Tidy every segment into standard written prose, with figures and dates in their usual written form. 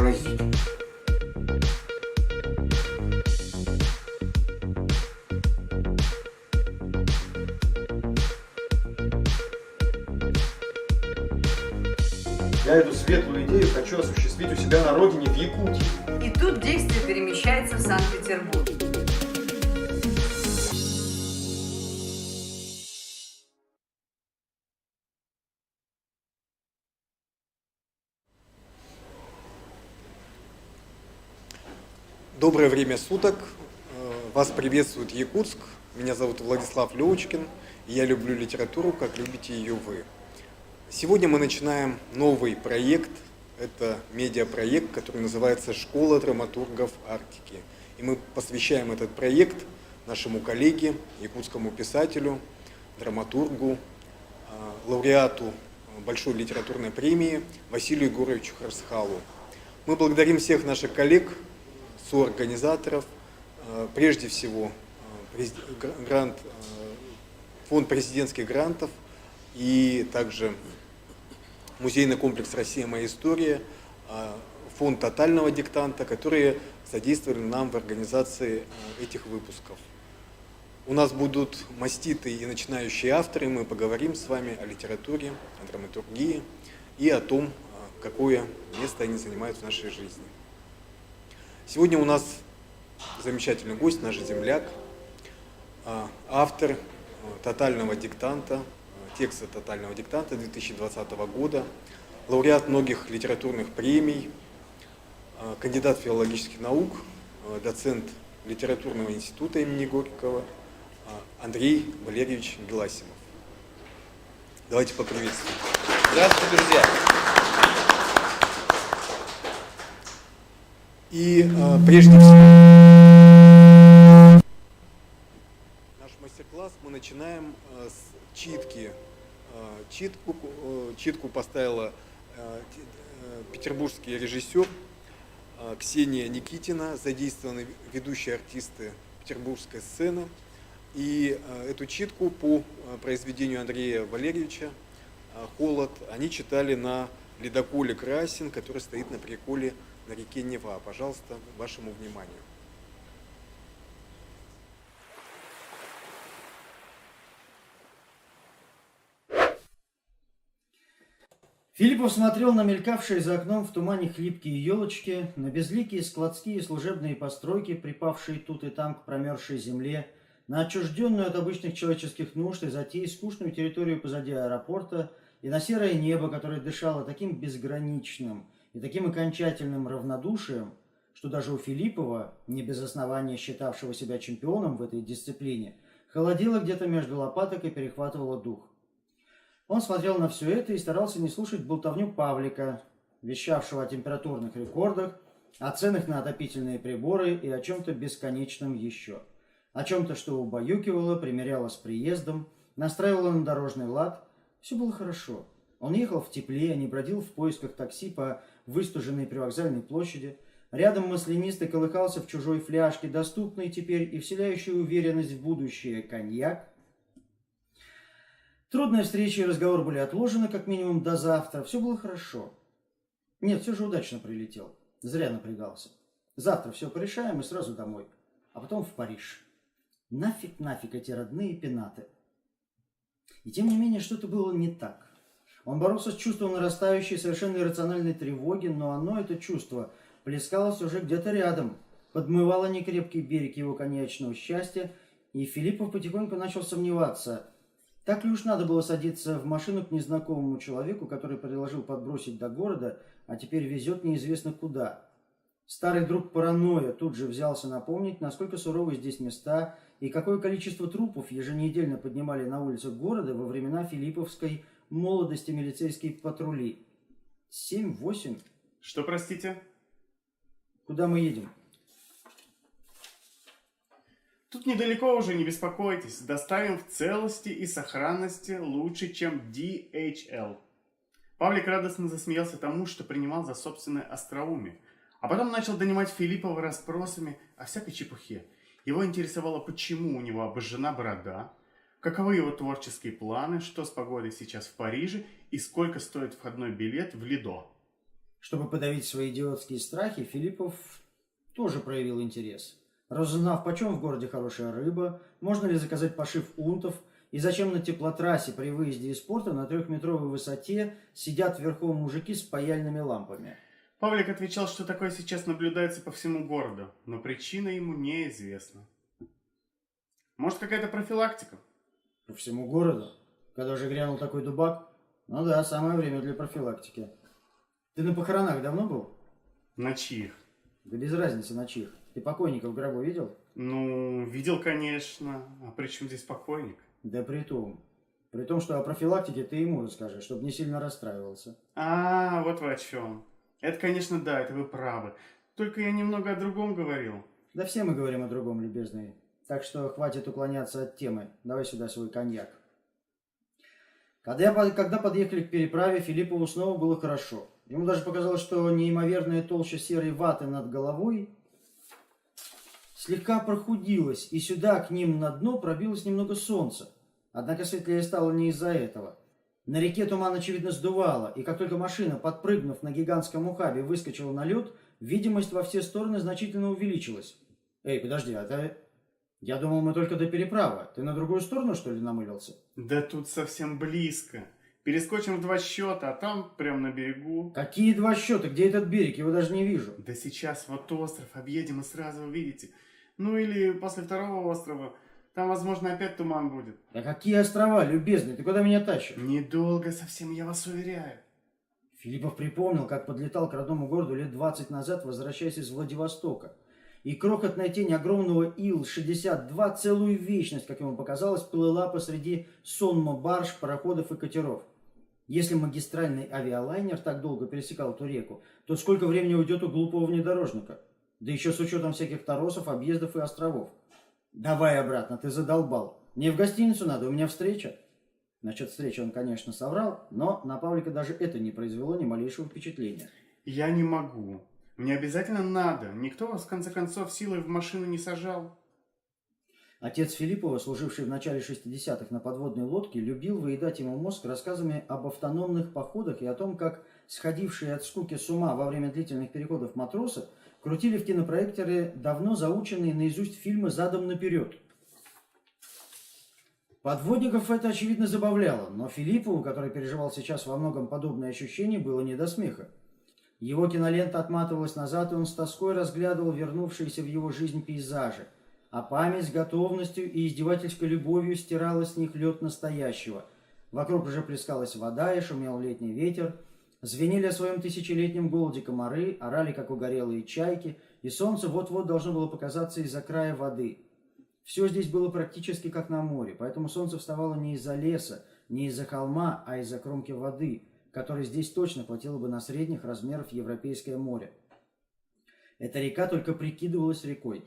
грозит. Я эту светлую идею хочу осуществить у себя на родине, в Якутии. И тут действие перемещается в Санкт-Петербург. Доброе время суток. Вас приветствует Якутск. Меня зовут Владислав Левочкин. И я люблю литературу, как любите ее вы. Сегодня мы начинаем новый проект. Это медиапроект, который называется «Школа драматургов Арктики». И мы посвящаем этот проект нашему коллеге, якутскому писателю, драматургу, лауреату Большой литературной премии Василию Егоровичу Харсхалу. Мы благодарим всех наших коллег, соорганизаторов, прежде всего фонд президентских грантов и также музейный комплекс «Россия. Моя история», фонд тотального диктанта, которые содействовали нам в организации этих выпусков. У нас будут маститые и начинающие авторы, мы поговорим с вами о литературе, о драматургии и о том, какое место они занимают в нашей жизни. Сегодня у нас замечательный гость, наш земляк, автор тотального диктанта, текста тотального диктанта 2020 года, лауреат многих литературных премий, кандидат филологических наук, доцент литературного института имени Горького Андрей Валерьевич Геласимов. Давайте поприветствуем. Здравствуйте, друзья! И прежде всего, наш мастер-класс мы начинаем с читки. Читку поставила петербургский режиссер Ксения Никитина, задействованы ведущие артисты петербургской сцены. И эту читку по произведению Андрея Валерьевича «Холод» они читали на ледоколе «Красин», который стоит на приколе на реке Нева. Пожалуйста, вашему вниманию. Филиппов смотрел на мелькавшие за окном в тумане хлипкие елочки, на безликие складские служебные постройки, припавшие тут и там к промерзшей земле, на отчужденную от обычных человеческих нужд и затей скучную территорию позади аэропорта и на серое небо, которое дышало таким безграничным и таким окончательным равнодушием, что даже у Филиппова, не без основания считавшего себя чемпионом в этой дисциплине, холодело где-то между лопаток и перехватывало дух. Он смотрел на все это и старался не слушать болтовню Павлика, вещавшего о температурных рекордах, о ценах на отопительные приборы и о чем-то бесконечном еще. О чем-то, что убаюкивало, примиряло с приездом, настраивало на дорожный лад. Все было хорошо. Он ехал в тепле, а не бродил в поисках такси по выстуженной привокзальной площади. Рядом маслянисто колыхался в чужой фляжке, доступный теперь и вселяющий уверенность в будущее коньяк. Трудная встреча и разговор были отложены как минимум до завтра. Все было хорошо. Нет, все же удачно прилетел. Зря напрягался. Завтра все порешаем и сразу домой. А потом в Париж. Нафиг эти родные пенаты. И тем не менее что-то было не так. Он боролся с чувством нарастающей совершенно иррациональной тревоги, но оно, это чувство, плескалось уже где-то рядом, подмывало некрепкий берег его конечного счастья, и Филиппов потихоньку начал сомневаться, так ли уж надо было садиться в машину к незнакомому человеку, который предложил подбросить до города, а теперь везет неизвестно куда. Старый друг паранойя тут же взялся напомнить, насколько суровы здесь места и какое количество трупов еженедельно поднимали на улицах города во времена филипповской молодости милицейские патрули. 7-8. Что, простите? Куда мы едем? Тут недалеко уже, не беспокойтесь. Доставим в целости и сохранности лучше, чем DHL. Павлик радостно засмеялся тому, что принимал за собственное остроумие. А потом начал донимать Филиппова расспросами о всякой чепухе. Его интересовало, почему у него обожжена борода, каковы его творческие планы, что с погодой сейчас в Париже и сколько стоит входной билет в Лидо. Чтобы подавить свои идиотские страхи, Филиппов тоже проявил интерес. Разузнав, почем в городе хорошая рыба, можно ли заказать пошив унтов, и зачем на теплотрассе при выезде из порта на 3-метровой высоте сидят верхом мужики с паяльными лампами. Павлик отвечал, что такое сейчас наблюдается по всему городу, но причина ему неизвестна. Может, какая-то профилактика? По всему городу? Когда же грянул такой дубак? Ну да, самое время для профилактики. Ты на похоронах давно был? На чьих? Да без разницы на чьих. Ты покойника в гробу видел? Ну, видел, конечно. А при чем здесь покойник? Да при том, что о профилактике ты ему расскажи, чтобы не сильно расстраивался. А, вот вы о чем. Это, конечно, да, это вы правы. Только я немного о другом говорил. Да все мы говорим о другом, любезный. Так что хватит уклоняться от темы. Давай сюда свой коньяк. Когда подъехали к переправе, Филиппову снова было хорошо. Ему даже показалось, что неимоверная толща серой ваты над головой слегка прохудилась, и сюда, к ним на дно, пробилось немного солнца. Однако светлее стало не из-за этого. На реке туман, очевидно, сдувало, и как только машина, подпрыгнув на гигантском ухабе, выскочила на лед, видимость во все стороны значительно увеличилась. Эй, подожди, я думал, мы только до переправы. Ты на другую сторону, что ли, намылился? Да тут совсем близко. Перескочим в 2 счета, а там прям на берегу. Какие 2 счета? Где этот берег? Его даже не вижу. Да сейчас вот остров объедем и сразу увидите. Ну или после 2-го острова. Там, возможно, опять туман будет. Да какие острова, любезный? Ты куда меня тащишь? Недолго совсем, я вас уверяю. Филиппов припомнил, как подлетал к родному городу лет 20 назад, возвращаясь из Владивостока. И крохотная тень огромного Ил-62 целую вечность, как ему показалось, плыла посреди сонма барж, пароходов и катеров. Если магистральный авиалайнер так долго пересекал эту реку, то сколько времени уйдет у глупого внедорожника? Да еще с учетом всяких торосов, объездов и островов. Давай обратно, ты задолбал. Мне в гостиницу надо, у меня встреча. Насчет встречи он, конечно, соврал, но на Павлика даже это не произвело ни малейшего впечатления. Я не могу. Мне обязательно надо. Никто вас, в конце концов, силой в машину не сажал. Отец Филиппова, служивший в начале 60-х на подводной лодке, любил выедать ему мозг рассказами об автономных походах и о том, как сходившие от скуки с ума во время длительных переходов матросы крутили в кинопроекторе давно заученные наизусть фильмы задом наперед. Подводников это, очевидно, забавляло, но Филиппову, который переживал сейчас во многом подобное ощущение, было не до смеха. Его кинолента отматывалась назад, и он с тоской разглядывал вернувшиеся в его жизнь пейзажи, а память с готовностью и издевательской любовью стирала с них лед настоящего. Вокруг уже плескалась вода и шумел летний ветер, звенели о своем тысячелетнем голоде комары, орали, как угорелые чайки, и солнце вот-вот должно было показаться из-за края воды. Все здесь было практически как на море, поэтому солнце вставало не из-за леса, не из-за холма, а из-за кромки воды, которой здесь точно хватило бы на средних размеров Европейское море. Эта река только прикидывалась рекой.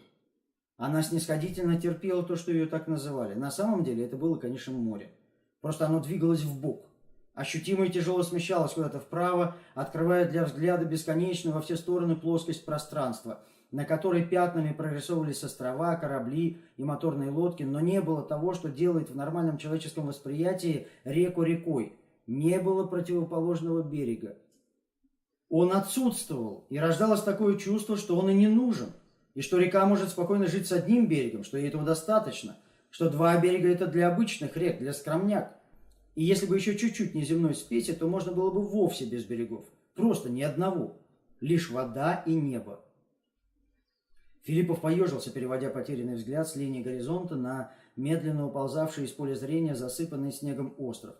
Она снисходительно терпела то, что ее так называли. На самом деле это было, конечно, море. Просто оно двигалось вбок. Ощутимо и тяжело смещалось куда-то вправо, открывая для взгляда бесконечную во все стороны плоскость пространства, на которой пятнами прорисовывались острова, корабли и моторные лодки, но не было того, что делает в нормальном человеческом восприятии реку рекой. Не было противоположного берега. Он отсутствовал, и рождалось такое чувство, что он и не нужен, и что река может спокойно жить с одним берегом, что ей этого достаточно, что 2 берега – это для обычных рек, для скромняк. И если бы еще чуть-чуть неземной спеси, то можно было бы вовсе без берегов, просто ни одного, лишь вода и небо. Филиппов поежился, переводя потерянный взгляд с линии горизонта на медленно уползавший из поля зрения засыпанный снегом остров.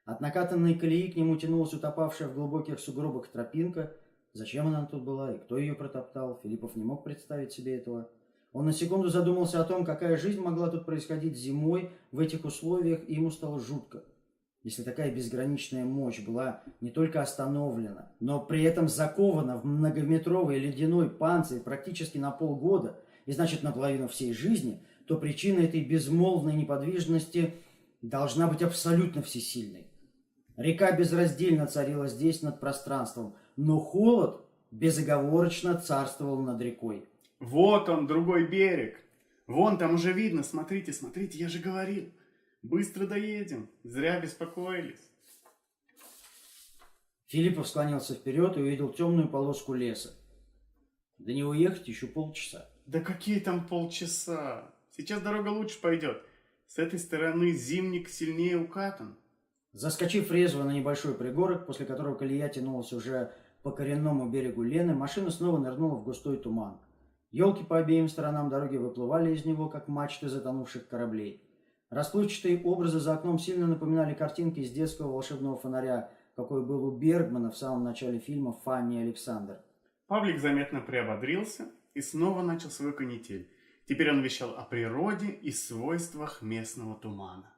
От накатанной колеи к нему тянулась утопавшая в глубоких сугробах тропинка. Зачем она тут была и кто ее протоптал, Филиппов не мог представить себе этого. Он на секунду задумался о том, какая жизнь могла тут происходить зимой в этих условиях, и ему стало жутко. Если такая безграничная мощь была не только остановлена, но при этом закована в многометровый ледяной панцирь практически на полгода, и значит наполовину всей жизни, то причина этой безмолвной неподвижности должна быть абсолютно всесильной. Река безраздельно царила здесь над пространством, но холод безоговорочно царствовал над рекой. Вот он, другой берег. Вон там уже видно, смотрите, смотрите, я же говорил. Быстро доедем, зря беспокоились. Филиппов склонился вперед и увидел темную полоску леса. До него ехать еще полчаса. Да какие там полчаса? Сейчас дорога лучше пойдет. С этой стороны зимник сильнее укатан. Заскочив резво на небольшой пригорок, после которого колея тянулась уже по коренному берегу Лены, машина снова нырнула в густой туман. Елки по обеим сторонам дороги выплывали из него, как мачты затонувших кораблей. Расплывчатые образы за окном сильно напоминали картинки из детского волшебного фонаря, какой был у Бергмана в самом начале фильма «Фанни и Александр». Павлик заметно приободрился и снова начал свою канитель. Теперь он вещал о природе и свойствах местного тумана.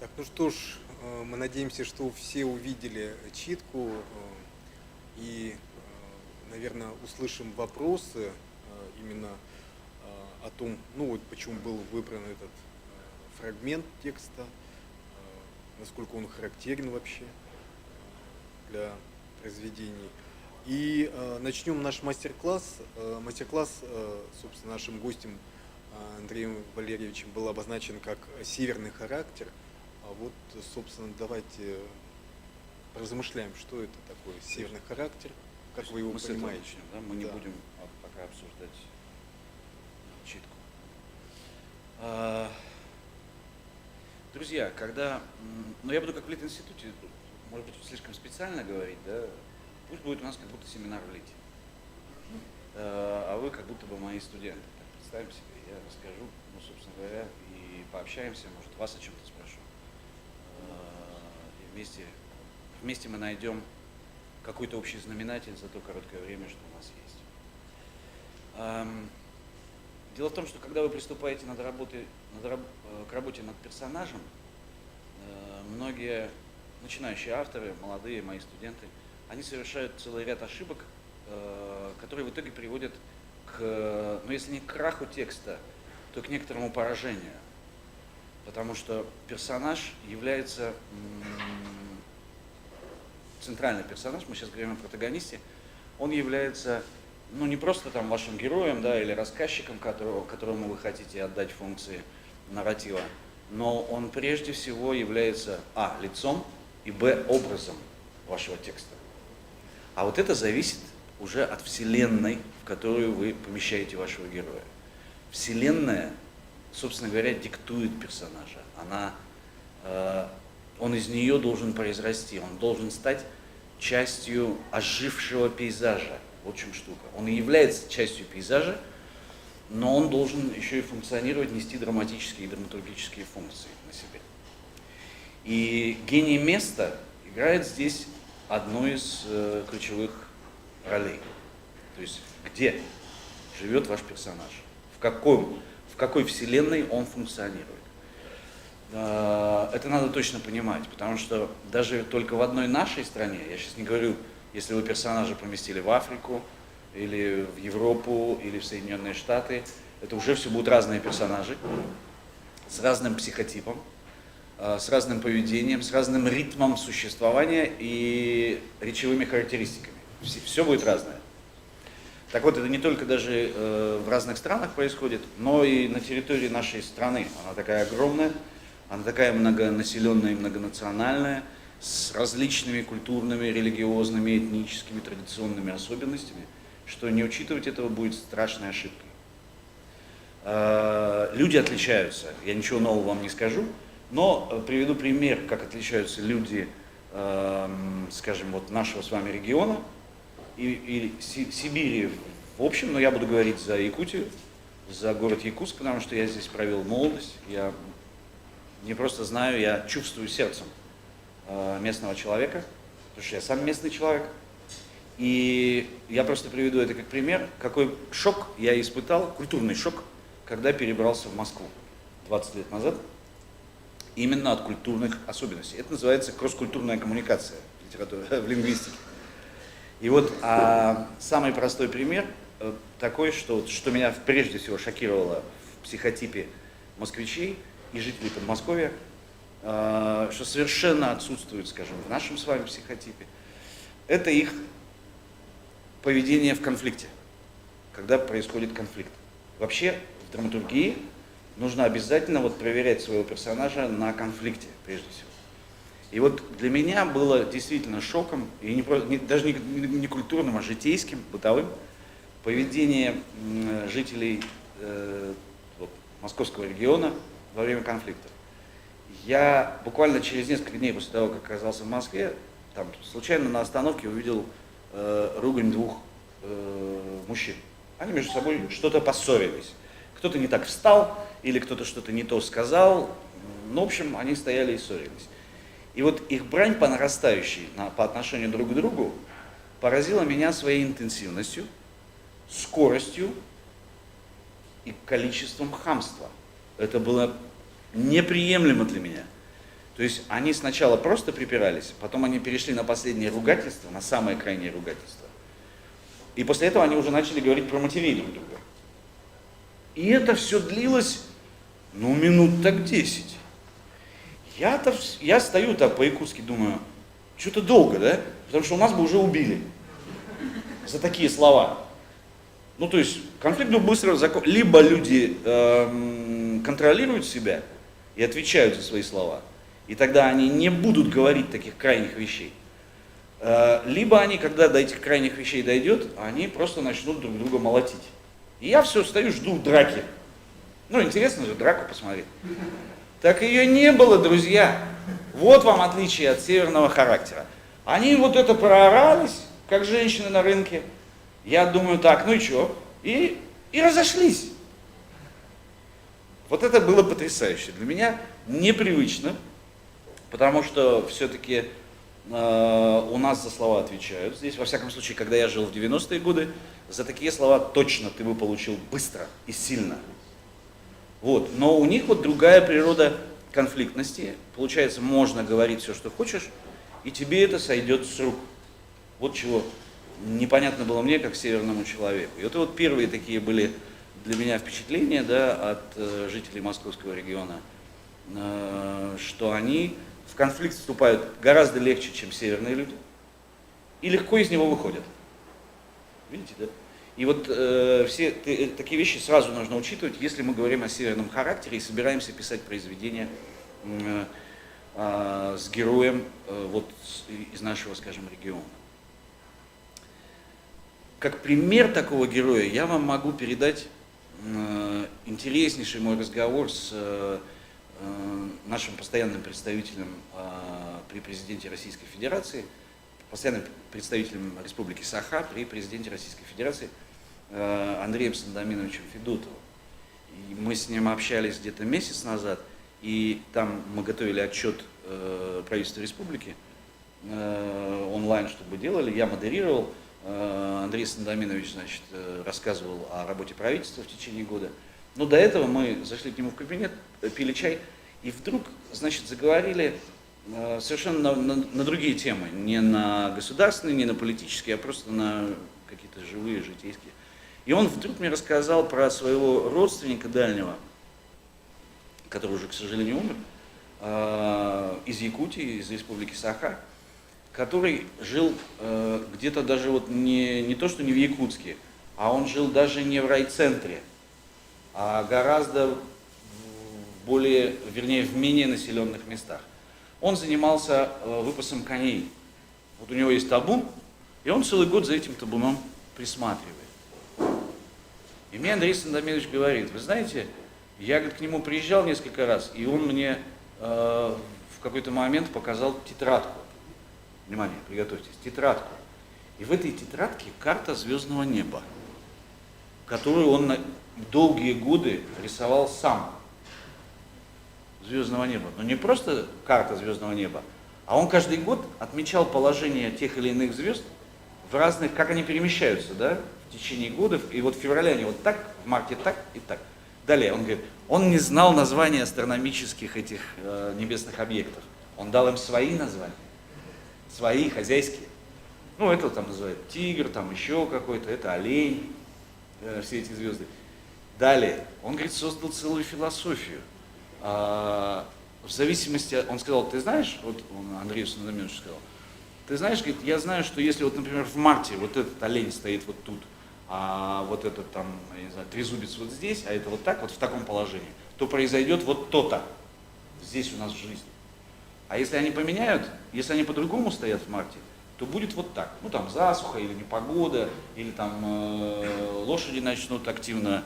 Так, ну что ж, мы надеемся, что все увидели читку и, наверное, услышим вопросы именно о том, ну вот почему был выбран этот фрагмент текста, насколько он характерен вообще для произведений. И начнем наш мастер-класс. Мастер-класс, собственно, нашим гостем Андреем Валерьевичем был обозначен как северный характер. А вот, собственно, давайте размышляем, что это такое северный характер, как вы его понимаете. Начнем, да? Мы не будем пока обсуждать читку. Друзья, когда... Ну, я буду как в Литинституте, может быть, слишком специально говорить, да? Пусть будет у нас как будто семинар в Лите. А вы как будто бы мои студенты. Так, представим себе, я расскажу, ну, собственно говоря, и пообщаемся, может, вас о чем-то спрошу. И вместе мы найдем какой-то общий знаменатель за то короткое время, что у нас есть. Дело в том, что когда вы приступаете к работе над персонажем, многие начинающие авторы, молодые мои студенты, они совершают целый ряд ошибок, которые в итоге приводят к, ну если не к краху текста, то к некоторому поражению. Потому что персонаж является, центральный персонаж, мы сейчас говорим о протагонисте, он является, ну не просто там вашим героем, да, или рассказчиком, которому вы хотите отдать функции нарратива, но он прежде всего является, лицом, и, образом вашего текста. А вот это зависит уже от вселенной, в которую вы помещаете вашего героя. Вселенная, собственно говоря, диктует персонажа. Он из нее должен произрасти, он должен стать частью ожившего пейзажа. Вот в чем штука. Он и является частью пейзажа, но он должен еще и функционировать, нести драматические и драматургические функции на себе. И гений места играет здесь одну из ключевых ролей. То есть где живет ваш персонаж, в какой вселенной он функционирует. Это надо точно понимать, потому что даже только в одной нашей стране, я сейчас не говорю, если вы персонажа поместили в Африку, или в Европу, или в Соединенные Штаты, это уже все будут разные персонажи, с разным психотипом, с разным поведением, с разным ритмом существования и речевыми характеристиками. Все будет разное. Так вот, это не только даже в разных странах происходит, но и на территории нашей страны. Она такая огромная, она такая многонаселенная и многонациональная, с различными культурными, религиозными, этническими, традиционными особенностями, что не учитывать этого будет страшной ошибкой. Люди отличаются, я ничего нового вам не скажу, но приведу пример, как отличаются люди, скажем, вот нашего с вами региона и Сибири в общем, но я буду говорить за Якутию, за город Якутск, потому что я здесь провел молодость, я не просто знаю, я чувствую сердцем местного человека, потому что я сам местный человек. И я просто приведу это как пример, какой шок я испытал, культурный шок, когда перебрался в Москву 20 лет назад, именно от культурных особенностей. Это называется кросс-культурная коммуникация в лингвистике. И вот самый простой пример такой, что меня прежде всего шокировало в психотипе москвичей и жителей Подмосковья, что совершенно отсутствует, скажем, в нашем с вами психотипе, это их поведение в конфликте, когда происходит конфликт. Вообще в драматургии нужно обязательно вот проверять своего персонажа на конфликте, прежде всего. И вот для меня было действительно шоком, и даже не культурным, а житейским, бытовым, поведение жителей вот, московского региона во время конфликта. Я буквально через несколько дней после того, как оказался в Москве, там случайно на остановке увидел ругань двух мужчин. Они между собой что-то поссорились. Кто-то не так встал, или кто-то что-то не то сказал. Ну, в общем, они стояли и ссорились. И вот их брань по нарастающей по отношению друг к другу поразила меня своей интенсивностью, скоростью и количеством хамства. Это было неприемлемо для меня. То есть они сначала просто припирались, потом они перешли на последнее ругательство, на самое крайнее ругательство. И после этого они уже начали говорить про матерей друг друга. И это все длилось, ну, минут так 10. Я стою так по-якутски, думаю, что-то долго, да? Потому что у нас бы уже убили за такие слова. Ну, то есть конфликт был быстро закончен. Либо люди контролируют себя и отвечают за свои слова, и тогда они не будут говорить таких крайних вещей. Либо они, когда до этих крайних вещей дойдет, они просто начнут друг друга молотить. И я все стою, жду драки. Ну, интересно же драку посмотреть. Так ее не было, друзья. Вот вам отличие от северного характера. Они вот это проорались, как женщины на рынке. Я думаю, так, ну и что? И разошлись. Вот это было потрясающе. Для меня непривычно, потому что все-таки у нас за слова отвечают. Здесь, во всяком случае, когда я жил в 90-е годы, за такие слова точно ты бы получил быстро и сильно. Вот. Но у них вот другая природа конфликтности. Получается, можно говорить все, что хочешь, и тебе это сойдет с рук. Вот чего непонятно было мне, как северному человеку. И это вот первые такие были для меня впечатления, да, от жителей московского региона, что они в конфликт вступают гораздо легче, чем северные люди, и легко из него выходят. Видите, да? И вот все такие вещи сразу нужно учитывать, если мы говорим о северном характере и собираемся писать произведения с героем вот из нашего, скажем, региона. Как пример такого героя я вам могу передать интереснейший мой разговор с нашим постоянным представителем при президенте Российской Федерации, постоянным представителем Республики Саха при президенте Российской Федерации Андреем Сандоминовичем Федотовым. И мы с ним общались где-то месяц назад, и там мы готовили отчет правительства республики онлайн, чтобы делали, я модерировал, Андрей Сандоминович, значит, рассказывал о работе правительства в течение года. Но до этого мы зашли к нему в кабинет, пили чай, и вдруг, значит, заговорили совершенно на другие темы, не на государственные, не на политические, а просто на какие-то живые, житейские. И он вдруг мне рассказал про своего родственника дальнего, который уже, к сожалению, умер, из Якутии, из республики Саха, который жил где-то даже вот не то, что не в Якутске, а он жил даже не в райцентре, а гораздо более, вернее, в менее населенных местах. Он занимался выпасом коней. Вот у него есть табун, и он целый год за этим табуном присматривает. И мне Андрей Сандомирович говорит, вы знаете, я, говорит, к нему приезжал несколько раз, и он мне в какой-то момент показал тетрадку. Внимание, приготовьтесь, тетрадку. И в этой тетрадке карта звездного неба, которую он долгие годы рисовал сам. Звездного неба. Но не просто карта звездного неба, а он каждый год отмечал положение тех или иных звезд в разных, как они перемещаются, да, в течение года. И вот в феврале они вот так, в марте так и так. Далее он говорит, он не знал названия астрономических этих небесных объектов. Он дал им свои названия. Свои, хозяйские. Ну, это там называют тигр, там еще какой-то, это олень, все эти звезды. Далее, он, говорит, создал целую философию в зависимости, он сказал, ты знаешь, вот он Андрею Сандомировичу сказал, ты знаешь, говорит, я знаю, что если вот, например, в марте вот этот олень стоит вот тут, а вот этот там, я не знаю, трезубец вот здесь, а это вот так, вот в таком положении, то произойдет вот то-то здесь у нас в жизни. А если они поменяют, если они по-другому стоят в марте, то будет вот так. Ну там засуха или непогода, или там лошади начнут активно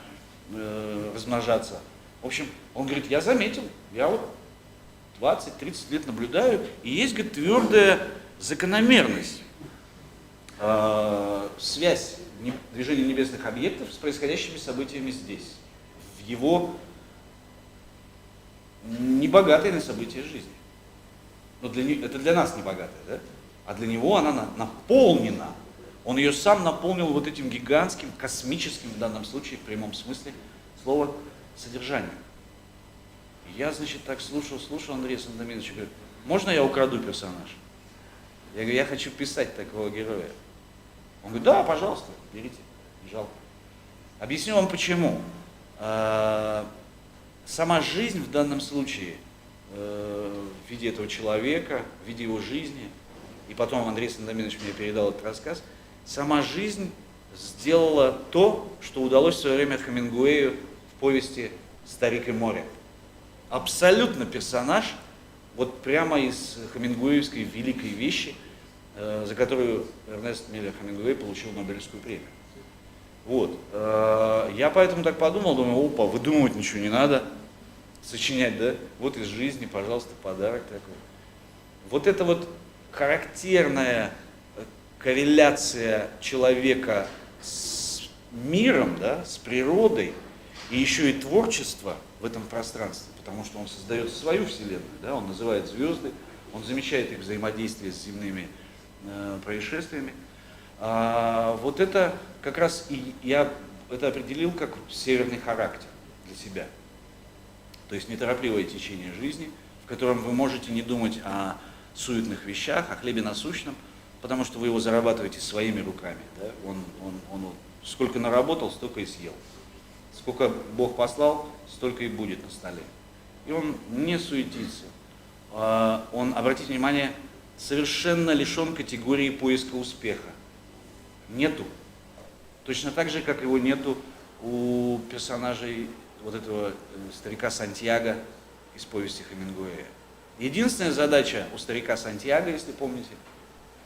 размножаться. В общем, он говорит, я заметил, я вот 20-30 лет наблюдаю, и есть, говорит, твердая закономерность, связь движения небесных объектов с происходящими событиями здесь, в его небогатой на события жизни. Но это для нас небогатая, да? А для него она наполнена. Он ее сам наполнил вот этим гигантским, космическим, в данном случае, в прямом смысле слова, содержанием. И я, значит, так слушал Андрея Сандомировича, говорю, можно я украду персонаж? Я говорю, я хочу писать такого героя. Он говорит, да, пожалуйста, берите, не жалко. Объясню вам почему. Сама жизнь в данном случае, в виде этого человека, в виде его жизни, и потом Андрей Сандомирович мне передал этот рассказ, сама жизнь сделала то, что удалось в свое время Хемингуэю в повести «Старик и море». Абсолютно персонаж, вот прямо из хемингуэевской великой вещи, за которую Эрнест Миллер Хемингуэй получил Нобелевскую премию. Вот. Я поэтому так подумал, думаю, опа, выдумывать ничего не надо, сочинять, да? Вот из жизни, пожалуйста, подарок такой. Вот это вот характерная корреляция человека с миром, да, с природой, и еще и творчество в этом пространстве, потому что он создает свою вселенную, да, он называет звезды, он замечает их взаимодействие с земными происшествиями. Вот это как раз и я это определил как северный характер для себя. То есть неторопливое течение жизни, в котором вы можете не думать о суетных вещах, о хлебе насущном, потому что вы его зарабатываете своими руками. Да? Он сколько наработал, столько и съел. Сколько Бог послал, столько и будет на столе. И он не суетится. Он, обратите внимание, совершенно лишен категории поиска успеха. Нету. Точно так же, как его нету у персонажей вот этого старика Сантьяго из повести Хемингуэя. Единственная задача у старика Сантьяго, если помните,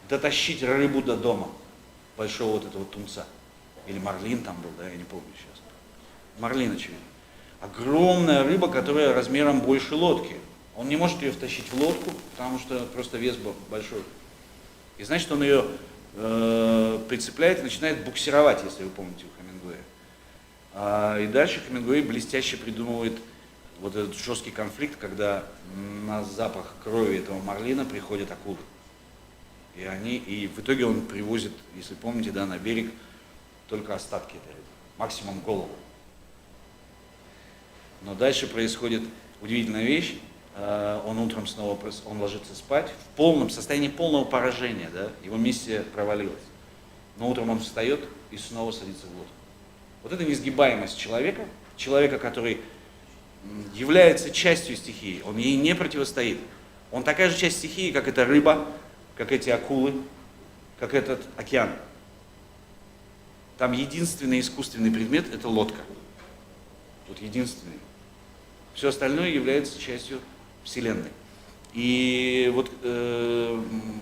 дотащить рыбу до дома, большого вот этого тунца. Или марлин там был, да, я не помню сейчас. Марлин, очевидно. Огромная рыба, которая размером больше лодки. Он не может ее втащить в лодку, потому что просто вес большой. И значит, он ее прицепляет и начинает буксировать, если вы помните у Хемингуэя. И дальше Хемингуэй блестяще придумывает вот этот жесткий конфликт, когда на запах крови этого марлина приходят акулы. И в итоге он привозит, если помните, да, на берег только остатки этой рыбы, максимум голову. Но дальше происходит удивительная вещь. Он утром снова он ложится спать в состоянии полного поражения, да? Его миссия провалилась. Но утром он встает и снова садится в лодку. Вот это несгибаемость человека, который является частью стихии, он ей не противостоит. Он такая же часть стихии, как эта рыба, как эти акулы, как этот океан. Там единственный искусственный предмет – это лодка. Вот единственный. Все остальное является частью Вселенной. И вот,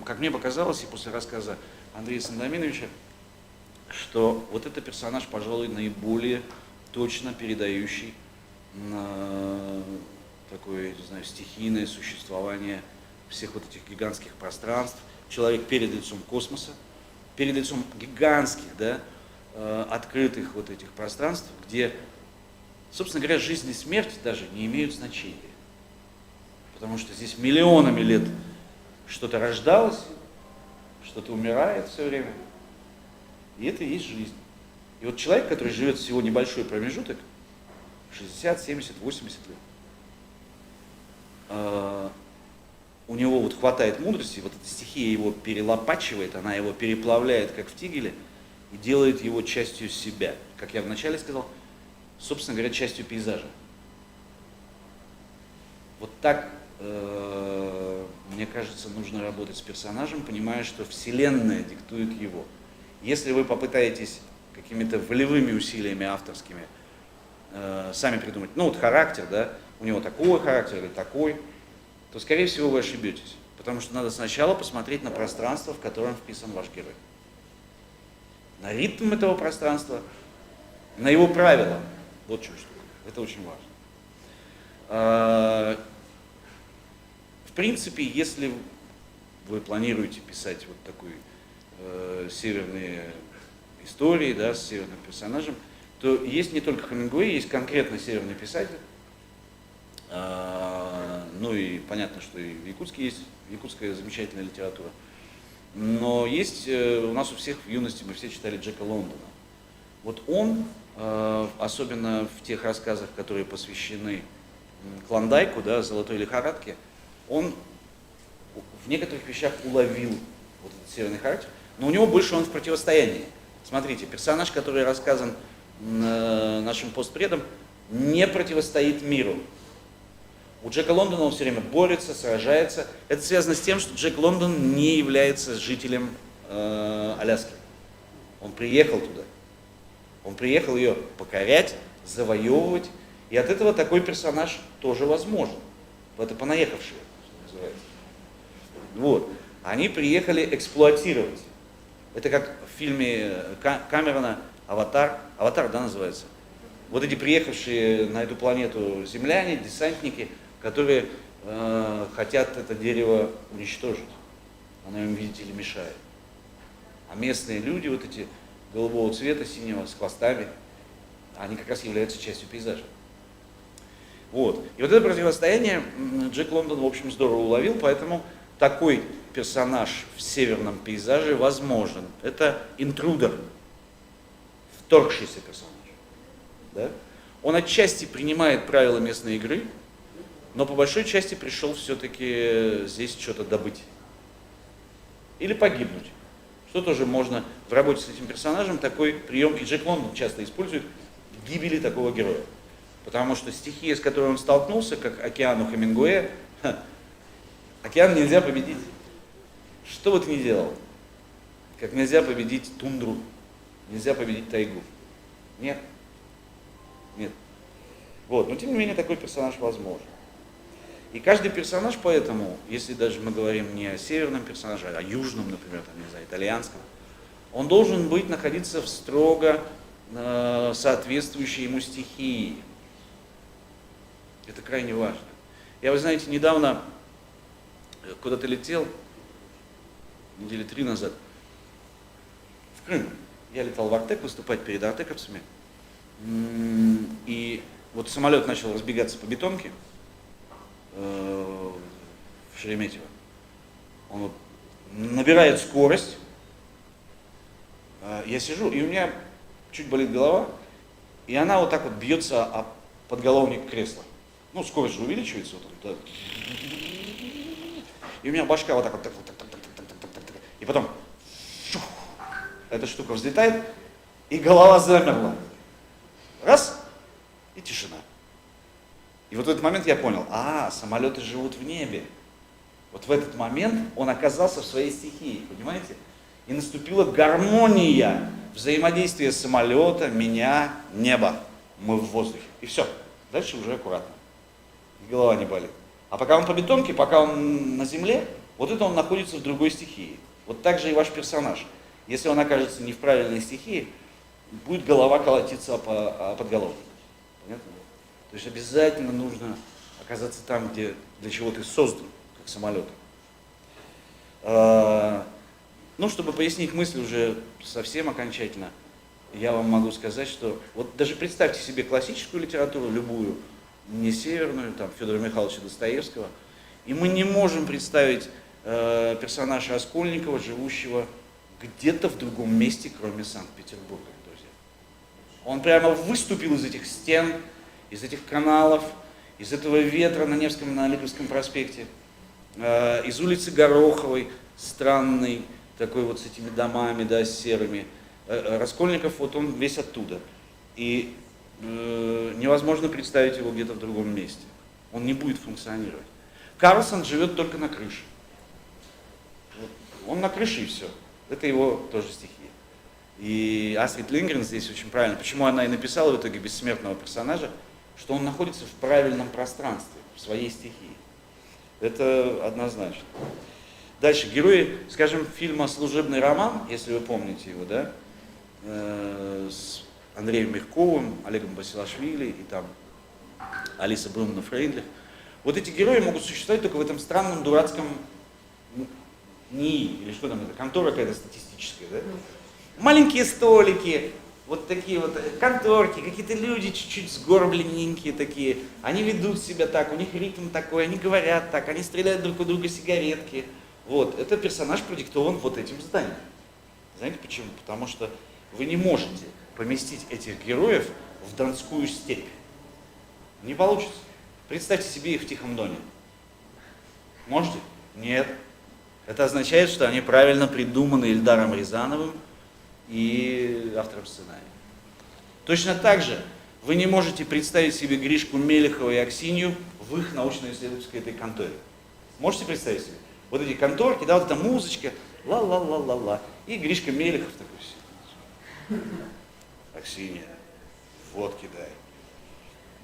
как мне показалось, и после рассказа Андрея Сандомировича, что вот это персонаж, пожалуй, наиболее точно передающий такое, не знаю, стихийное существование всех вот этих гигантских пространств. Человек перед лицом космоса, перед лицом гигантских, да, открытых вот этих пространств, где, собственно говоря, жизнь и смерть даже не имеют значения. Потому что здесь миллионами лет что-то рождалось, что-то умирает все время. И это и есть жизнь. И вот человек, который живет всего небольшой промежуток, 60, 70, 80 лет, у него вот хватает мудрости, вот эта стихия его перелопачивает, она его переплавляет, как в тигеле, и делает его частью себя. Как я вначале сказал, собственно говоря, частью пейзажа. Вот так мне кажется, нужно работать с персонажем, понимая, что вселенная диктует его. Если вы попытаетесь какими-то волевыми усилиями авторскими сами придумать, ну вот характер, да, у него такой характер или такой, то, скорее всего, вы ошибетесь. Потому что надо сначала посмотреть на пространство, в котором вписан ваш герой. На ритм этого пространства, на его правила. Вот что штука. Это очень важно. В принципе, если вы планируете писать вот такой северные истории, да, с северным персонажем, то есть не только Хемингуэй, есть конкретно северный писатель. Ну и понятно, что и в Якутске есть, якутская замечательная литература. Но есть у нас у всех в юности, мы все читали Джека Лондона. Вот он, особенно в тех рассказах, которые посвящены Клондайку, да, золотой лихорадке, он в некоторых вещах уловил вот этот северный характер, но у него больше он в противостоянии. Смотрите, персонаж, который рассказан нашим постпредом, не противостоит миру. У Джека Лондона он все время борется, сражается. Это связано с тем, что Джек Лондон не является жителем Аляски. Он приехал туда. Он приехал ее покорять, завоевывать. И от этого такой персонаж тоже возможен. Это понаехавшие, что называется. Вот. Они приехали эксплуатировать. Это как в фильме Камерона «Аватар». «Аватар», да, называется? Вот эти приехавшие на эту планету земляне, десантники, которые хотят это дерево уничтожить. Оно им, видите ли, мешает. А местные люди, вот эти голубого цвета, синего, с хвостами, они как раз являются частью пейзажа. Вот. И вот это противостояние Джек Лондон, в общем, здорово уловил, поэтому такой персонаж в северном пейзаже возможен. Это интрудер, вторгшийся персонаж. Да? Он отчасти принимает правила местной игры, но по большой части пришел все-таки здесь что-то добыть. Или погибнуть. Что тоже можно в работе с этим персонажем, такой прием, и Джек Лондон часто использует, гибели такого героя. Потому что стихия, с которой он столкнулся, как океан у Хемингуэя, океан нельзя победить. Что бы ты ни делал, как нельзя победить тундру, нельзя победить тайгу. Нет. Нет. Вот. Но тем не менее такой персонаж возможен. И каждый персонаж поэтому, если даже мы говорим не о северном персонаже, а о южном, например, там, не знаю, итальянском, он должен быть, находиться в строго соответствующей ему стихии. Это крайне важно. Я, вы знаете, недавно куда-то летел, недели 3 назад, в Крым. Я летал в Артек выступать перед артековцами. И вот самолет начал разбегаться по бетонке в Шереметьево. Он вот набирает скорость. Я сижу, и у меня чуть болит голова, и она вот так вот бьется о подголовник кресла. Ну, скорость же увеличивается. Вот, да. И у меня башка вот так вот, и потом шух, эта штука взлетает, и голова замерла. Раз, и тишина. И вот в этот момент я понял, самолеты живут в небе. Вот в этот момент он оказался в своей стихии, понимаете? И наступила гармония взаимодействия самолета, меня, неба. Мы в воздухе. И все. Дальше уже аккуратно. И голова не болит. А пока он по бетонке, пока он на земле, вот это он находится в другой стихии. Вот так же и ваш персонаж. Если он окажется не в правильной стихии, будет голова колотиться о подголовник. Понятно? То есть обязательно нужно оказаться там, где для чего ты создан, как самолет. Ну, чтобы пояснить мысль уже совсем окончательно, я вам могу сказать, что вот даже представьте себе классическую литературу, любую, не северную, там, Федора Михайловича Достоевского, и мы не можем представить персонажа Раскольникова, живущего где-то в другом месте, кроме Санкт-Петербурга, друзья. Он прямо выступил из этих стен, из этих каналов, из этого ветра на Невском, на Лиговском проспекте, из улицы Гороховой, странной, такой вот с этими домами, да, серыми. Раскольников, вот он весь оттуда. И невозможно представить его где-то в другом месте. Он не будет функционировать. Карлсон живет только на крыше. Вот. Он на крыше и все. Это его тоже стихия. И Астрид Лингрен здесь очень правильно. Почему она и написала в итоге бессмертного персонажа, что он находится в правильном пространстве, в своей стихии. Это однозначно. Дальше, герои, скажем, фильма «Служебный роман», если вы помните его, да, с Андреем Мягковым, Олегом Басилашвили и там Алиса Брунна-Фрейндлих. Вот эти герои могут существовать только в этом странном, дурацком НИИ, или что там это, контора какая-то статистическая, да? Маленькие столики, вот такие вот конторки, какие-то люди чуть-чуть сгорбленненькие такие, они ведут себя так, у них ритм такой, они говорят так, они стреляют друг у друга сигаретки. Вот, это персонаж продиктован вот этим зданием. Знаете почему? Потому что вы не можете поместить этих героев в Донскую степь. Не получится. Представьте себе их в Тихом Доне. Можете? Нет. Это означает, что они правильно придуманы Ильдаром Рязановым и автором сценария. Точно так же вы не можете представить себе Гришку Мелехова и Аксинью в их научно-исследовательской этой конторе. Можете представить себе? Вот эти конторки, да, вот эта музычка, ла-ла-ла-ла-ла. И Гришка Мелехов такой сидит. Аксинья, водки дай.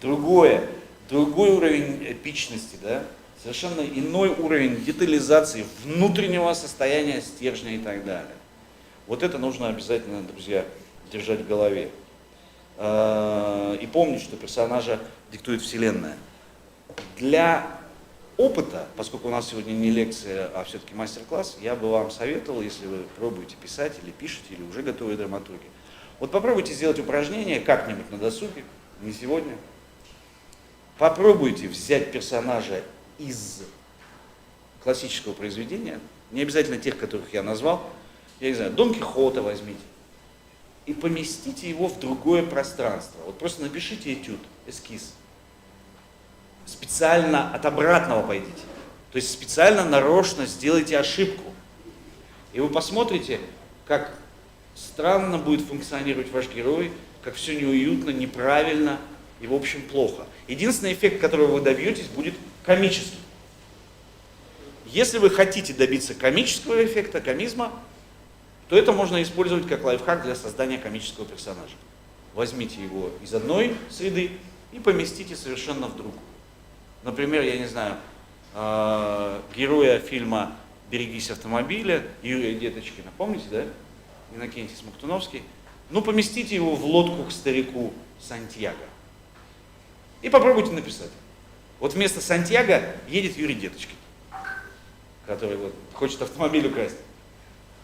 Другой уровень эпичности, да, совершенно иной уровень детализации внутреннего состояния стержня и так далее. Вот это нужно обязательно, друзья, держать в голове. И помнить, что персонажа диктует Вселенная. Для опыта, поскольку у нас сегодня не лекция, а все-таки мастер-класс, я бы вам советовал, если вы пробуете писать или пишете, или уже готовые драматурги, вот попробуйте сделать упражнение как-нибудь на досуге, не сегодня. Попробуйте взять персонажа из классического произведения, не обязательно тех, которых я назвал, я не знаю, Дон Кихота возьмите, и поместите его в другое пространство. Вот просто напишите этюд, эскиз. Специально от обратного пойдите. То есть специально нарочно сделайте ошибку. И вы посмотрите, как странно будет функционировать ваш герой, как все неуютно, неправильно и, в общем, плохо. Единственный эффект, которого вы добьетесь, будет комический. Если вы хотите добиться комического эффекта, комизма, то это можно использовать как лайфхак для создания комического персонажа. Возьмите его из одной среды и поместите совершенно в другую. Например, я не знаю, героя фильма «Берегись автомобиля» Юрия Деточкина, помните, да? Иннокентий Смоктуновский. Ну, поместите его в лодку к старику Сантьяго. И попробуйте написать. Вот вместо Сантьяго едет Юрий Деточкин, который вот хочет автомобиль украсть.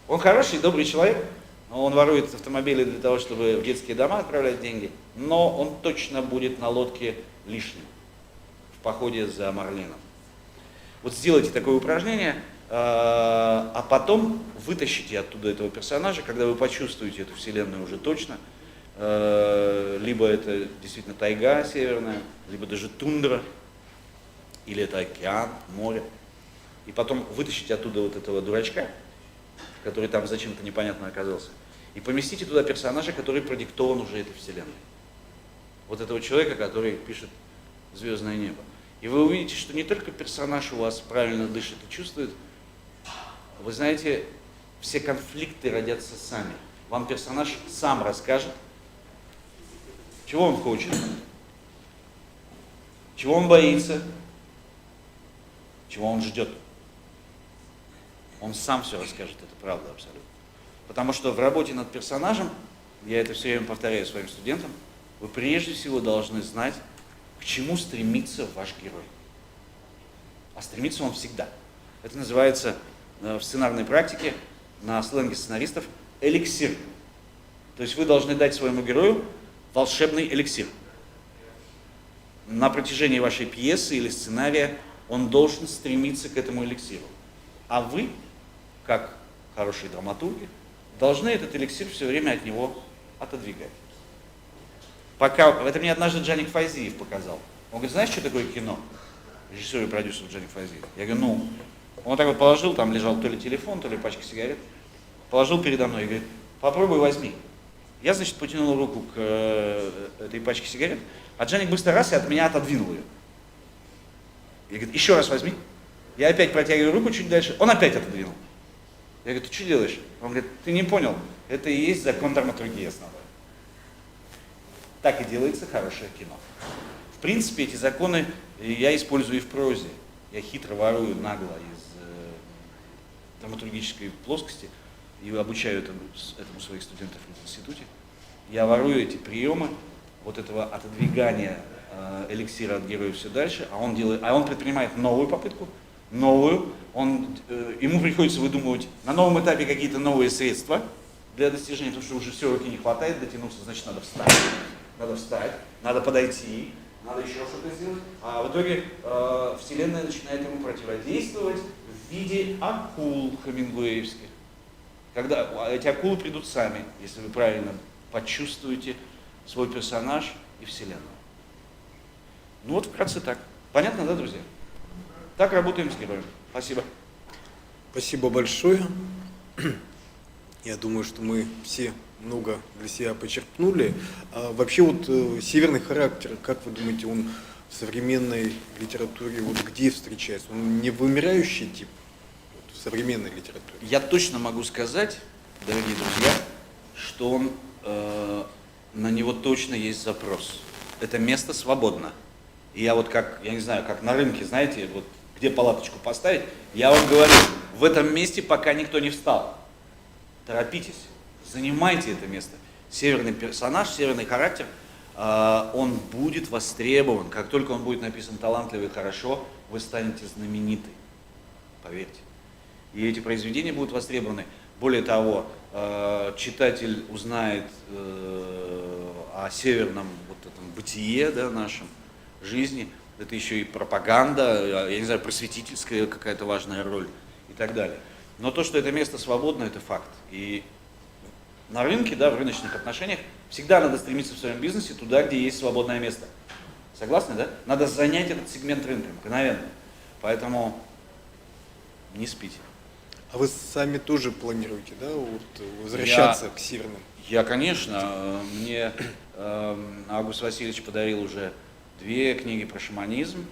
Он хороший, добрый человек, он ворует автомобили для того, чтобы в детские дома отправлять деньги, но он точно будет на лодке лишним в походе за Марлином. Вот сделайте такое упражнение, а потом вытащите оттуда этого персонажа, когда вы почувствуете эту вселенную уже точно. Либо это действительно тайга северная, либо даже тундра, или это океан, море. И потом вытащите оттуда вот этого дурачка, который там зачем-то непонятно оказался, и поместите туда персонажа, который продиктован уже этой вселенной. Вот этого человека, который пишет «Звездное небо». И вы увидите, что не только персонаж у вас правильно дышит и чувствует, вы знаете, все конфликты родятся сами. Вам персонаж сам расскажет, чего он хочет, чего он боится, чего он ждет. Он сам все расскажет, это правда абсолютно. Потому что в работе над персонажем, я это все время повторяю своим студентам, вы прежде всего должны знать, к чему стремится ваш герой. А стремится он всегда. Это называется в сценарной практике, на сленге сценаристов, эликсир. То есть вы должны дать своему герою волшебный эликсир. На протяжении вашей пьесы или сценария он должен стремиться к этому эликсиру. А вы, как хорошие драматурги, должны этот эликсир все время от него отодвигать. Пока, это мне однажды Джаник Файзиев показал. Он говорит, знаешь, что такое кино? Режиссер и продюсер Джаник Файзиев. Я говорю, ну, он так вот положил, там лежал то ли телефон, то ли пачка сигарет, положил передо мной и говорит, попробуй возьми. Я, значит, потянул руку к этой пачке сигарет, а Джаник быстро раз и от меня отодвинул ее. И говорит, еще раз возьми. Я опять протягиваю руку чуть дальше, он опять отодвинул. Я говорю, ты что делаешь? Он говорит, ты не понял, это и есть закон драматургии основной. Так и делается хорошее кино. В принципе, эти законы я использую и в прозе. Я хитро ворую нагло из драматургической плоскости и обучаю этому своих студентов в институте. Я ворую эти приемы вот этого отодвигания эликсира от героя все дальше, а он предпринимает новую попытку, ему приходится выдумывать на новом этапе какие-то новые средства для достижения, потому что уже все, руки не хватает, дотянуться, значит надо встать, надо подойти, надо еще что-то сделать, а в итоге вселенная начинает ему противодействовать в виде акул хемингуэевских. Когда эти акулы придут сами, если вы правильно почувствуете свой персонаж и вселенную. Ну вот вкратце так. Понятно, да, друзья? Так работаем с героем. Спасибо. Спасибо большое. Я думаю, что мы все много для себя почерпнули. А вообще вот северный характер, как вы думаете, он в современной литературе вот где встречается? Он не вымирающий тип вот, в современной литературе? Я точно могу сказать, дорогие друзья, что он, на него точно есть запрос. Это место свободно. И я вот как, я не знаю, как на рынке, знаете, вот где палаточку поставить, я вам говорю, в этом месте пока никто не встал. Торопитесь, занимайте это место. Северный персонаж, северный характер, он будет востребован. Как только он будет написан талантливо и хорошо, вы станете знамениты. Поверьте. И эти произведения будут востребованы. Более того, читатель узнает о северном вот этом бытие, да, нашем, жизни. Это еще и пропаганда, я не знаю, просветительская какая-то важная роль и так далее. Но то, что это место свободно, это факт. И на рынке, да, в рыночных отношениях всегда надо стремиться в своем бизнесе туда, где есть свободное место. Согласны, да? Надо занять этот сегмент рынка мгновенно. Поэтому не спите. А вы сами тоже планируете, да, вот, возвращаться к северным? Я, конечно. Мне Август Васильевич подарил уже 2 книги про шаманизм.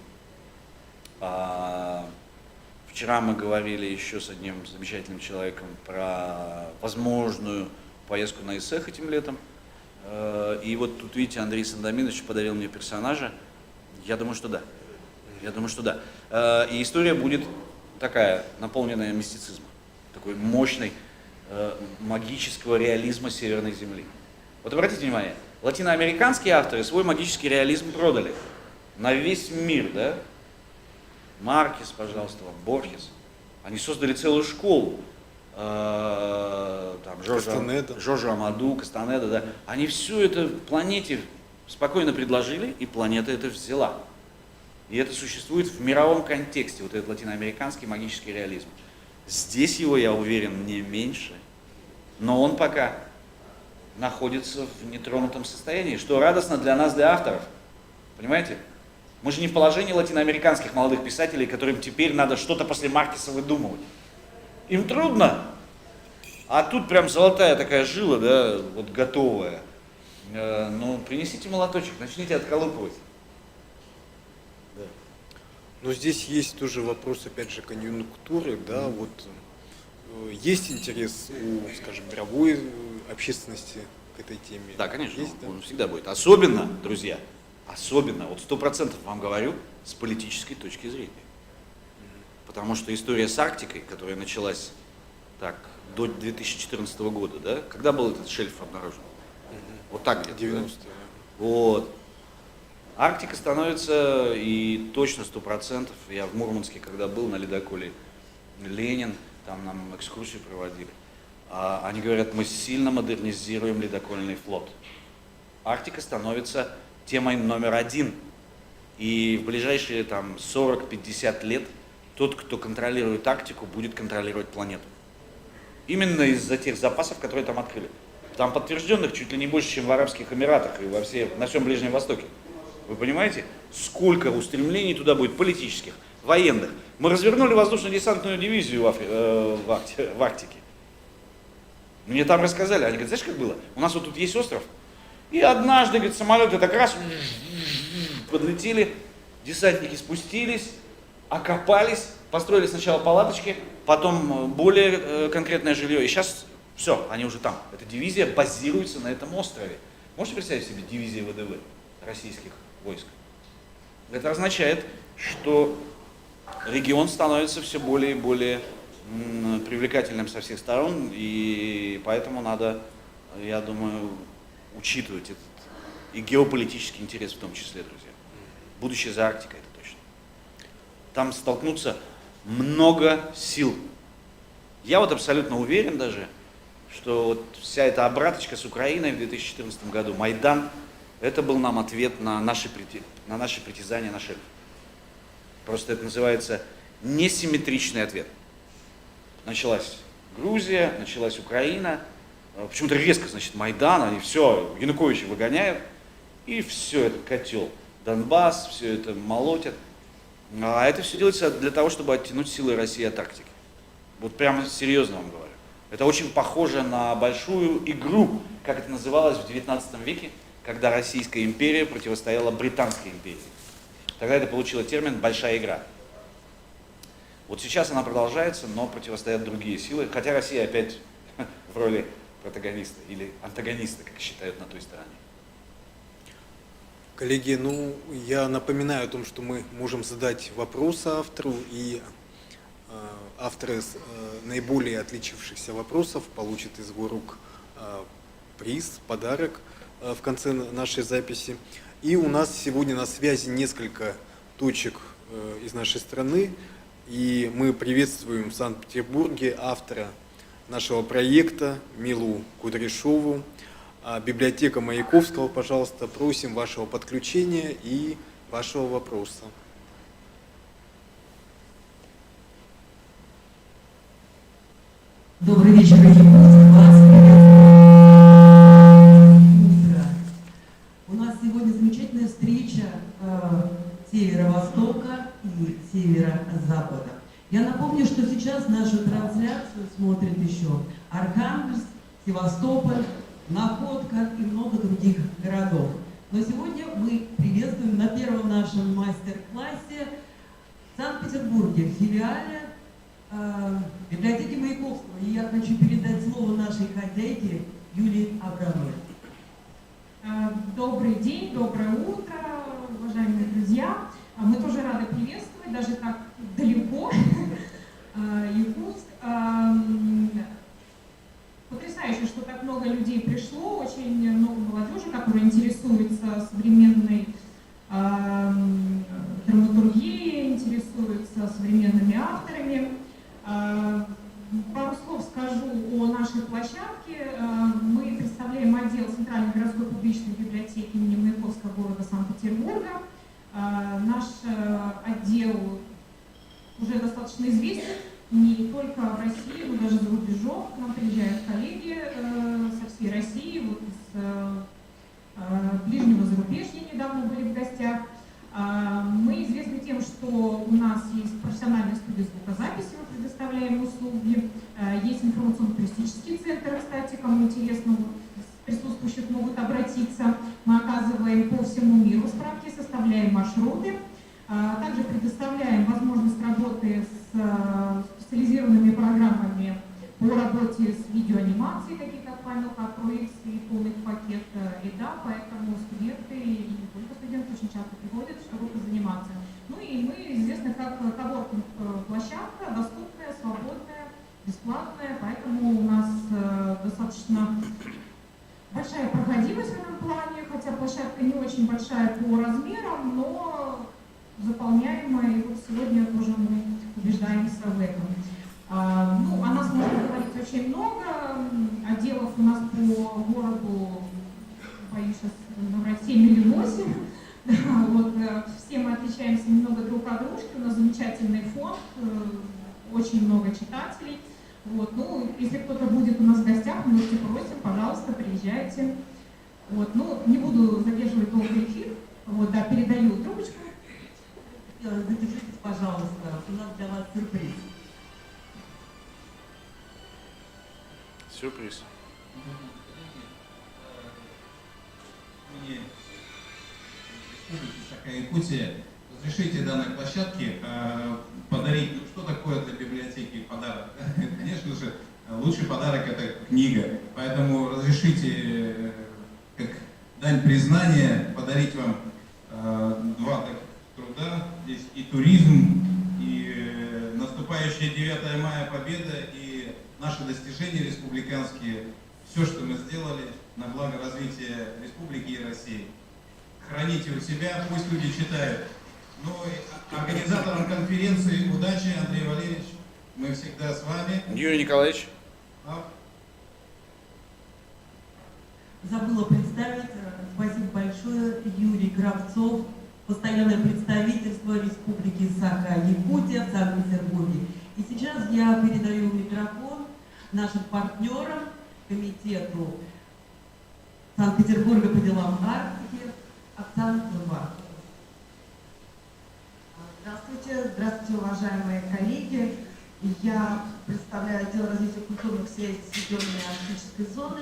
Вчера мы говорили еще с одним замечательным человеком про возможную поездку на Исэх этим летом. И вот тут, видите, Андрей Сандоминович подарил мне персонажа. Я думаю, что да. Я думаю, что да. И история будет такая, наполненная мистицизмом. Такой мощной магического реализма Северной Земли. Вот обратите внимание, латиноамериканские авторы свой магический реализм продали на весь мир, да? Маркес, пожалуйста, Борхес. Они создали целую школу. Там, Жоржо Амаду, Кастанеда, да. Они все это планете спокойно предложили, и планета это взяла. И это существует в мировом контексте, вот этот латиноамериканский магический реализм. Здесь его, я уверен, не меньше, но он пока находится в нетронутом состоянии, что радостно для нас, для авторов. Понимаете? Мы же не в положении латиноамериканских молодых писателей, которым теперь надо что-то после Маркеса выдумывать. Им трудно. А тут прям золотая такая жила, да, вот готовая. Ну, принесите молоточек, начните отколупывать. Да. Но здесь есть тоже вопрос, опять же, конъюнктуры, да, вот есть интерес у, скажем, мировой общественности к этой теме? Да, конечно, есть, да? Он всегда будет. Особенно, друзья, особенно, вот 100% вам говорю, с политической точки зрения. Потому что история с Арктикой, которая началась так, до 2014 года, да, когда был этот шельф обнаружен? Вот так где-то. 90-е. Да? Вот. Арктика становится, и точно 100%, я в Мурманске, когда был на ледоколе Ленин, там нам экскурсию проводили, они говорят, мы сильно модернизируем ледокольный флот. Арктика становится темой номер 1. И в ближайшие там 40-50 лет тот, кто контролирует Арктику, будет контролировать планету. Именно из-за тех запасов, которые там открыли. Там подтвержденных чуть ли не больше, чем в Арабских Эмиратах и на всем Ближнем Востоке. Вы понимаете, сколько устремлений туда будет политических, военных. Мы развернули воздушно-десантную дивизию в Арктике. Мне там рассказали, они говорят, знаешь, как было? У нас вот тут есть остров, и однажды, говорит, самолеты так раз подлетели, десантники спустились, окопались, построили сначала палаточки, потом более конкретное жилье, и сейчас все, они уже там. Эта дивизия базируется на этом острове. Можете представить себе дивизии ВДВ российских войск? Это означает, что регион становится все более и более привлекательным со всех сторон, и поэтому надо, я думаю, учитывать этот и геополитический интерес в том числе, друзья. Будущее за Арктикой, это точно. Там столкнутся много сил. Я вот абсолютно уверен даже, что вот вся эта обраточка с Украиной в 2014 году, Майдан, это был нам ответ на наши притязания, просто это называется несимметричный ответ. Началась Грузия, началась Украина, почему-то резко, значит, Майдан, они все, Януковича выгоняют, и все, этот котел, Донбасс, все это молотят. А это все делается для того, чтобы оттянуть силы России от Арктики. Вот прямо серьезно вам говорю. Это очень похоже на большую игру, как это называлось в 19 веке, когда Российская империя противостояла Британской империи. Тогда это получило термин «большая игра». Вот сейчас она продолжается, но противостоят другие силы, хотя Россия опять в роли протагониста или антагониста, как считают на той стороне. Коллеги, ну, я напоминаю о том, что мы можем задать вопросы автору, и авторы наиболее отличившихся вопросов получат из его рук приз, подарок в конце нашей записи. И у нас сегодня на связи несколько точек из нашей страны, и мы приветствуем в Санкт-Петербурге автора нашего проекта Милу Кудряшову. Библиотека Маяковского, пожалуйста, просим вашего подключения и вашего вопроса. Добрый вечер, Якутск. Вас утро. У нас сегодня замечательная встреча северо-востока и северо-запада. Я напомню, что сейчас нашу трансляцию смотрит еще Архангельск, Севастополь, Находка и много других городов. Но сегодня мы приветствуем на первом нашем мастер-классе в Санкт-Петербурге, в филиале библиотеки Маяковского. И я хочу передать слово нашей хозяйке Юлии Абрамовой. Добрый день, доброе утро, уважаемые друзья. Мы тоже рады приветствовать, даже так далеко, Якутск. Потрясающе, что так много людей пришло, очень много молодежи, которая интересуется современной драматургией, интересуется современными авторами. Пару слов скажу о нашей площадке. Мы представляем отдел Центральной городской публичной библиотеки имени Маяковского города Санкт-Петербурга. Наш отдел уже достаточно известен не только в России, но даже за рубежом. К нам приезжают коллеги со всей России, вот из ближнего зарубежья недавно были в гостях. Мы известны тем, что у нас есть профессиональная студия звукозаписи, мы предоставляем услуги, есть информационно-туристический центр, кстати, кому интересно, присутствующих могут обратиться. Мы оказываем по всему миру справки, составляем маршруты, также предоставляем возможность работы с специализированными программами по работе с видеоанимацией, такие как Final Cut Pro X и полный пакет EDA, поэтому студенты и не только студенты очень часто приходят, чтобы позаниматься. Ну и мы известны как коворкинг-площадка, доступная, свободная, бесплатная, поэтому у нас достаточно большая проходимость в этом плане, хотя площадка не очень большая по размерам, но заполняемая, и вот сегодня тоже мы убеждаемся в этом. Ну, о нас можно говорить очень много, отделов у нас по городу, боюсь сейчас набрать 7 или 8. Вот, все мы отличаемся немного друг от дружки, у нас замечательный фонд, очень много читателей. Вот, ну, если кто-то будет у нас в гостях, милости просим, пожалуйста, приезжайте. Вот, ну, не буду задерживать долгий эфир, вот, да, передаю трубочку. Задержитесь, пожалуйста, у нас для вас сюрприз. Сюрприз. Такая Якутия. Вы разрешите данной площадке подарить, ну, что такое для библиотеки подарок? Конечно же, лучший подарок – это книга. Поэтому разрешите, как дань признания, подарить вам два таких труда. Здесь и туризм, и наступающая 9 мая победа, и наши достижения республиканские. Все, что мы сделали на благо развития республики и России. Храните у себя, пусть люди читают. Ну и организаторам конференции удачи, Андрей Валерьевич. Мы всегда с вами. Юрий Николаевич. Забыла представить. Спасибо большое. Юрий Кравцов, постоянное представительство Республики Саха-Якутия в Санкт-Петербурге. И сейчас я передаю микрофон нашим партнерам, комитету Санкт-Петербурга по делам Арктики, Оксана Курбак. Здравствуйте, здравствуйте, уважаемые коллеги. Я представляю отдел развития культурных связей с регионами арктической зоны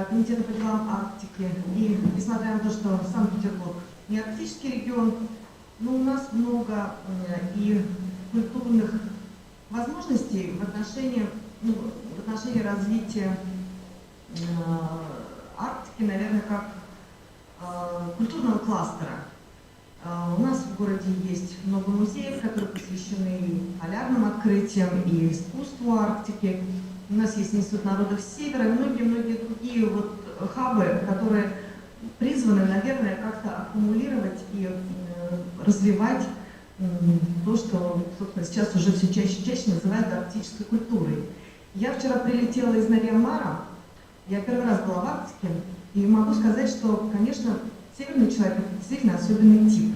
Комитета по делам Арктики. И несмотря на то, что Санкт-Петербург не арктический регион, но у нас много и культурных возможностей в отношении развития Арктики, наверное, как культурного кластера. У нас в городе есть много музеев, которые посвящены и полярным открытиям, и искусству Арктики. У нас есть Институт народов Севера и многие-многие другие вот хабы, которые призваны, наверное, как-то аккумулировать и развивать то, что, собственно, сейчас уже все чаще и чаще называют арктической культурой. Я вчера прилетела из Нарьян-Мара, я первый раз была в Арктике, и могу сказать, что, конечно, северный человек – это действительно особенный тип.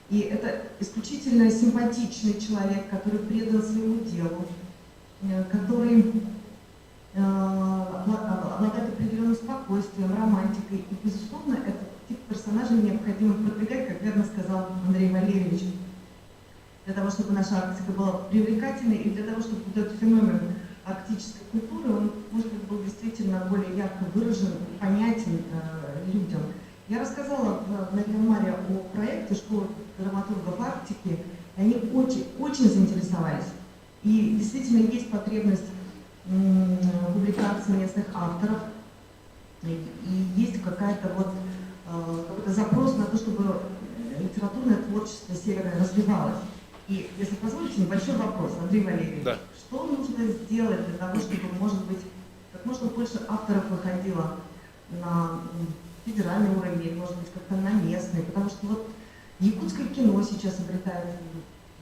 И это исключительно симпатичный человек, который предан своему делу, который обладает определенным спокойствием, романтикой. И, безусловно, этот тип персонажей необходимо продвигать, как верно сказал Андрей Валерьевич, для того, чтобы наша Арктика была привлекательной, и для того, чтобы этот феномен арктической культуры, он, может быть, был действительно более ярко выражен и понятен людям. Я рассказала в Нарьян-Маре о проекте школы драматургов Арктики, и они очень заинтересовались. И действительно есть потребность публикации местных авторов, и есть какой-то запрос на то, чтобы литературное творчество северное развивалось. И, если позволите, небольшой вопрос, Андрей Валерьевич. Да. Что нужно сделать для того, чтобы, может быть, как можно больше авторов выходило на федеральный уровень, или, может быть, как-то на местный? Потому что вот якутское кино сейчас обретает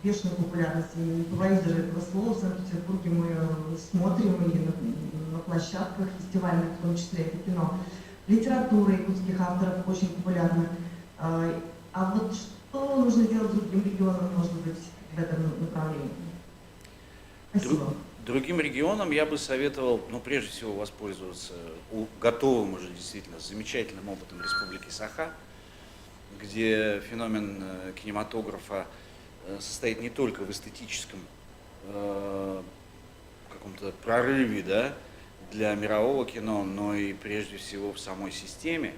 бешеную популярность. И не побоюсь даже этого слова, в Санкт-Петербурге мы смотрим и на площадках фестивальных, в том числе это кино. Литература якутских авторов очень популярна. А вот что нужно делать другим регионам, может быть, в этом направлении? Спасибо. Другим регионам я бы советовал, прежде всего, воспользоваться готовым уже действительно замечательным опытом Республики Саха, где феномен кинематографа состоит не только в эстетическом каком-то прорыве, да, для мирового кино, но и прежде всего в самой системе,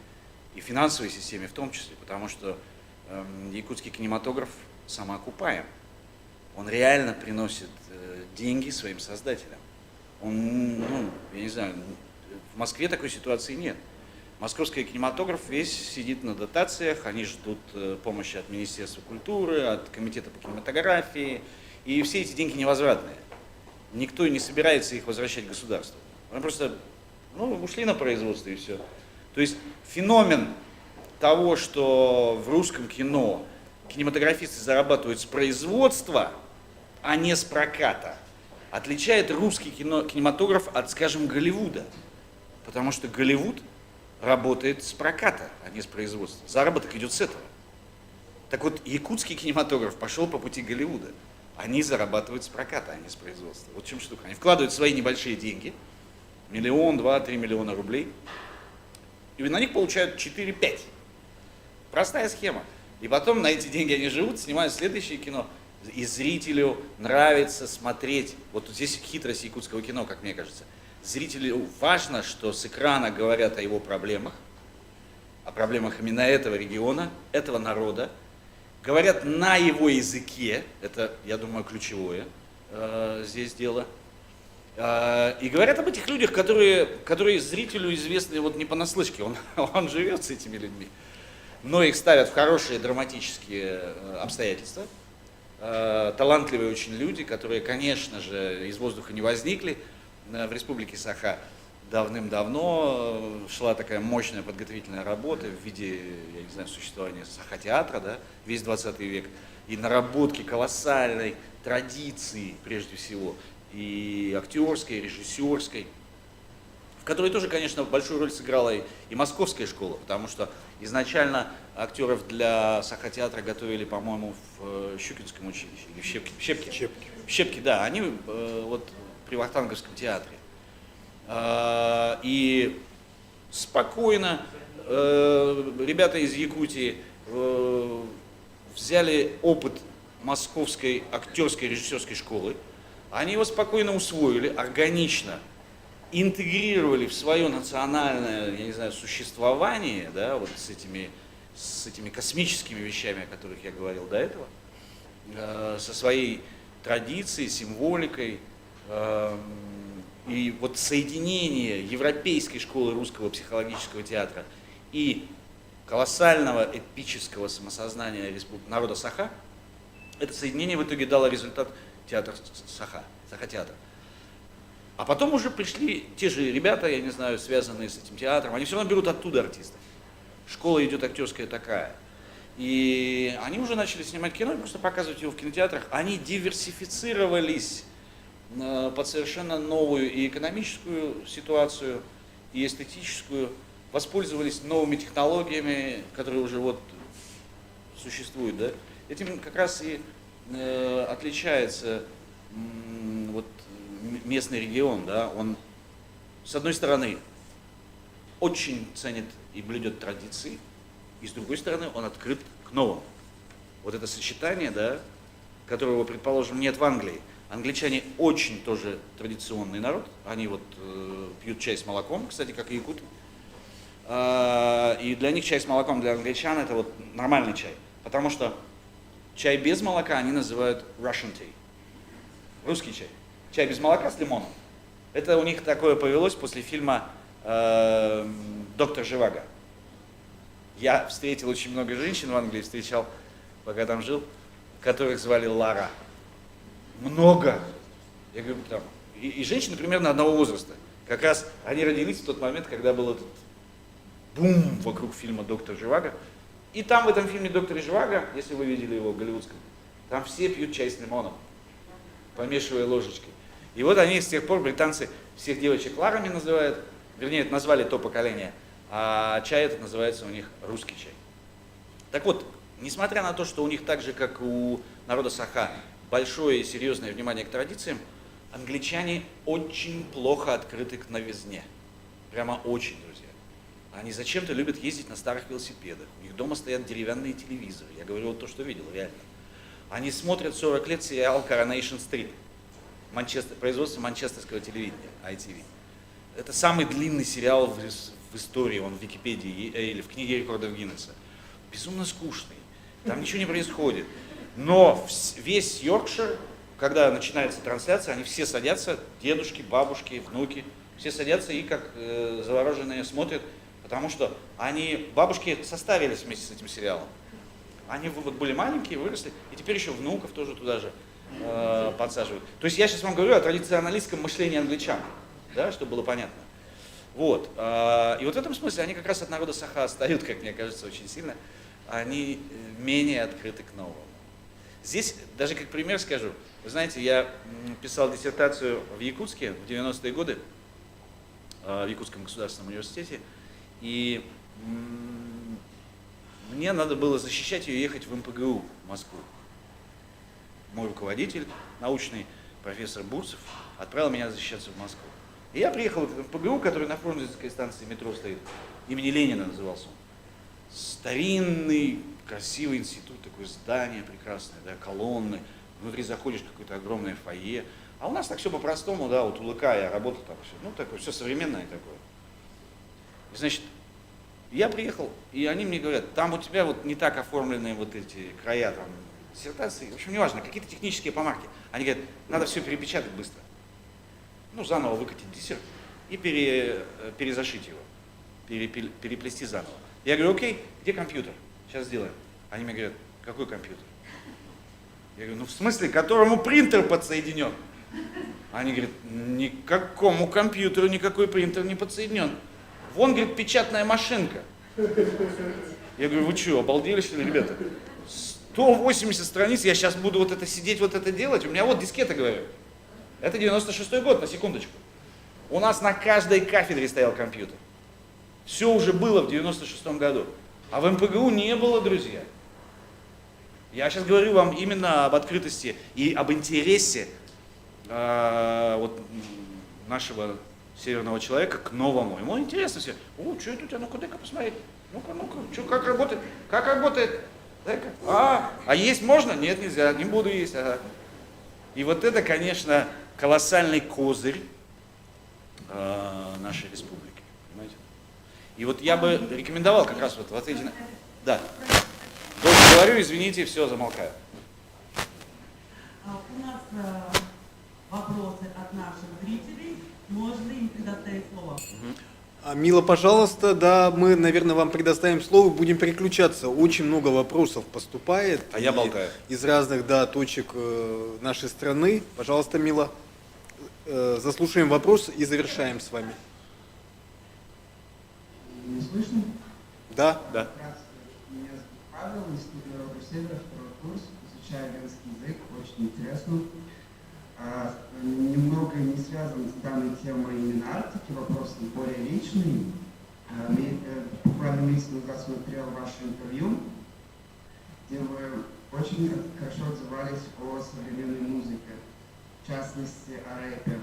и финансовой системе в том числе, потому что якутский кинематограф самоокупаем. Он реально приносит деньги своим создателям. Он, я не знаю, в Москве такой ситуации нет. Московский кинематограф весь сидит на дотациях, они ждут помощи от Министерства культуры, от Комитета по кинематографии, и все эти деньги невозвратные. Никто не собирается их возвращать государству. Они просто ушли на производство и все. То есть феномен того, что в русском кино кинематографисты зарабатывают с производства, а не с проката, отличает русский кинематограф от, скажем, Голливуда. Потому что Голливуд работает с проката, а не с производства. Заработок идет с этого. Так вот, якутский кинематограф пошел по пути Голливуда. Они зарабатывают с проката, а не с производства. Вот в чем штука. Они вкладывают свои небольшие деньги, 1, 2, 3 миллиона рублей, и на них получают 4-5. Простая схема. И потом на эти деньги они живут, снимают следующее кино. И зрителю нравится смотреть. Вот здесь хитрость якутского кино, как мне кажется. Зрителю важно, что с экрана говорят о его проблемах, о проблемах именно этого региона, этого народа. говорят на его языке, это, я думаю, ключевое здесь дело. И говорят об этих людях, которые зрителю известны вот не понаслышке, он живет с этими людьми, но их ставят в хорошие драматические обстоятельства. Талантливые очень люди, которые, конечно же, из воздуха не возникли. В Республике Саха давным-давно шла такая мощная подготовительная работа в виде, я не знаю, существования Саха-театра, да, весь 20 век, и наработки колоссальной традиции, прежде всего, и актерской, и режиссерской, в которой тоже, конечно, большую роль сыграла и московская школа, потому что изначально актеров для Саха-театра готовили, по-моему, в Щукинском училище, или в Щепке. В Щепке, да, они вот при Вахтанговском театре. И спокойно ребята из Якутии взяли опыт московской актерской режиссерской школы, они его спокойно усвоили, органично интегрировали в свое национальное, я не знаю, существование, да, вот с этими космическими вещами, о которых я говорил до этого, со своей традицией, символикой. И вот соединение европейской школы русского психологического театра и колоссального эпического самосознания народа Саха, это соединение в итоге дало результат театр Саха, Саха-театр. А потом уже пришли те же ребята, я не знаю, связанные с этим театром, они все равно берут оттуда артистов. Школа идет актерская такая. И они уже начали снимать кино, просто показывать его в кинотеатрах. Они диверсифицировались под совершенно новую и экономическую ситуацию, и эстетическую, воспользовались новыми технологиями, которые уже вот существуют. Да? Этим как раз и отличается вот местный регион. Да? Он, с одной стороны, очень ценит и блюдет традиции, и с другой стороны, он открыт к новому. Вот это сочетание, да, которого, предположим, нет в Англии. Англичане очень тоже традиционный народ, они вот пьют чай с молоком, кстати, как и якуты. И для них чай с молоком, для англичан, это вот нормальный чай. Потому что чай без молока они называют Russian tea, русский чай. Чай без молока с лимоном. Это у них такое повелось после фильма «Доктор Живаго». Я встретил очень много женщин в Англии, встречал, пока там жил, которых звали Лара. Много. Я говорю, там, и женщины примерно одного возраста. Как раз они родились в тот момент, когда был этот бум вокруг фильма «Доктор Живаго». И там в этом фильме «Доктор Живаго», если вы видели его в голливудском, там все пьют чай с лимоном, помешивая ложечкой. И вот они с тех пор, британцы, всех девочек Ларами называют, вернее, назвали то поколение, а чай этот называется у них русский чай. Так вот, несмотря на то, что у них так же, как у народа Саха, большое и серьезное внимание к традициям, англичане очень плохо открыты к новизне. Прямо очень, друзья. Они зачем-то любят ездить на старых велосипедах. У них дома стоят деревянные телевизоры. Я говорю вот то, что видел, реально. Они смотрят 40 лет сериал Coronation Street. Производство манчестерского телевидения, ITV. Это самый длинный сериал в истории, он в Википедии или в книге рекордов Гиннесса. Безумно скучный. Там ничего не происходит. Но весь Йоркшир, когда начинается трансляция, они все садятся, дедушки, бабушки, внуки, все садятся и как завороженные смотрят, потому что бабушки составились вместе с этим сериалом. Они вот были маленькие, выросли, и теперь еще внуков тоже туда же подсаживают. То есть я сейчас вам говорю о традиционалистском мышлении англичан, да, чтобы было понятно. Вот. И вот в этом смысле они как раз от народа Саха отстают, как мне кажется, очень сильно. Они менее открыты к новому. Здесь, даже как пример скажу, вы знаете, я писал диссертацию в Якутске в 90-е годы, в Якутском государственном университете, и мне надо было защищать ее и ехать в МПГУ в Москву. Мой руководитель научный, профессор Бурцев, отправил меня защищаться в Москву. И я приехал в МПГУ, который на Фрунзенской станции метро стоит, имени Ленина назывался он. Старинный, красивый институт, такое здание прекрасное, да, колонны, внутри заходишь в какое-то огромное фойе. А у нас так все по-простому, да, вот у ЛК я работал там, все, ну такое, все современное такое. И, значит, Я приехал, и они мне говорят, там у тебя вот не так оформлены вот эти края, там, диссертации, в общем, неважно, какие-то технические помарки. Они говорят, надо все перепечатать быстро. Ну, заново выкатить диссерт и перезашить его, переплести заново. Я говорю, окей, где компьютер? Сейчас сделаем. Они мне говорят, какой компьютер? Я говорю, ну в смысле, к которому принтер подсоединен? Они говорят, никакому компьютеру никакой принтер не подсоединен. Вон, говорит, печатная машинка. Я говорю, вы что, обалдели, что ли, ребята? 180 страниц, я сейчас буду вот это сидеть, вот это делать? У меня вот дискета, говорю. Это 96-й год, на секундочку. У нас на каждой кафедре стоял компьютер. Все уже было в 96-м году. А в МПГУ не было, друзья. Я сейчас говорю вам именно об открытости и об интересе вот, нашего северного человека к новому. Ему интересно все. О, что это у тебя? Ну-ка, дай-ка посмотреть. Ну-ка, что, как работает? Как работает? Дай-ка. А есть можно? Нет, нельзя. Не буду есть. Ага. И вот это, конечно, колоссальный козырь нашей республики. Понимаете? И вот я бы рекомендовал как раз вот в ответе на... Да. Долго говорю, извините, все, замолкаю. У нас вопросы от наших зрителей. Можно им предоставить слово? Мила, пожалуйста, да, мы, наверное, вам предоставим слово, будем переключаться. Очень много вопросов поступает. А я болтаю. Из разных, да, точек нашей страны. Пожалуйста, Мила, заслушаем вопрос и завершаем с вами. Не слышно? Да. Да. Меня зовут Павел, институт Европы Севера, второй курс, изучаю венский язык, очень интересно. Немного не связан с данной темой именно Арктики, вопрос более личный. Буквально месяц назад смотрел ваше интервью, где вы очень хорошо отзывались о современной музыке, в частности о рэпе.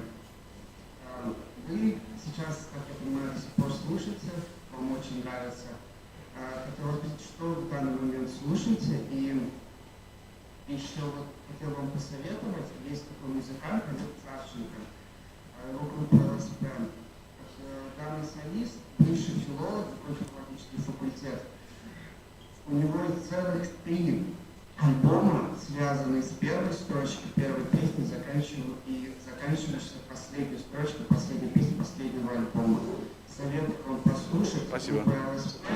Вы сейчас, как я понимаю, до сих пор слушаете, вам очень нравится. Хотелось бы, что вы в данный момент слушаете, и еще вот хотел вам посоветовать, есть такой музыкант, Сашенко, его группа ЛСП. Данный солист, бывший филолог, закончил филологический факультет. У него есть целых 3 альбома, связанные с первой строчкой первой песни, заканчивающейся последней строчкой последней песни последнего альбома. Советую вам послушать. Спасибо. ЛСП.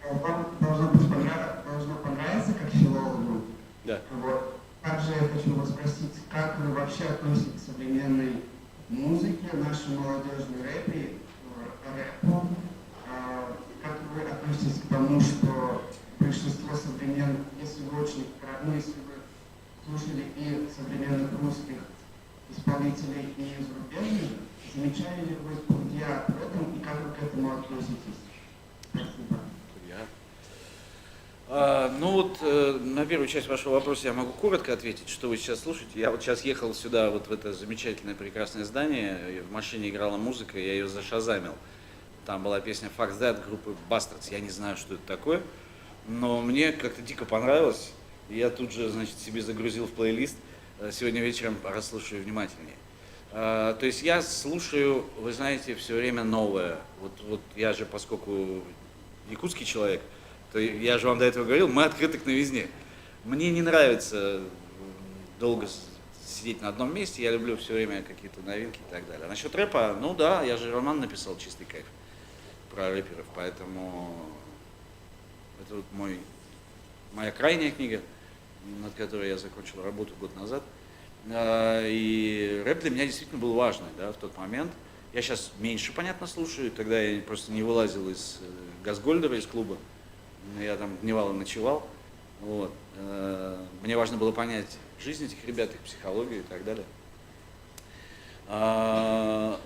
Вам должно понравиться как филологу. Да. Вот. Также я хочу вас спросить, как вы вообще относитесь к современной музыке, нашей молодежной рэпу? Как вы относитесь к тому, что большинство современных, если вы очень если вы слушали и современных русских исполнителей, и зарубежных, замечали ли вы плагиат в этом, и как вы к этому относитесь? Спасибо. Ну вот, на первую часть вашего вопроса я могу коротко ответить, что вы сейчас слушаете. Я вот сейчас ехал сюда, вот в это замечательное, прекрасное здание, и в машине играла музыка, я ее зашазамил. Там была песня Fuck That группы Bastards, я не знаю, что это такое, но мне как-то дико понравилось, и я тут же, значит, себе загрузил в плейлист, сегодня вечером расслушаю внимательнее. То есть я слушаю, вы знаете, все время новое. Вот я же, поскольку якутский человек, то я же вам до этого говорил, мы открыты к новизне. Мне не нравится долго сидеть на одном месте, я люблю все время какие-то новинки и так далее. Насчет рэпа, ну да, я же роман написал «Чистый кайф» про рэперов, поэтому это вот моя крайняя книга, над которой я закончил работу год назад. И рэп для меня действительно был важный, да, в тот момент. Я сейчас меньше, понятно, слушаю, тогда я просто не вылазил из Газгольдера, из клуба. Я там дневал и ночевал. Вот. Мне важно было понять жизнь этих ребят, их психологию и так далее.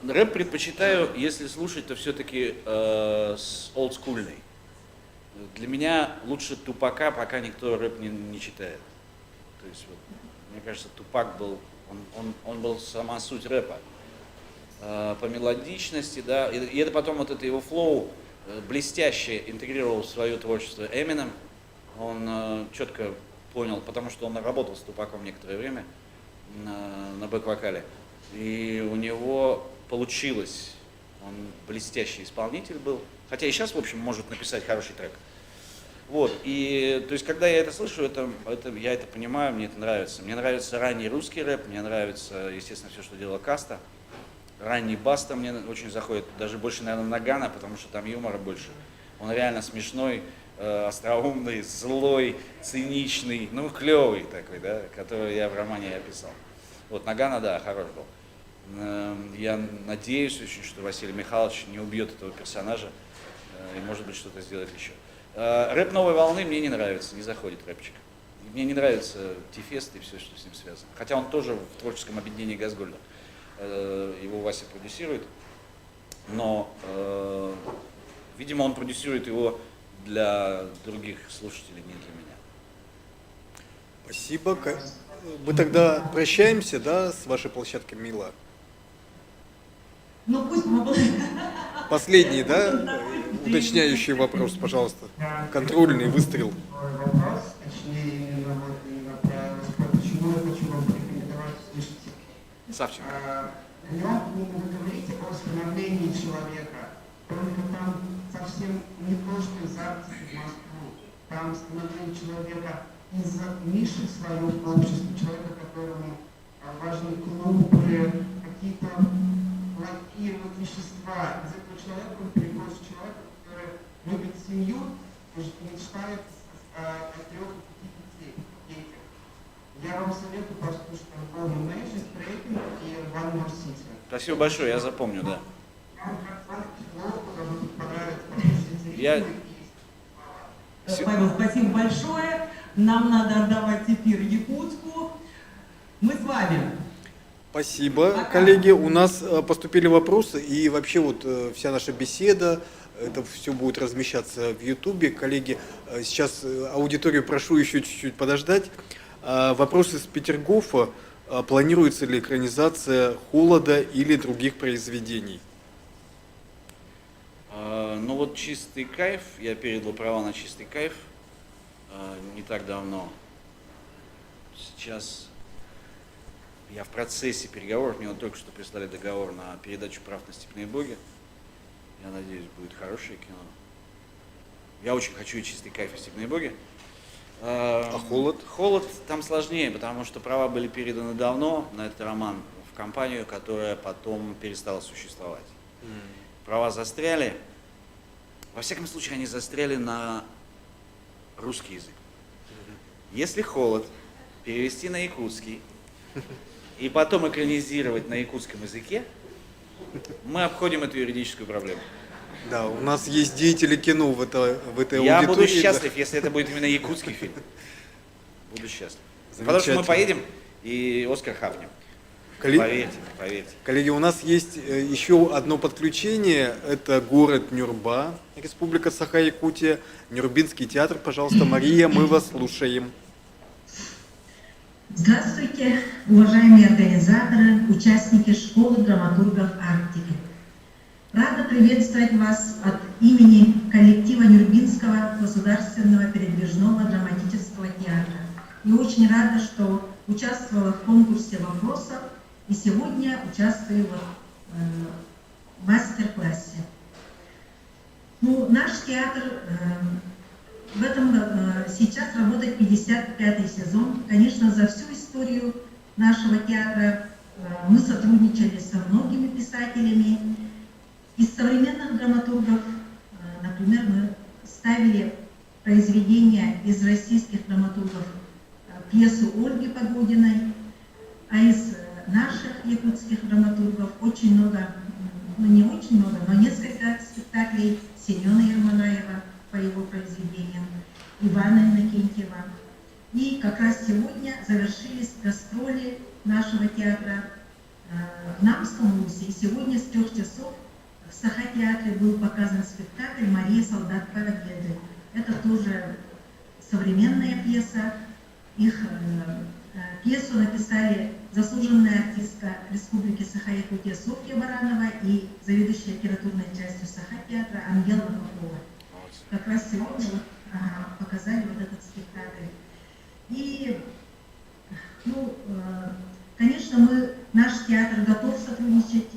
Рэп предпочитаю, если слушать, то все-таки олдскульный. Для меня лучше Тупака, пока никто рэп не читает. То есть, вот, мне кажется, Тупак был, он был сама суть рэпа. По мелодичности, да, и это потом вот это его флоу блестяще интегрировал в свое творчество Эминем. Он четко понял, потому что он работал с Тупаком некоторое время на бэк-вокале. И у него получилось Он блестящий исполнитель был. Хотя и сейчас, в общем, может написать хороший трек. Вот, и, то есть, когда я это слышу, я это понимаю, мне это нравится. Мне нравится ранний русский рэп, мне нравится, естественно, все, что делала Каста. Ранний Баста мне очень заходит, даже больше, наверное, Нагана, потому что там юмора больше. Он реально смешной, остроумный, злой, циничный, ну, клевый такой, да, который я в романе описал. Вот, Нагана, да, хорош был. Я надеюсь очень, что Василий Михайлович не убьет этого персонажа и, может быть, что-то сделает еще. Рэп новой волны мне не нравится, не заходит рэпчик. Мне не нравится Ти-фест и все, что с ним связано. Хотя он тоже в творческом объединении Газгольда. Его Вася продюсирует. Но, видимо, он продюсирует его для других слушателей, не для меня. Спасибо. Мы тогда прощаемся, да, с вашей площадкой «Мила». Ну пусть мы будем. Последний, да, уточняющий вопрос, пожалуйста. Контрольный выстрел. Вопрос, точнее, именно про почему я хочу вам порекомендовать услышать. Савченко. В нем вы говорите о становлении человека, только там совсем не то, что из Арктики в Москву. Там становление человека из низших слоев общества, человека, которому важны клубы, какие-то плохие вещества. Из этого человека он переходит в человека, который любит семью, мечтает о 3-5 детях. Я вам советую послушать альбом Imagine, Tracking и One More City. Спасибо большое, я запомню, да. Павел, спасибо большое. Нам надо отдавать эфир Якутску. Мы с вами. Спасибо, коллеги. У нас поступили вопросы, и вообще вот вся наша беседа, это все будет размещаться в Ютубе. Коллеги, сейчас аудиторию прошу еще чуть-чуть подождать. Вопрос из Петергофа. Планируется ли экранизация «Холода» или других произведений? Ну вот «Чистый кайф», я передал права на «Чистый кайф» не так давно. Сейчас я в процессе переговоров, мне вот только что прислали договор на передачу прав на «Степные боги». Я надеюсь, будет хорошее кино. Я очень хочу и «Чистый кайф», и «Степные боги». А «Холод»? «Холод» там сложнее, потому что права были переданы давно на этот роман в компанию, которая потом перестала существовать. Права застряли. Во всяком случае, они застряли на русский язык. Если «Холод» перевести на якутский и потом экранизировать на якутском языке, мы обходим эту юридическую проблему. Да, у нас есть деятели кино в этой аудитории. Я буду счастлив, если это будет именно якутский фильм. Буду счастлив. Потому что мы поедем и Оскар хапнем. Поверьте, поверьте. Коллеги, у нас есть еще одно подключение. Это город Нюрба, Республика Саха-Якутия, Нюрбинский театр. Пожалуйста, Мария, мы вас слушаем. Здравствуйте, уважаемые организаторы, участники школы драматургов Арктики. Рада приветствовать вас от имени коллектива Нюрбинского государственного передвижного драматического театра. И очень рада, что участвовала в конкурсе вопросов и сегодня участвую в мастер-классе. Ну, наш театр в этом сейчас работает 55-й сезон. Конечно, за всю историю нашего театра мы сотрудничали со многими писателями. Из современных драматургов, например, мы ставили произведения из российских драматургов, пьесу Ольги Погодиной, а из наших якутских драматургов очень много, ну не очень много, но несколько спектаклей Семена Ермонаева по его произведениям, Ивана Иннокентьева. И как раз сегодня завершились гастроли нашего театра в Намском Русе. И сегодня с 3 часов в Саха-театре был показан спектакль «Мария, солдат Победы». Это тоже современная пьеса. Их пьесу написали заслуженная артистка Республики Саха-Якутия Софья Баранова и заведующая литературной частью Саха-театра Ангела Попова. Как раз сегодня показали вот этот спектакль. И, ну, конечно, наш театр готов сотрудничать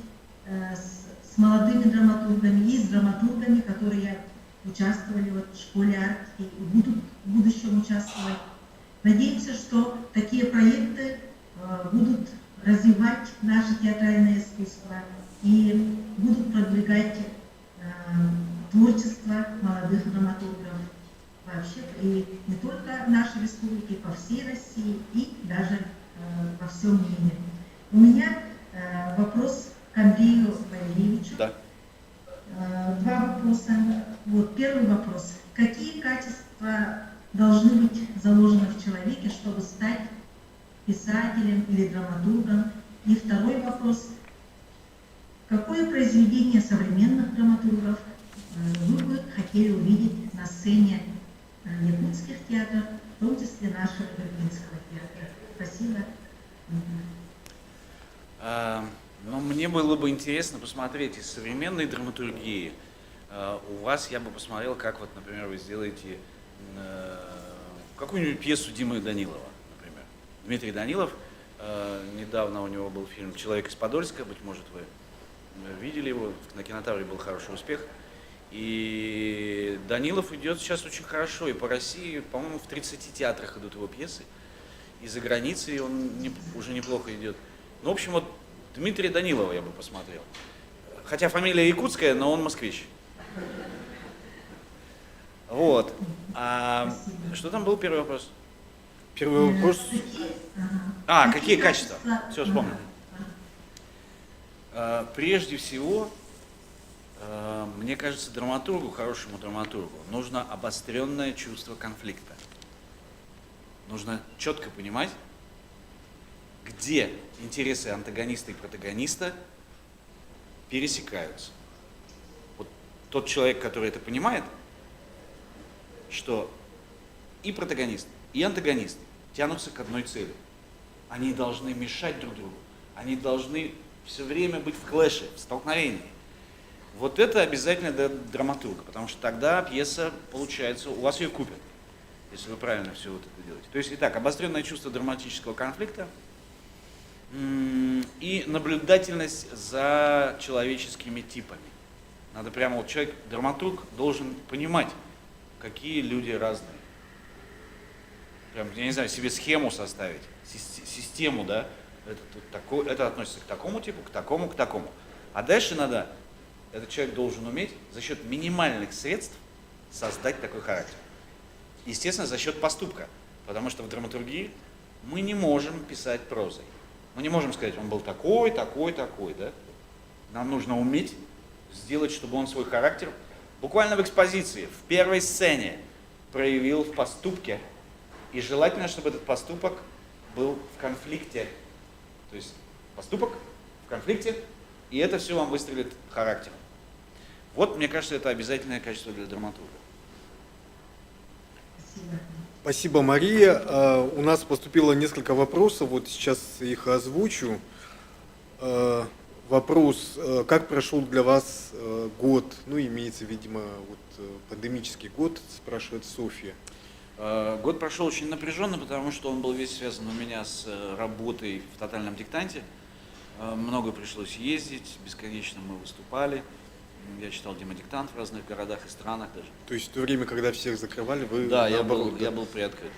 с молодыми драматургами. драматургами, которые участвовали вот в школе Арктики и будут в будущем участвовать. Надеемся, что такие проекты будут развивать наше театральное искусство и будут продвигать творчество молодых драматургов вообще, и не только в нашей республике, по всей России и даже во всем мире. У меня вопрос к Андрею Валерьевичу. Да. Два вопроса. Вот первый вопрос. Какие качества должны быть заложены в человеке, чтобы стать писателем или драматургом? И второй вопрос. Какое произведение современных драматургов вы бы хотели увидеть на сцене якутских театров, в том числе нашего Иркутского театра? Спасибо. Но мне было бы интересно посмотреть из современной драматургии. У вас я бы посмотрел, как вот, например, вы сделаете какую-нибудь пьесу Димы Данилова, например. Дмитрий Данилов, недавно у него был фильм «Человек из Подольска», быть может, вы видели его, на Кинотавре был хороший успех. И Данилов идет сейчас очень хорошо, и по России, по-моему, в 30 театрах идут его пьесы, и за границей он уже неплохо идет. Ну, в общем, вот Дмитрия Данилова я бы посмотрел. Хотя фамилия якутская, но он москвич. Вот. Что там был первый вопрос? Первый вопрос. Какие качества? Все, вспомнил. Прежде всего, мне кажется, драматургу, хорошему драматургу, нужно обостренное чувство конфликта. Нужно четко понимать, где интересы антагониста и протагониста пересекаются. Вот тот человек, который это понимает, что и протагонист, и антагонист тянутся к одной цели. Они должны мешать друг другу. Они должны все время быть в клэше, в столкновении. Вот это обязательно для драматурга, потому что тогда пьеса получается, у вас ее купят, если вы правильно все вот это делаете. То есть, итак, обостренное чувство драматического конфликта и наблюдательность за человеческими типами. Надо прямо, вот человек, драматург, должен понимать, какие люди разные. Прям, я не знаю, себе схему составить, систему, да, это относится к такому типу, к такому, к такому. А дальше надо, этот человек должен уметь за счет минимальных средств создать такой характер. Естественно, за счет поступка, потому что в драматургии мы не можем писать прозой. Мы не можем сказать, он был такой, такой, такой, да. Нам нужно уметь сделать, чтобы он свой характер буквально в экспозиции, в первой сцене проявил в поступке. И желательно, чтобы этот поступок был в конфликте. То есть поступок в конфликте, и это все вам выстрелит характером. Вот, мне кажется, это обязательное качество для драматурга. Спасибо, Мария. У нас поступило несколько вопросов, вот сейчас их озвучу. Вопрос, как прошел для вас год, ну, имеется, видимо, вот пандемический год, спрашивает Софья. Год прошел очень напряженно, потому что он был весь связан у меня с работой в тотальном диктанте. Много пришлось ездить, бесконечно мы выступали. Я читал демодиктант в разных городах и странах даже. То есть в то время, когда всех закрывали, вы Да, наоборот, я был приоткрыт.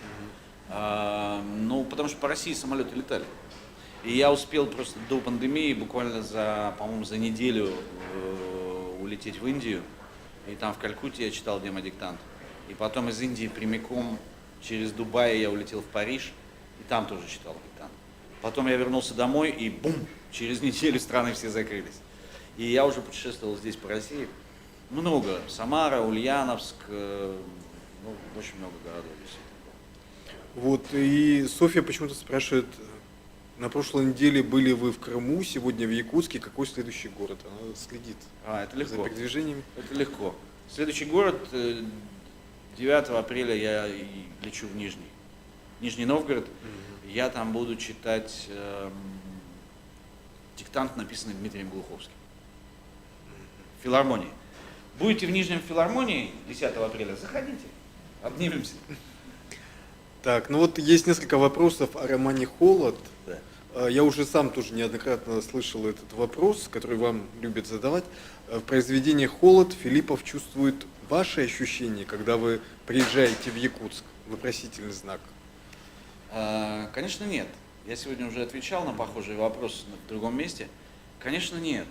Ну, потому что по России самолеты летали. И я успел просто до пандемии буквально по-моему, за неделю улететь в Индию. И там в Калькутте я читал демодиктант. И потом из Индии прямиком через Дубай я улетел в Париж, и там тоже читал диктант. Потом я вернулся домой, и бум, через неделю страны все закрылись. И я уже путешествовал здесь по России. Много. Самара, Ульяновск, очень много городов действительно. Вот, и Софья почему-то спрашивает, на прошлой неделе были вы в Крыму, сегодня в Якутске, какой следующий город? Она следит это легко. за передвижениями. Это легко. Следующий город, 9 апреля я лечу в Нижний Новгород. Я там буду читать диктант, написанный Дмитрием Глуховским. В филармонии. Будете в Нижнем филармонии 10 апреля, заходите, обнимемся. Так, ну вот есть несколько вопросов о романе «Холод». Да. Я уже сам тоже неоднократно слышал этот вопрос, который вам любят задавать. В произведении «Холод» Филиппов чувствует ваши ощущения, когда вы приезжаете в Якутск? Вопросительный знак. Конечно, нет. Я сегодня уже отвечал на похожий вопрос в другом месте. Конечно, нет.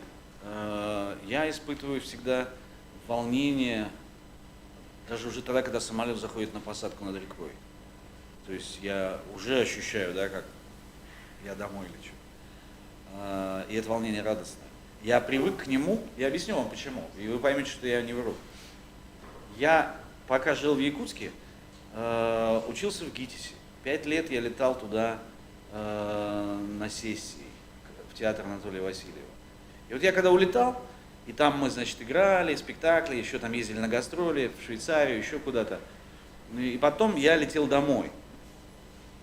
Я испытываю всегда волнение, даже уже тогда, когда самолет заходит на посадку над рекой. То есть я уже ощущаю, да, как я домой лечу. И это волнение радостное. Я привык к нему, я объясню вам почему, и вы поймете, что я не вру. Я, пока жил в Якутске, учился в ГИТИСе. 5 лет я летал туда на сессии, в театр Анатолия Васильева. И вот я когда улетал, и там мы, значит, играли, спектакли, еще там ездили на гастроли, в Швейцарию, еще куда-то. И потом я летел домой,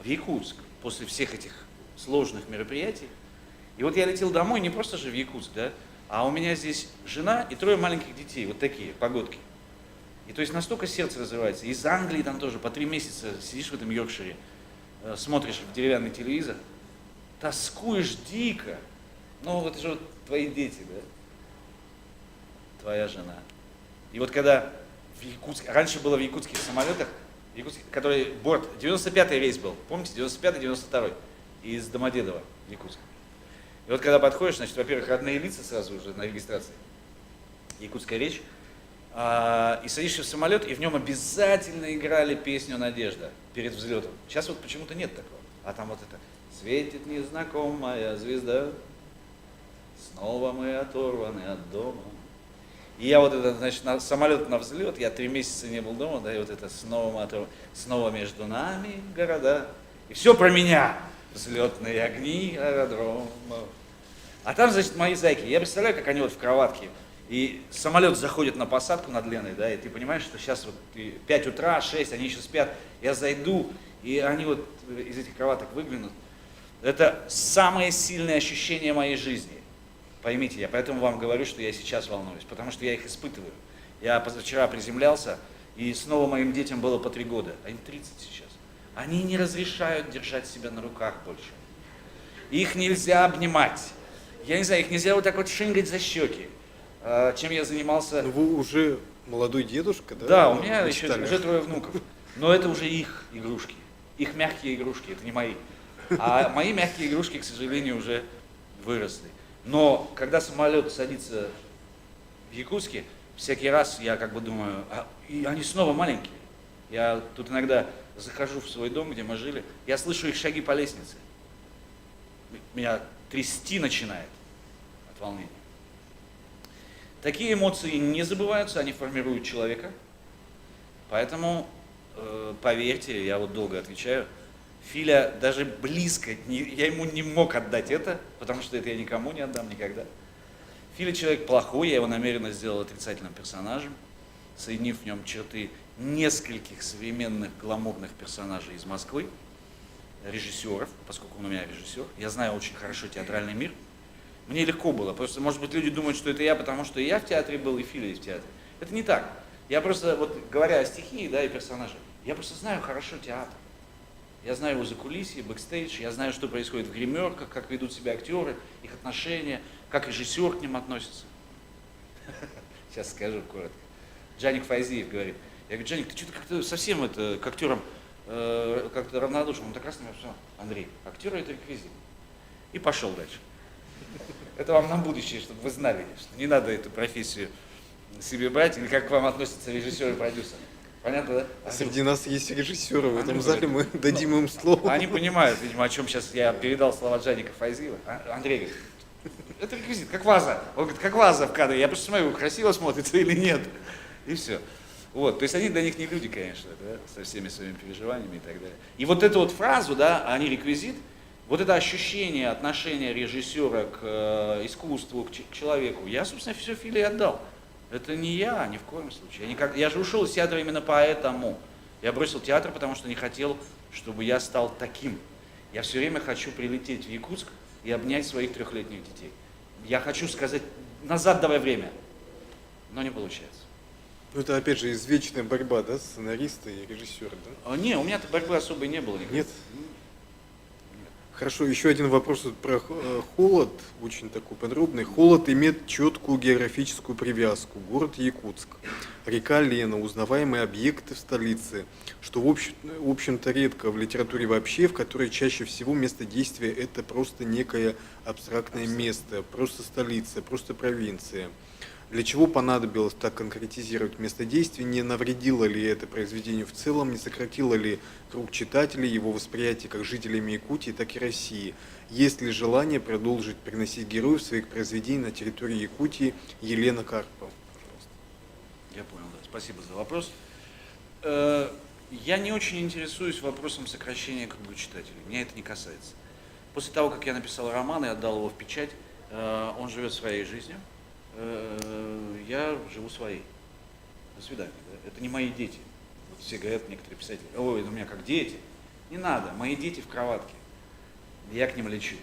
в Якутск, после всех этих сложных мероприятий. И вот я летел домой не просто же в Якутск, да, а у меня здесь жена и 3 маленьких детей, вот такие, погодки. И то есть настолько сердце развивается. Из Англии там тоже по 3 месяца сидишь в этом Йоркшире, смотришь в деревянный телевизор, тоскуешь дико. Ну, это же вот твои дети, да? Твоя жена. И вот когда в Якутске, раньше было в якутских самолетах, который борт, 95-й рейс был, помните, 95-й, 92-й, из Домодедово в Якутск. И вот когда подходишь, значит, во-первых, родные лица сразу уже на регистрации, якутская речь, и садишься в самолет, и в нем обязательно играли песню «Надежда» перед взлетом. Сейчас вот почему-то нет такого. А там вот это «Светит незнакомая звезда, снова мы оторваны от дома». И я вот это, значит, самолет на взлет, я 3 месяца не был дома, да, и вот это снова мы оторваны, снова между нами города. И все про меня. Взлетные огни аэродрома. А там, значит, мои зайки. Я представляю, как они вот в кроватке. И самолет заходит на посадку над Леной, да, и ты понимаешь, что сейчас вот 5 утра, 6, они еще спят. Я зайду, и они вот из этих кроваток выглянут. Это самое сильное ощущение моей жизни. Поймите, я поэтому вам говорю, что я сейчас волнуюсь, потому что я их испытываю. Я позавчера приземлялся, и снова моим детям было по 3 года, а им 30 сейчас. Они не разрешают держать себя на руках больше. Их нельзя обнимать. Я не знаю, их нельзя вот так вот шингать за щеки. Чем я занимался... Но вы уже молодой дедушка, да? Да, у меня еще уже 3 внуков. Но это уже их игрушки. Их мягкие игрушки, это не мои. А мои мягкие игрушки, к сожалению, уже выросли. Но когда самолет садится в Якутске, всякий раз я как бы думаю, и они снова маленькие. Я тут иногда захожу в свой дом, где мы жили, я слышу их шаги по лестнице. Меня трясти начинает от волнения. Такие эмоции не забываются, они формируют человека. Поэтому, поверьте, я вот долго отвечаю, Филя даже близко, я ему не мог отдать это, потому что это я никому не отдам никогда. Филя человек плохой, я его намеренно сделал отрицательным персонажем, соединив в нем черты нескольких современных гламурных персонажей из Москвы, режиссеров, поскольку он у меня режиссер. Я знаю очень хорошо театральный мир. Мне легко было, просто, может быть, люди думают, что это я, потому что и я в театре был, и Филя в театре. Это не так. Я просто, вот говоря о стихии, да, и персонаже, я просто знаю хорошо театр. Я знаю его закулисье, бэкстейдж, я знаю, что происходит в гримерках, как ведут себя актеры, их отношения, как режиссер к ним относится. Сейчас скажу коротко. Джаник Файзиев говорит. Я говорю, Джаник, ты что-то как-то совсем это, к актерам как-то равнодушен. Он так раз на меня сказал, Андрей, актеры это реквизит. И пошел дальше. Это вам на будущее, чтобы вы знали, что не надо эту профессию себе брать, или как к вам относятся режиссеры и продюсеры. Понятно, да? Среди нас есть режиссеры, в этом зале мы дадим им слово. Они понимают, видимо, о чем сейчас я передал слова Джаника Файзиева. Андрей говорит, это реквизит, как ваза. Он говорит, как ваза в кадре. Я просто смотрю, красиво смотрится или нет. И все. Вот, то есть они для них не люди, конечно, да, со всеми своими переживаниями и так далее. И вот эту вот фразу, да, они реквизит, вот это ощущение отношения режиссера к искусству, к человеку, я, собственно, все Филе отдал. Это не я, ни в коем случае. Я же ушел из театра именно поэтому. Я бросил театр, потому что не хотел, чтобы я стал таким. Я все время хочу прилететь в Якутск и обнять своих 3-летних детей. Я хочу сказать, назад давай время. Но не получается. Ну, это, опять же, извечная борьба, да, сценариста и режиссера, да? Не, у меня-то борьбы особой не было никакой. Нет? Хорошо, еще один вопрос вот про холод, очень такой подробный. Холод имеет четкую географическую привязку. Город Якутск, река Лена, узнаваемые объекты в столице, что в общем-то редко в литературе вообще, в которой чаще всего место действия это просто некое абстрактное место, просто столица, просто провинция. Для чего понадобилось так конкретизировать место действия? Не навредило ли это произведению в целом? Не сократило ли круг читателей, его восприятие как жителями Якутии, так и России? Есть ли желание продолжить переносить героев своих произведений на территории Якутии? Елена Карпова, пожалуйста. Я понял, да. Спасибо за вопрос. Я не очень интересуюсь вопросом сокращения круга читателей. Меня это не касается. После того, как я написал роман и отдал его в печать, он живет своей жизнью. Я живу своей. До свидания. Да? Это не мои дети. Вот все говорят, некоторые писатели, ой, это у меня как дети. Не надо, мои дети в кроватке. Я к ним лечу.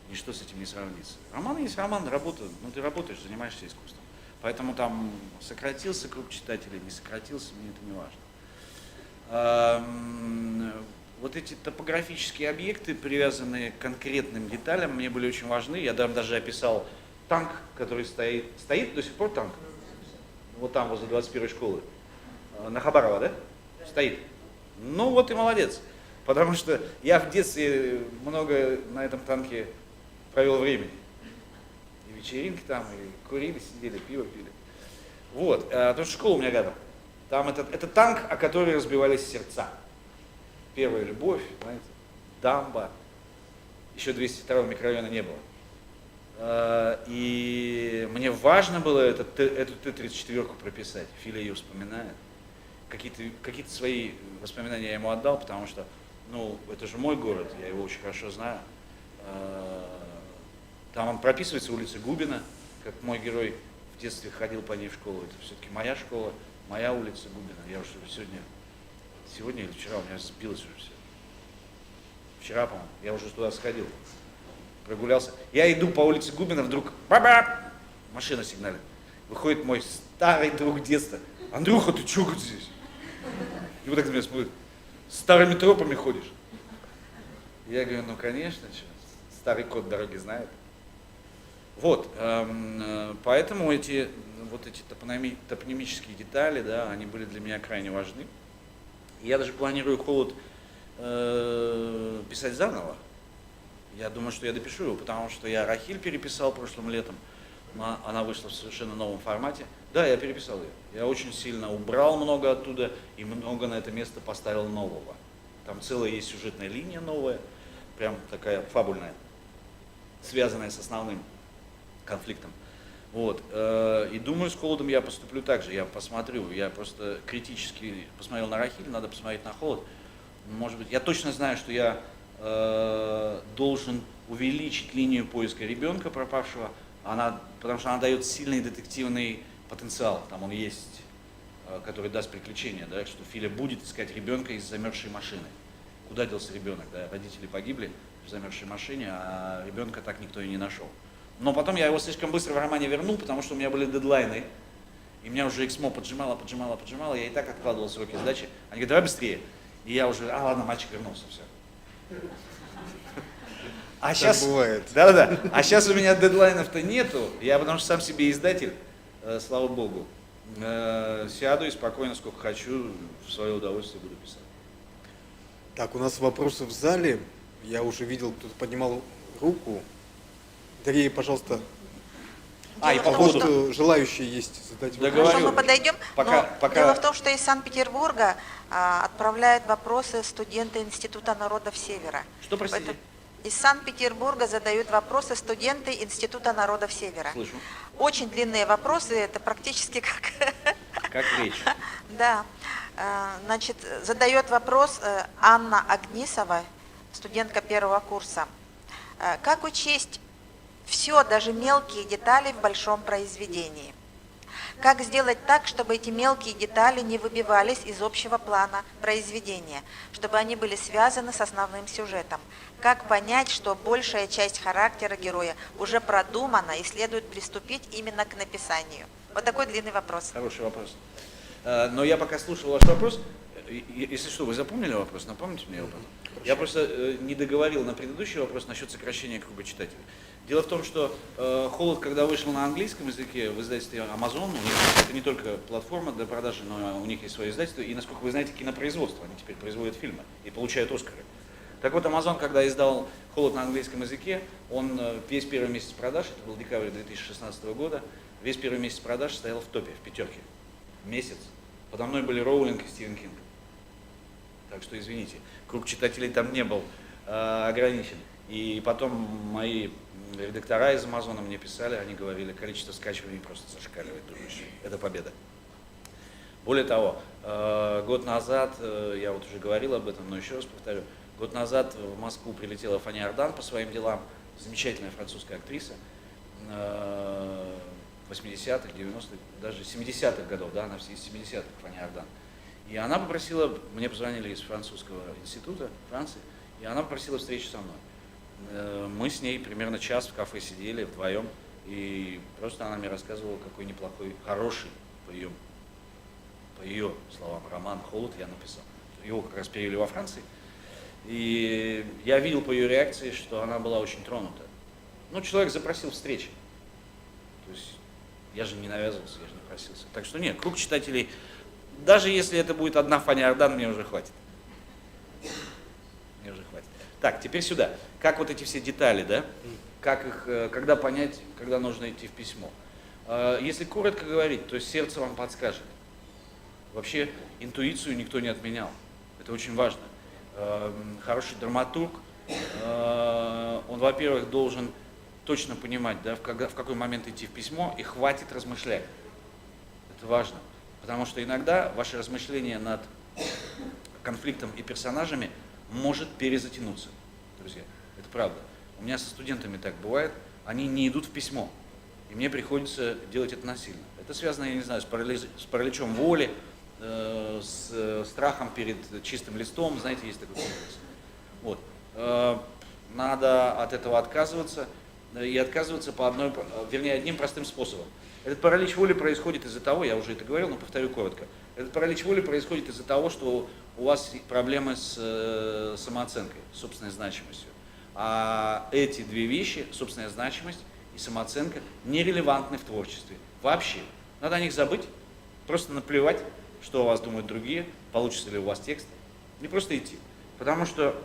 Ничто с этим не сравнится. Роман есть роман, работа. Ну ты работаешь, занимаешься искусством. Поэтому там сократился круг читателей, не сократился, мне это не важно. Вот эти топографические объекты, привязанные к конкретным деталям, мне были очень важны. Я даже описал танк, который стоит до сих пор танк, вот там, возле 21-й школы, на Хабарова, да? Стоит. Ну вот и молодец, потому что я в детстве много на этом танке провел времени. И вечеринки там, и курили, сидели, пиво пили. Вот, потому что школа у меня рядом. Там это танк, о который разбивались сердца. Первая любовь, знаете, дамба. Еще 202-го микрорайона не было. И мне важно было эту Т-34 прописать. Филя ее вспоминает. Какие-то свои воспоминания я ему отдал, потому что, ну, это же мой город, я его очень хорошо знаю. Там он прописывается, улица Губина, как мой герой в детстве ходил по ней в школу. Это все-таки моя школа, моя улица Губина. Я уже сегодня или вчера у меня сбилось уже все. Вчера, по-моему, я уже туда сходил. Прогулялся. Я иду по улице Губина, вдруг машина сигналит. Выходит мой старый друг детства. Андрюха, ты чё здесь? И вот так на меня смотрит. Старыми тропами ходишь? Я говорю, ну конечно, старый кот дороги знает. Вот, поэтому эти топонимические детали, да, они были для меня крайне важны. И я даже планирую «Холод» писать заново. Я думаю, что я допишу его, потому что я «Рахиль» переписал прошлым летом. Она вышла в совершенно новом формате. Да, я переписал ее. Я очень сильно убрал много оттуда и много на это место поставил нового. Там целая есть сюжетная линия новая, прям такая фабульная, связанная с основным конфликтом. Вот. И думаю, с «Холодом» я поступлю так же. Я посмотрю, я просто критически посмотрел на «Рахиль», надо посмотреть на «Холод». Может быть, я точно знаю, что я должен увеличить линию поиска ребенка пропавшего, потому что она дает сильный детективный потенциал, там он есть, который даст приключения, да, что Филя будет искать ребенка из замерзшей машины. Куда делся ребенок? Да? Родители погибли в замерзшей машине, а ребенка так никто и не нашел. Но потом я его слишком быстро в романе вернул, потому что у меня были дедлайны, и меня уже Эксмо поджимало, я и так откладывал сроки сдачи. Они говорят, давай быстрее. И я уже, ладно, мальчик вернулся, все. А сейчас, да. А сейчас у меня дедлайнов-то нету. Я потому что сам себе издатель, слава богу. Сяду и спокойно, сколько хочу, в свое удовольствие буду писать. Так, у нас вопросы в зале. Я уже видел, кто-то поднимал руку. Дарья, пожалуйста. И по поводу желающие есть задать вопрос. Хорошо, мы подойдем. Дело в том, что из Санкт-Петербурга отправляют вопросы студенты Института народов Севера. Что, простите? Из Санкт-Петербурга задают вопросы студенты Института народов Севера. Слышу. Очень длинные вопросы, это практически как... Как речь. Да. Значит, задает вопрос Анна Агнисова, студентка первого курса. Как учесть все, даже мелкие детали в большом произведении? Как сделать так, чтобы эти мелкие детали не выбивались из общего плана произведения, чтобы они были связаны с основным сюжетом? Как понять, что большая часть характера героя уже продумана и следует приступить именно к написанию? Вот такой длинный вопрос. Хороший вопрос. Но я пока слушал ваш вопрос. Если что, вы запомнили вопрос? Напомните мне его, пожалуйста. Я просто не договорил на предыдущий вопрос насчет сокращения круга читателей. Дело в том, что «Холод», когда вышел на английском языке в издательстве Amazon, у них это не только платформа для продажи, но у них есть свое издательство, и, насколько вы знаете, кинопроизводство, они теперь производят фильмы и получают Оскары. Так вот, Amazon, когда издал «Холод» на английском языке, он весь первый месяц продаж, это был декабрь 2016 года, весь первый месяц продаж стоял в топе, в пятерке. Месяц. Подо мной были Роулинг и Стивен Кинг. Так что, извините, круг читателей там не был ограничен. И потом мои редактора из Амазона мне писали, они говорили, количество скачиваний просто зашкаливает, думаешь, это победа. Более того, год назад, я вот уже говорил об этом, но еще раз повторю, год назад в Москву прилетела Фани Ардан по своим делам, замечательная французская актриса, 80-х, 90-х, даже 70-х годов, да, она из 70-х, Фани Ардан. И она попросила, мне позвонили из французского института Франции, и она попросила встречи со мной. Мы с ней примерно час в кафе сидели вдвоем, и просто она мне рассказывала, какой неплохой, хороший, по ее словам, роман «Холод» я написал. Его как раз перевели во Франции. И я видел по ее реакции, что она была очень тронута. Ну, человек запросил встречи. То есть я же не навязывался, я же не просился. Так что нет, круг читателей, даже если это будет одна Фани Ардан, мне уже хватит. Мне уже хватит. Так, теперь сюда. Как вот эти все детали, да? Как их, когда понять, когда нужно идти в письмо? Если коротко говорить, то сердце вам подскажет. Вообще интуицию никто не отменял. Это очень важно. Хороший драматург, он, во-первых, должен точно понимать, да, в какой момент идти в письмо, и хватит размышлять. Это важно. Потому что иногда ваше размышление над конфликтом и персонажами может перезатянуться, друзья. Это правда. У меня со студентами так бывает, они не идут в письмо, и мне приходится делать это насильно. Это связано, я не знаю, с параличом воли, с страхом перед чистым листом, знаете, есть такой комплекс. Вот. Надо от этого отказываться, и отказываться одним простым способом. Этот паралич воли происходит из-за того, я уже это говорил, но повторю коротко, этот паралич воли происходит из-за того, что у вас проблемы с самооценкой, собственной значимостью. А эти две вещи, собственная значимость и самооценка, нерелевантны в творчестве. Вообще. Надо о них забыть, просто наплевать, что о вас думают другие, получится ли у вас текст, и просто идти. Потому что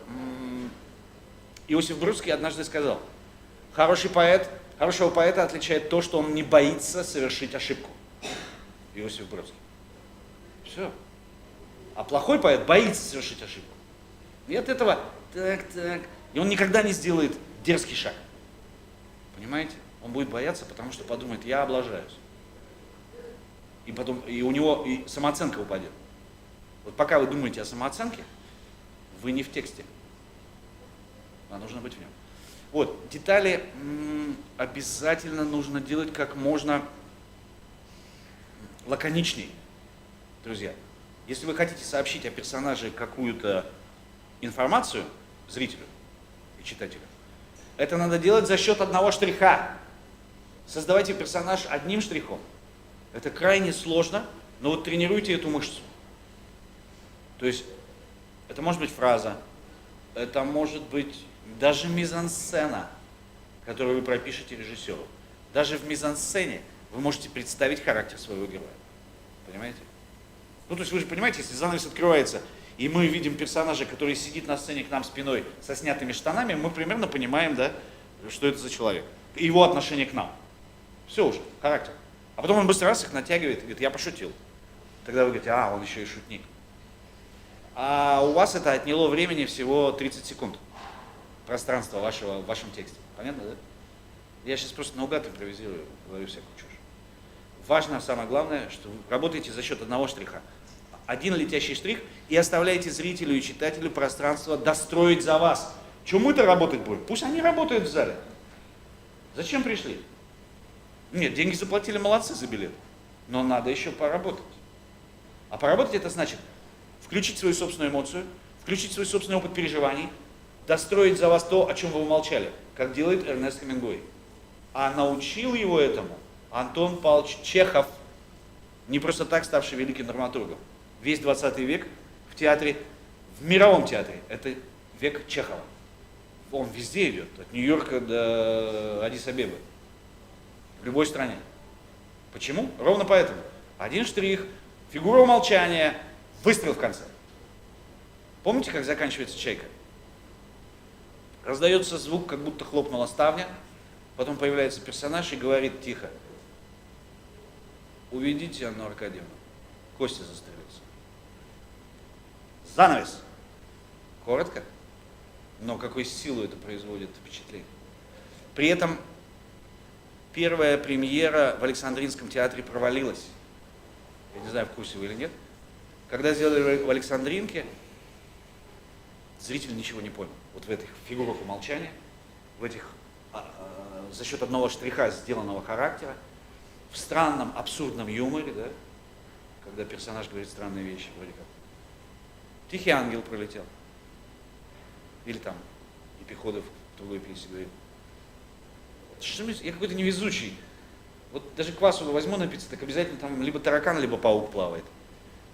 Иосиф Бродский однажды сказал, хорошего поэта отличает то, что он не боится совершить ошибку. Иосиф Бродский. Все. А плохой поэт боится совершить ошибку. И от этого и он никогда не сделает дерзкий шаг. Понимаете? Он будет бояться, потому что подумает, я облажаюсь. И у него и самооценка упадет. Вот пока вы думаете о самооценке, вы не в тексте. А нужно быть в нем. Вот, детали обязательно нужно делать как можно лаконичней, друзья. Если вы хотите сообщить о персонаже какую-то информацию зрителю и читателю, это надо делать за счет одного штриха. Создавайте персонаж одним штрихом. Это крайне сложно, но вот тренируйте эту мышцу. То есть это может быть фраза, это может быть даже мизансцена, которую вы пропишете режиссеру. Даже в мизансцене вы можете представить характер своего героя. Понимаете? Ну, то есть вы же понимаете, если занавес открывается, и мы видим персонажа, который сидит на сцене к нам спиной со снятыми штанами, мы примерно понимаем, да, что это за человек. Его отношение к нам. Все уже, характер. А потом он быстро раз их натягивает и говорит, я пошутил. Тогда вы говорите, он еще и шутник. А у вас это отняло времени всего 30 секунд. Пространство в вашем тексте. Понятно, да? Я сейчас просто наугад импровизирую, говорю всякую чушь. Важно, самое главное, что вы работаете за счет одного штриха. Один летящий штрих, и оставляете зрителю и читателю пространство достроить за вас. Чему мы-то работать будем? Пусть они работают в зале. Зачем пришли? Нет, деньги заплатили, молодцы за билет. Но надо еще поработать. А поработать это значит включить свою собственную эмоцию, включить свой собственный опыт переживаний, достроить за вас то, о чем вы умолчали, как делает Эрнест Хемингуэй. А научил его этому Антон Павлович Чехов, не просто так ставший великим драматургом. Весь 20 век в театре, в мировом театре, это век Чехова. Он везде идет, от Нью-Йорка до Аддис-Абебы. В любой стране. Почему? Ровно поэтому. Один штрих, фигура умолчания, выстрел в конце. Помните, как заканчивается «Чайка»? Раздается звук, как будто хлопнула ставня, потом появляется персонаж и говорит тихо: уведите Анну Аркадьевну, Костя застрелился. Занавес. Коротко, но какой силой это производит впечатление. При этом первая премьера в Александринском театре провалилась. Я не знаю, в курсе вы или нет. Когда сделали в Александринке, зритель ничего не понял. Вот в этих фигурах умолчания, в этих за счет одного штриха сделанного характера, в странном, абсурдном юморе, да, когда персонаж говорит странные вещи, вроде как «Тихий ангел пролетел». Или там Епиходов в другой пьесе говорит: я какой-то невезучий. Вот даже квасу возьму напиться, так обязательно там либо таракан, либо паук плавает.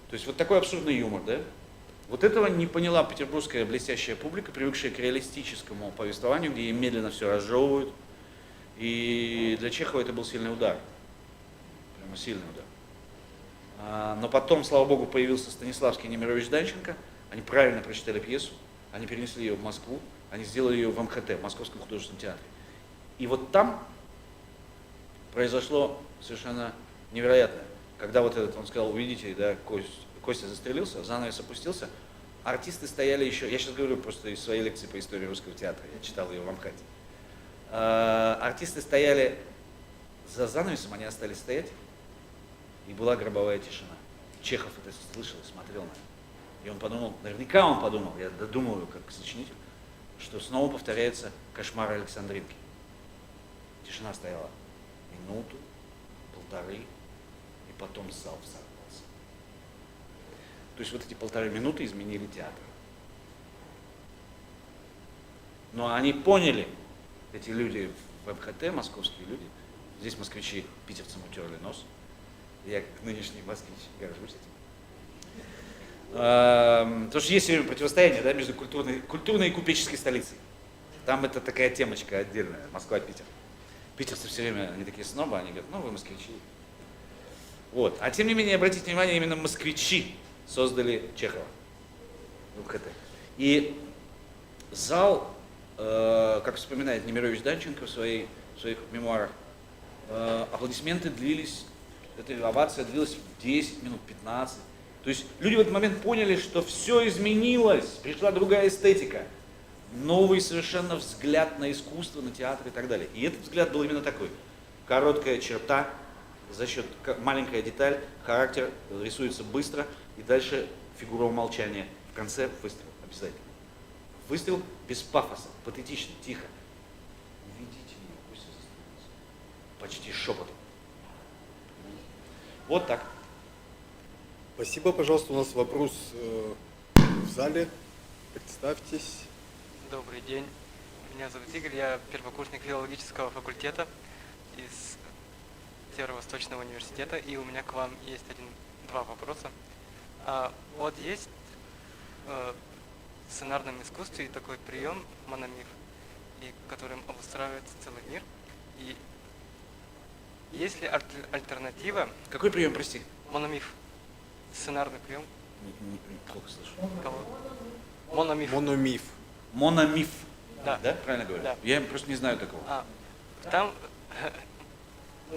То есть вот такой абсурдный юмор, да? Вот этого не поняла петербургская блестящая публика, привыкшая к реалистическому повествованию, где им медленно все разжевывают. И для Чехова это был сильный удар. Прямо сильный удар. Но потом, слава богу, появился Станиславский и Немирович Данченко. Они правильно прочитали пьесу, они перенесли ее в Москву, они сделали ее в МХТ, в Московском художественном театре. И вот там произошло совершенно невероятное. Когда вот этот, он сказал: увидите, да, Костя застрелился, занавес опустился, артисты стояли еще, я сейчас говорю просто из своей лекции по истории русского театра, я читал ее в МХАТе. Артисты стояли за занавесом, они остались стоять, и была гробовая тишина. Чехов это слышал и смотрел на это. И он подумал, наверняка он подумал, я додумываю как сочинитель, что снова повторяется кошмар Александринки. Тишина стояла минуту, полторы, и потом зал взорвался. То есть вот эти полторы минуты изменили театр. Но они поняли, эти люди в МХТ, московские люди, здесь москвичи питерцам утерли нос, я как нынешний москвич горжусь этим. Потому что есть все время противостояние, да, между культурной и купеческой столицей. Там это такая темочка отдельная, Москва-Питер. Питерцы все время, они такие снобы, они говорят: ну вы москвичи. Вот. А тем не менее, обратите внимание, именно москвичи создали Чехова в МХТ. И зал, как вспоминает Немирович Данченко в своих мемуарах, аплодисменты длились, эта овация длилась 10 минут, 15. То есть люди в этот момент поняли, что все изменилось, пришла другая эстетика, новый совершенно взгляд на искусство, на театр и так далее. И этот взгляд был именно такой. Короткая черта, за счет маленькая деталь, характер рисуется быстро, и дальше фигура умолчания. В конце выстрел обязательно. Выстрел без пафоса, патетично, тихо. Уведите ее, пусть застрелится. Почти шепотом. Вот так. Спасибо, пожалуйста, у нас вопрос в зале. Представьтесь. Добрый день. Меня зовут Игорь, я первокурсник филологического факультета из Северо-Восточного университета, и у меня к вам есть два вопроса. Вот есть в сценарном искусстве такой прием мономиф, и которым обустраивается целый мир. И есть ли альтернатива? Какой прием, прости? Мономиф. Сценарный прием. Плохо слышу. Кого? Мономиф. Мономиф. Мономиф. Да. Да? Правильно говорю? Да. Я просто не знаю такого. Там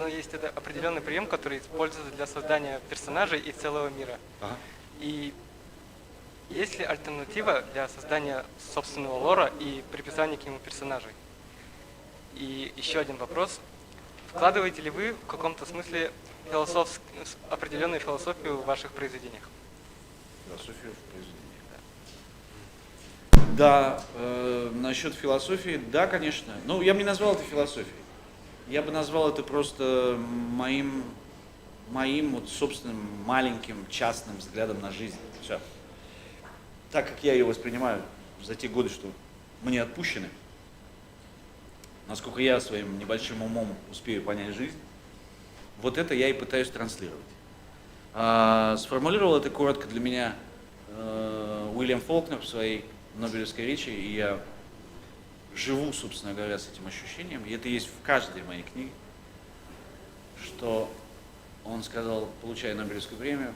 есть это определенный прием, который используется для создания персонажей и целого мира. Ага. И есть ли альтернатива для создания собственного лора и приписания к нему персонажей? И еще один вопрос. Вкладываете ли вы в каком-то смысле определенную философию в ваших произведениях? Философию в произведениях, да. Да, насчет философии, да, конечно. Ну, я бы не назвал это философией. Я бы назвал это просто моим вот собственным маленьким частным взглядом на жизнь. Все. Так как я ее воспринимаю за те годы, что мне отпущены, насколько я своим небольшим умом успею понять жизнь, вот это я и пытаюсь транслировать. Сформулировал это коротко для меня Уильям Фолкнер в своей Нобелевской речи, и я живу, собственно говоря, с этим ощущением, и это есть в каждой моей книге, что он сказал, получая Нобелевскую премию,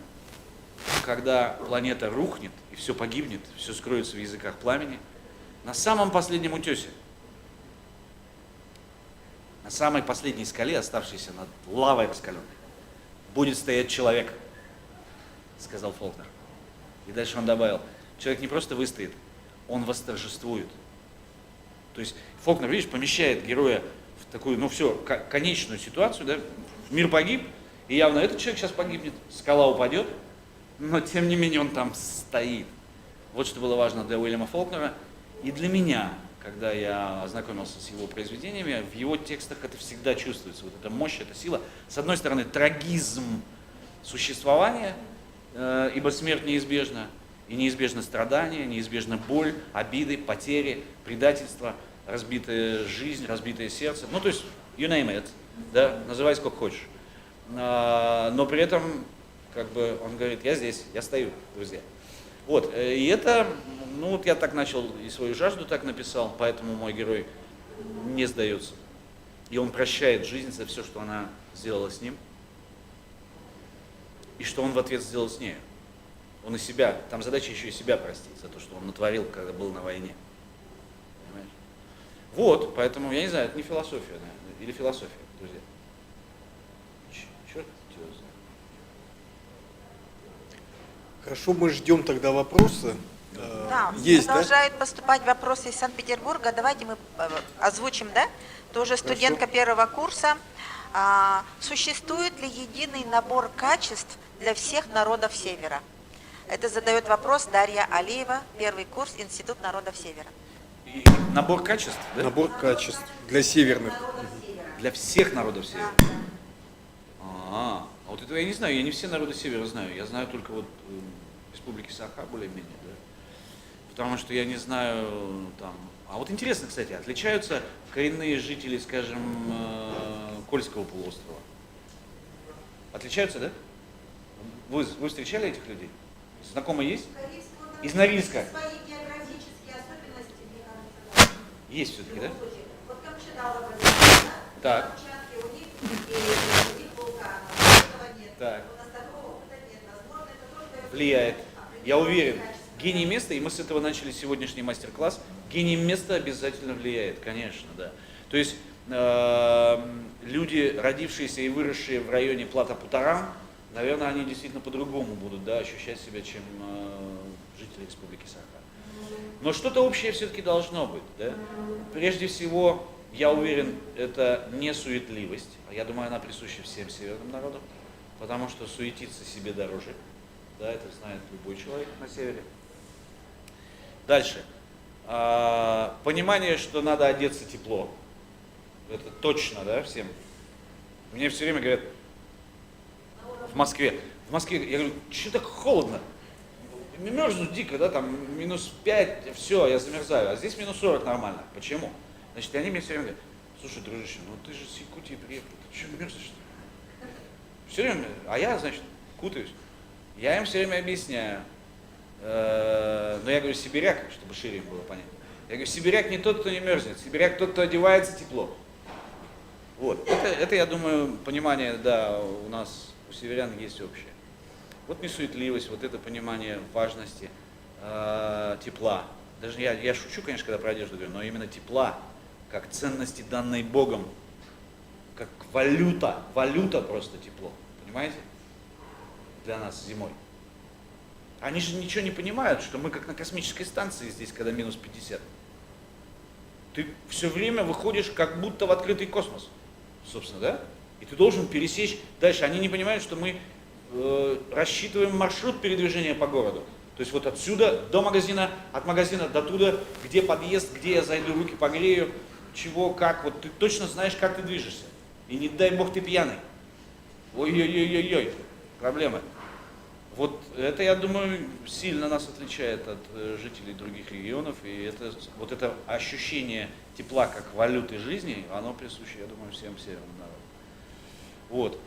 когда планета рухнет, и все погибнет, все скроется в языках пламени, на самом последнем утесе, на самой последней скале, оставшейся над лавой раскаленной, будет стоять человек, сказал Фолкнер. И дальше он добавил, человек не просто выстоит, он восторжествует. То есть Фолкнер, видишь, помещает героя в такую, ну все, конечную ситуацию, да? Мир погиб, и явно этот человек сейчас погибнет, скала упадет, но тем не менее он там стоит. Вот что было важно для Уильяма Фолкнера и для меня, когда я ознакомился с его произведениями, в его текстах это всегда чувствуется, вот эта мощь, эта сила. С одной стороны, трагизм существования, ибо смерть неизбежна, и неизбежно страдание, неизбежна боль, обиды, потери, предательство, разбитая жизнь, разбитое сердце. Ну, то есть, you name it, да, называй сколько хочешь. Но при этом, как бы, он говорит, я здесь, я стою, друзья. Вот, и это, ну, вот я так начал, и свою жажду так написал, поэтому мой герой не сдается. И он прощает жизнь за все, что она сделала с ним, и что он в ответ сделал с нею. Он и себя, там задача еще и себя простить за то, что он натворил, когда был на войне. Понимаешь? Вот, поэтому, я не знаю, это не философия, наверное, или философия, друзья. Черт его знает. Хорошо, мы ждем тогда вопросы. Да, есть, продолжают поступать вопросы из Санкт-Петербурга. Давайте мы озвучим, да? Тоже студентка первого курса. Существует ли единый набор качеств для всех народов Севера? Это задает вопрос Дарья Алиева, первый курс, Институт народов Севера. И набор качеств, да? Набор качеств для северных. Для всех народов Севера. А вот это я не знаю, я не все народы Севера знаю. Я знаю только вот республики Саха более-менее, да. Потому что я не знаю там. А вот интересно, кстати, отличаются коренные жители, скажем, Кольского полуострова? Отличаются, да? Вы встречали этих людей? Знакомые есть? Из Норильска. Свои географические особенности, мне кажется. Есть все-таки, да? Вот Камчадала, так. на Камчатке у них вулкан, этого нет. Так. У нас такого опыта нет. Возможно, это тоже Влияет. Я уверен. Гений места, и мы с этого начали сегодняшний мастер-класс, гений места обязательно влияет, конечно, да. То есть люди, родившиеся и выросшие в районе Плата-Путарам, наверное, они действительно по-другому будут, да, ощущать себя, чем жители Республики Саха. Но что-то общее все-таки должно быть, да. Прежде всего, я уверен, это не суетливость, я думаю, она присуща всем северным народам, потому что суетиться себе дороже, да, это знает любой человек на севере. Дальше. Понимание, что надо одеться тепло. Это точно, да, всем. Мне все время говорят, в Москве, я говорю, что так холодно? Мерзну дико, да, там минус 5, все, я замерзаю, а здесь минус 40 нормально. Почему? Значит, они мне все время говорят, слушай, дружище, ну ты же с Якутии приехал, ты что, мерзнешь? Все время, а я, значит, кутаюсь. Я им все время объясняю. Но я говорю, сибиряк, чтобы шире им было понятно. Я говорю, сибиряк не тот, кто не мерзнет, сибиряк тот, кто одевается тепло. Вот, это я думаю, понимание, да, у нас, у северян есть общее. Вот несуетливость, вот это понимание важности тепла. Даже я шучу, конечно, когда про одежду говорю, но именно тепла, как ценности, данной Богом, как валюта просто тепло, понимаете, для нас зимой. Они же ничего не понимают, что мы как на космической станции здесь, когда минус 50. Ты все время выходишь как будто в открытый космос, собственно, да? И ты должен пересечь дальше. Они не понимают, что мы рассчитываем маршрут передвижения по городу. То есть вот отсюда до магазина, от магазина до туда, где подъезд, где я зайду, руки погрею, чего, как. Вот ты точно знаешь, как ты движешься. И не дай бог ты пьяный. Ой-ой-ой-ой-ой, проблемы. Вот это, я думаю, сильно нас отличает от жителей других регионов, и это, вот это ощущение тепла как валюты жизни, оно присуще, я думаю, всем северным народам. Вот.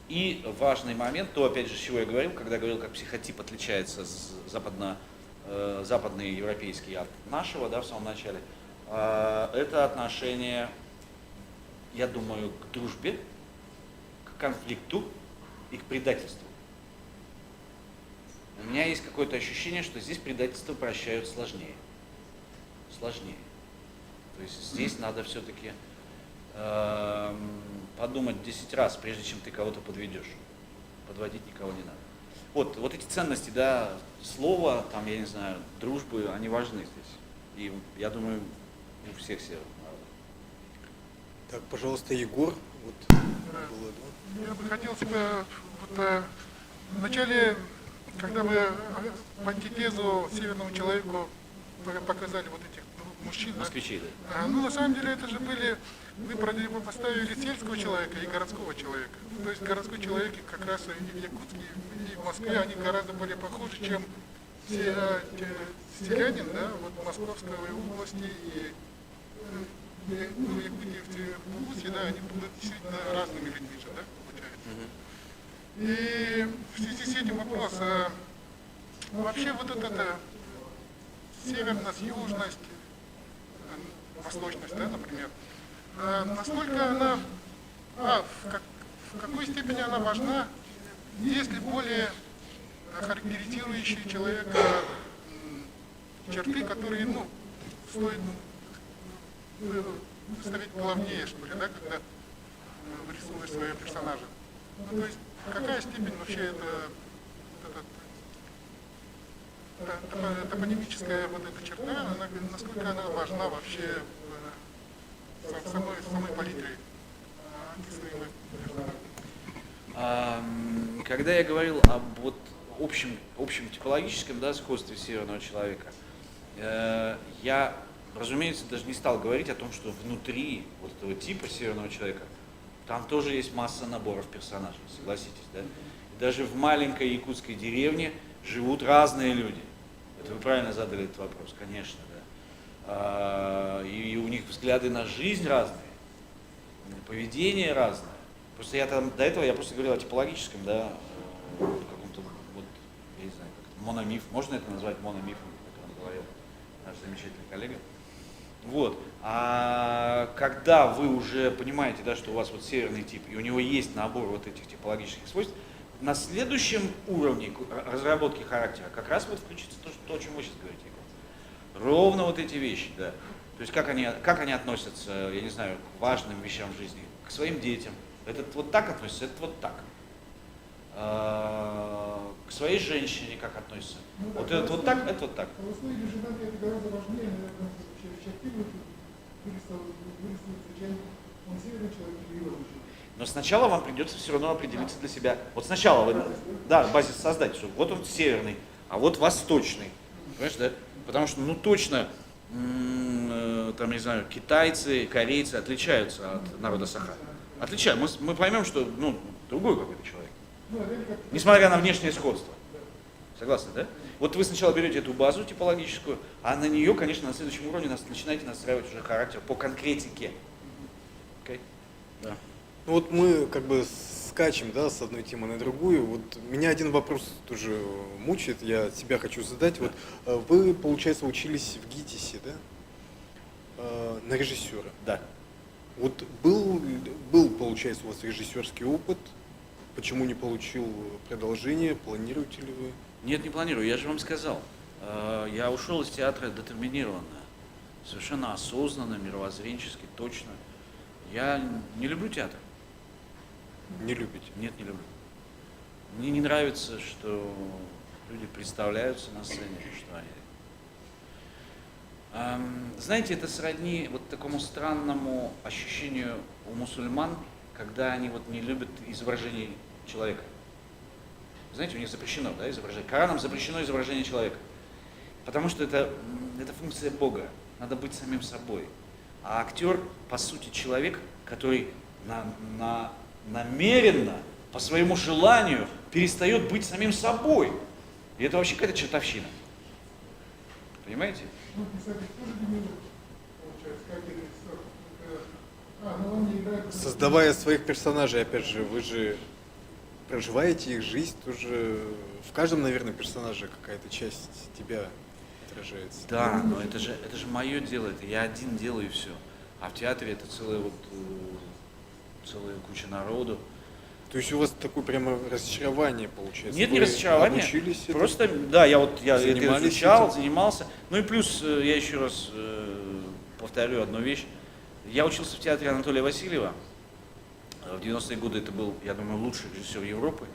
И важный момент, то, опять же, с чего я говорил, когда говорил, как психотип отличается западный европейский от нашего, да, в самом начале, это отношение, я думаю, к дружбе, к конфликту и к предательству. У меня есть какое-то ощущение, что здесь предательство прощают сложнее. Сложнее. То есть здесь надо все-таки подумать 10 раз, прежде чем ты кого-то подведешь. Подводить никого не надо. Вот эти ценности, да, слова, там, я не знаю, дружбы, они важны здесь. И я думаю, у всех северных народов. Так, пожалуйста, Егор. Вот было, да? Я бы хотел тебя в начале, когда вы в антитезу северному человеку показали вот этих мужчин. Москвичей, да? Ну, на самом деле, это же были, вы поставили сельского человека и городского человека. То есть городской человек как раз и в Якутске, и в Москве, они гораздо более похожи, чем селянин, да, вот Московской области и в Якутии, в области, да, они будут действительно разными людьми же, да, получается. И в связи с этим вопрос, вообще вот эта северность, южность, восточность, да, например, насколько она, в какой степени она важна, есть ли более характеризующие человека черты, которые, ну, стоит ставить главнее, что ли, да, когда рисуешь своего персонажа. Ну, то есть, какая степень вообще топонимическая вот эта черта, насколько она важна вообще в самой палитре описываемой персонажа? Когда я говорил об вот общем типологическом, да, сходстве северного человека, я, разумеется, даже не стал говорить о том, что внутри вот этого типа северного человека там тоже есть масса наборов персонажей, согласитесь, да? Даже в маленькой якутской деревне живут разные люди. Это вы правильно задали этот вопрос, конечно, да. И у них взгляды на жизнь разные, поведение разное. Просто я там до этого я просто говорил о типологическом, да, каком-то, вот, я не знаю, как-то мономиф, можно это назвать мономифом, как он говорил наш замечательный коллега. Вот. А когда вы уже понимаете, да, что у вас вот северный тип, и у него есть набор вот этих типологических свойств, на следующем уровне разработки характера как раз вот включится то, о чем вы сейчас говорите. Ровно вот эти вещи, да. То есть как они относятся, я не знаю, к важным вещам в жизни, к своим детям. Этот вот так относится, этот вот так. К своей женщине как относится. Вот этот вот так, это вот так. В условии женаты это гораздо важнее, наверное, вообще активно вырисуется, чем он северный человек или южный. Но сначала вам придется все равно определиться для себя. Вот сначала вы, да, базис создать, что вот он северный, а вот восточный. Понимаешь, да? Потому что, ну точно, там, не знаю, китайцы, корейцы отличаются от народа Саха. Отличаются. Мы поймем, что, ну, другой какой-то человек. Несмотря на внешнее сходство. Согласны, да? Вот вы сначала берете эту базу типологическую, а на нее, конечно, на следующем уровне начинаете настраивать уже характер по конкретике. Okay? Да. Ну вот мы как бы скачем, да, с одной темы на другую. Вот меня один вопрос тоже мучает, я себя хочу задать. Вот вы, получается, учились в ГИТИСе, да? На режиссера. Да. Вот был, получается, у вас режиссерский опыт. Почему не получил продолжение? Планируете ли вы? Нет, не планирую. Я же вам сказал. Я ушел из театра детерминированно. Совершенно осознанно, мировоззренчески, точно. Я не люблю театр. Не любите? Нет, не люблю. Мне не нравится, что люди представляются на сцене, что они... Знаете, это сродни вот такому странному ощущению у мусульман, когда они вот не любят изображений человека. Знаете, у них запрещено, да, изображение. Кораном запрещено изображение человека. Потому что это функция Бога. Надо быть самим собой. А актер, по сути, человек, который намеренно, по своему желанию, перестает быть самим собой. И это вообще какая-то чертовщина. Понимаете? Ну, писатель тоже демиург, получается, как режиссер. Создавая своих персонажей, опять же, вы же проживаете их жизнь тоже. В каждом, наверное, персонаже какая-то часть тебя отражается. Да, но это же мое дело, это я один делаю и все. А в театре это целая куча народу. То есть у вас такое прямо разочарование получается? Нет, Вы не разочарование. обучились этому? Просто, да, я это Занимались изучал, этим? занимался. Ну и плюс, я еще раз повторю одну вещь. Я учился в театре Анатолия Васильева. В 90-е годы это был, я думаю, лучший режиссер Европы.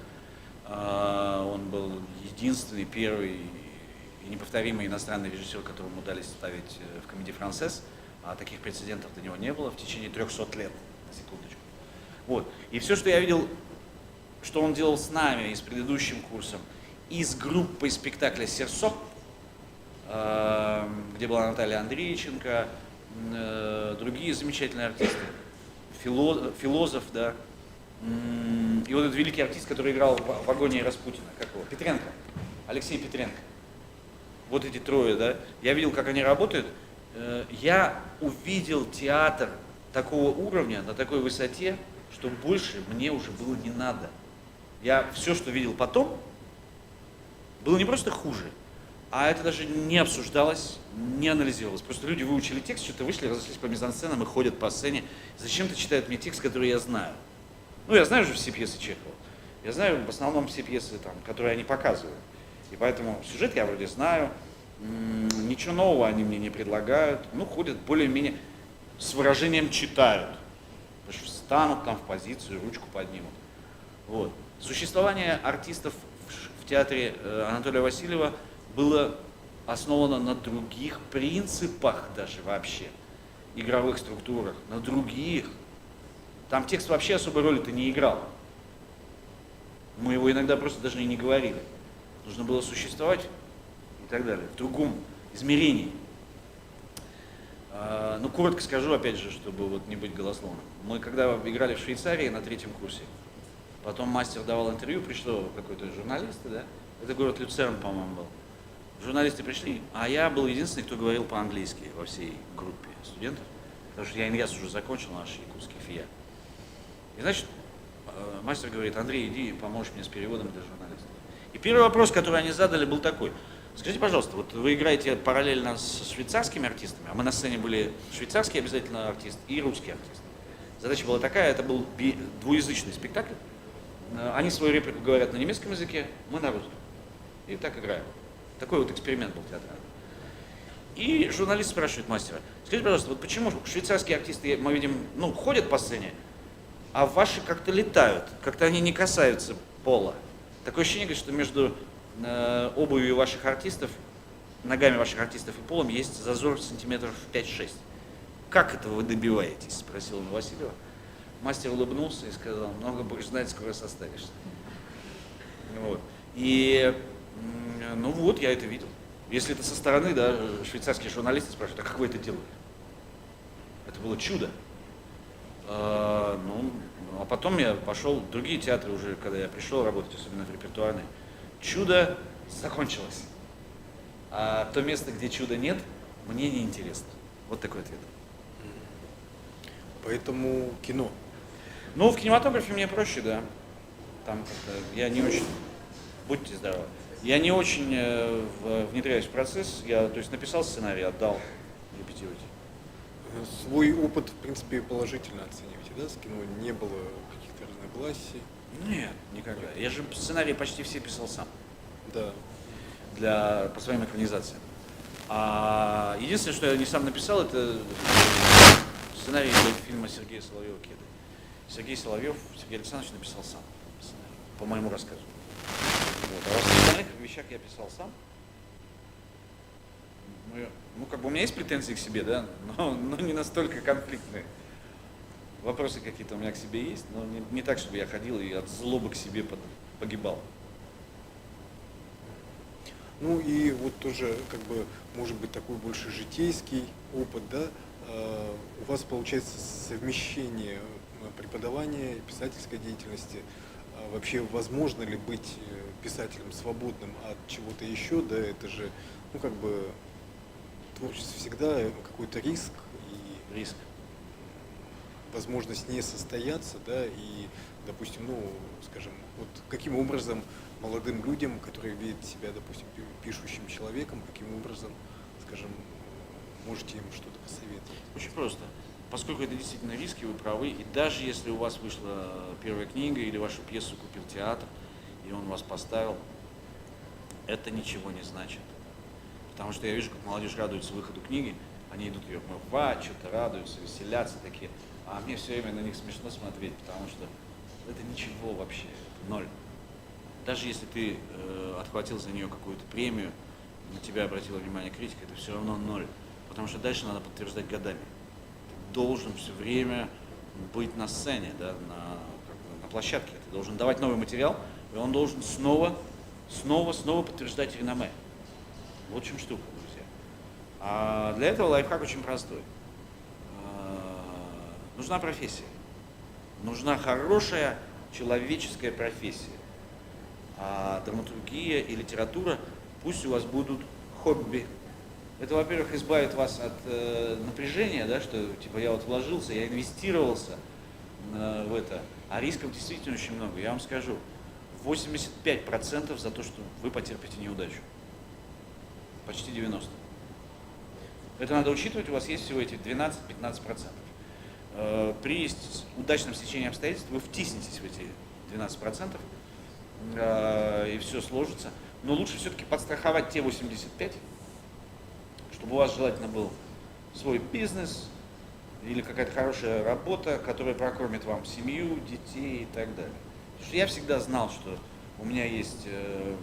Он был единственный, первый и неповторимый иностранный режиссер, которому удалось ставить в комедии «Франсесс». А таких прецедентов до него не было в течение 300 лет, на секундочку. Вот. И все, что я видел, что он делал с нами и с предыдущим курсом, и с группой спектакля «Серсо», где была Наталья Андрейченко, другие замечательные артисты, философ, да, и вот этот великий артист, который играл в «Агонии Распутина», как его, Петренко, Алексей Петренко. Вот эти трое, да, я видел, как они работают, я увидел театр такого уровня, на такой высоте, что больше мне уже было не надо. Я все, что видел потом, было не просто хуже, а это даже не обсуждалось, не анализировалось. Просто люди выучили текст, что-то вышли, разошлись по мизансценам и ходят по сцене. Зачем-то читают мне текст, который я знаю. Ну, я знаю же все пьесы Чехова. Я знаю в основном все пьесы, там, которые они показывают. И поэтому сюжет я вроде знаю, ничего нового они мне не предлагают. Ну, ходят более-менее с выражением читают. Встанут там в позицию, ручку поднимут. Вот. Существование артистов в театре Анатолия Васильева было основано на других принципах даже вообще, игровых структурах, на других. Там текст вообще особой роли-то не играл. Мы его иногда просто даже и не говорили. Нужно было существовать и так далее, в другом измерении. Ну, коротко скажу, опять же, чтобы вот не быть голословным. Мы когда играли в Швейцарии на 3-м курсе, потом мастер давал интервью, пришло какой-то журналисты, да, это город Люцерн, по-моему, был. Журналисты пришли, а я был единственный, кто говорил по-английски во всей группе студентов, потому что я ИНЯС уже закончил, наш якутский ФИА. И значит, мастер говорит: Андрей, иди поможешь мне с переводом для журналистов. И первый вопрос, который они задали, был такой: скажите, пожалуйста, вот вы играете параллельно с швейцарскими артистами, а мы на сцене были швейцарский обязательно артист и русский артист. Задача была такая, это был двуязычный спектакль. Они свою реплику говорят на немецком языке, мы на русском. И так играем. Такой вот эксперимент был театральный. И журналист спрашивает мастера: скажите, пожалуйста, вот почему швейцарские артисты, мы видим, ну, ходят по сцене, а ваши как-то летают, как-то они не касаются пола. Такое ощущение, что между обувью ваших артистов, ногами ваших артистов и полом есть зазор сантиметров 5-6. Как этого вы добиваетесь? Спросил он Васильева. Мастер улыбнулся и сказал: много будешь знать, скоро состаришься. Вот. И, ну вот, я это видел. Если это со стороны, да, швейцарские журналисты спрашивают: а как вы это делали? Это было чудо. Ну, а потом я пошел в другие театры уже, когда я пришел работать, особенно в репертуарные. Чудо закончилось. А то место, где чуда нет, мне не интересно. Вот такой ответ. Поэтому кино. Ну, в кинематографе мне проще, да. Там как-то я не очень... Будьте здоровы. Я не очень внедряюсь в процесс. Я, то есть, написал сценарий, отдал репетировать. Свой опыт, в принципе, положительно оцениваете, да? С кино не было каких-то разногласий? Нет, никогда. Я же сценарии почти все писал сам. Да. По своим экранизациям. А единственное, что я не сам написал, это сценарий для фильма Сергея Соловьева «Кеды». Сергей Александрович написал сам сценарий, по моему рассказу. Вот. А во всех остальных вещах я писал сам. Ну, как бы у меня есть претензии к себе, да, но не настолько конфликтные. Вопросы какие-то у меня к себе есть, но не так, чтобы я ходил и от злобы к себе погибал. Ну и вот тоже, как бы, может быть, такой больше житейский опыт, да? У вас получается совмещение преподавания и писательской деятельности. Вообще, возможно ли быть писателем свободным от чего-то еще, да? Это же, ну, как бы, творчество всегда какой-то риск. Риск. возможность не состояться, да, и, допустим, ну, скажем, вот каким образом молодым людям, которые видят себя, допустим, пишущим человеком, каким образом, скажем, можете им что-то посоветовать? Очень просто. Поскольку это действительно риски, вы правы, и даже если у вас вышла первая книга или вашу пьесу купил театр, и он вас поставил, это ничего не значит. Потому что я вижу, как молодежь радуется выходу книги, они идут ее обмывать, что-то радуются, веселятся такие, а мне все время на них смешно смотреть, потому что это ничего вообще, это ноль. Даже если ты отхватил за нее какую-то премию, на тебя обратила внимание критика, это все равно ноль. Потому что дальше надо подтверждать годами. Ты должен все время быть на сцене, да, на площадке. Ты должен давать новый материал, и он должен снова подтверждать реноме. Вот в чем штука, друзья. А для этого лайфхак очень простой. Нужна профессия. Нужна хорошая человеческая профессия. А драматургия и литература пусть у вас будут хобби. Это, во-первых, избавит вас от напряжения, да, что типа я вот вложился, я инвестировался в это, а рисков действительно очень много. Я вам скажу, 85% за то, что вы потерпите неудачу. Почти 90%. Это надо учитывать, у вас есть всего эти 12-15%. При удачном стечении обстоятельств вы втиснетесь в эти 12%, и все сложится. Но лучше все-таки подстраховать те 85%, чтобы у вас желательно был свой бизнес или какая-то хорошая работа, которая прокормит вам семью, детей и так далее. Потому что я всегда знал, что у меня есть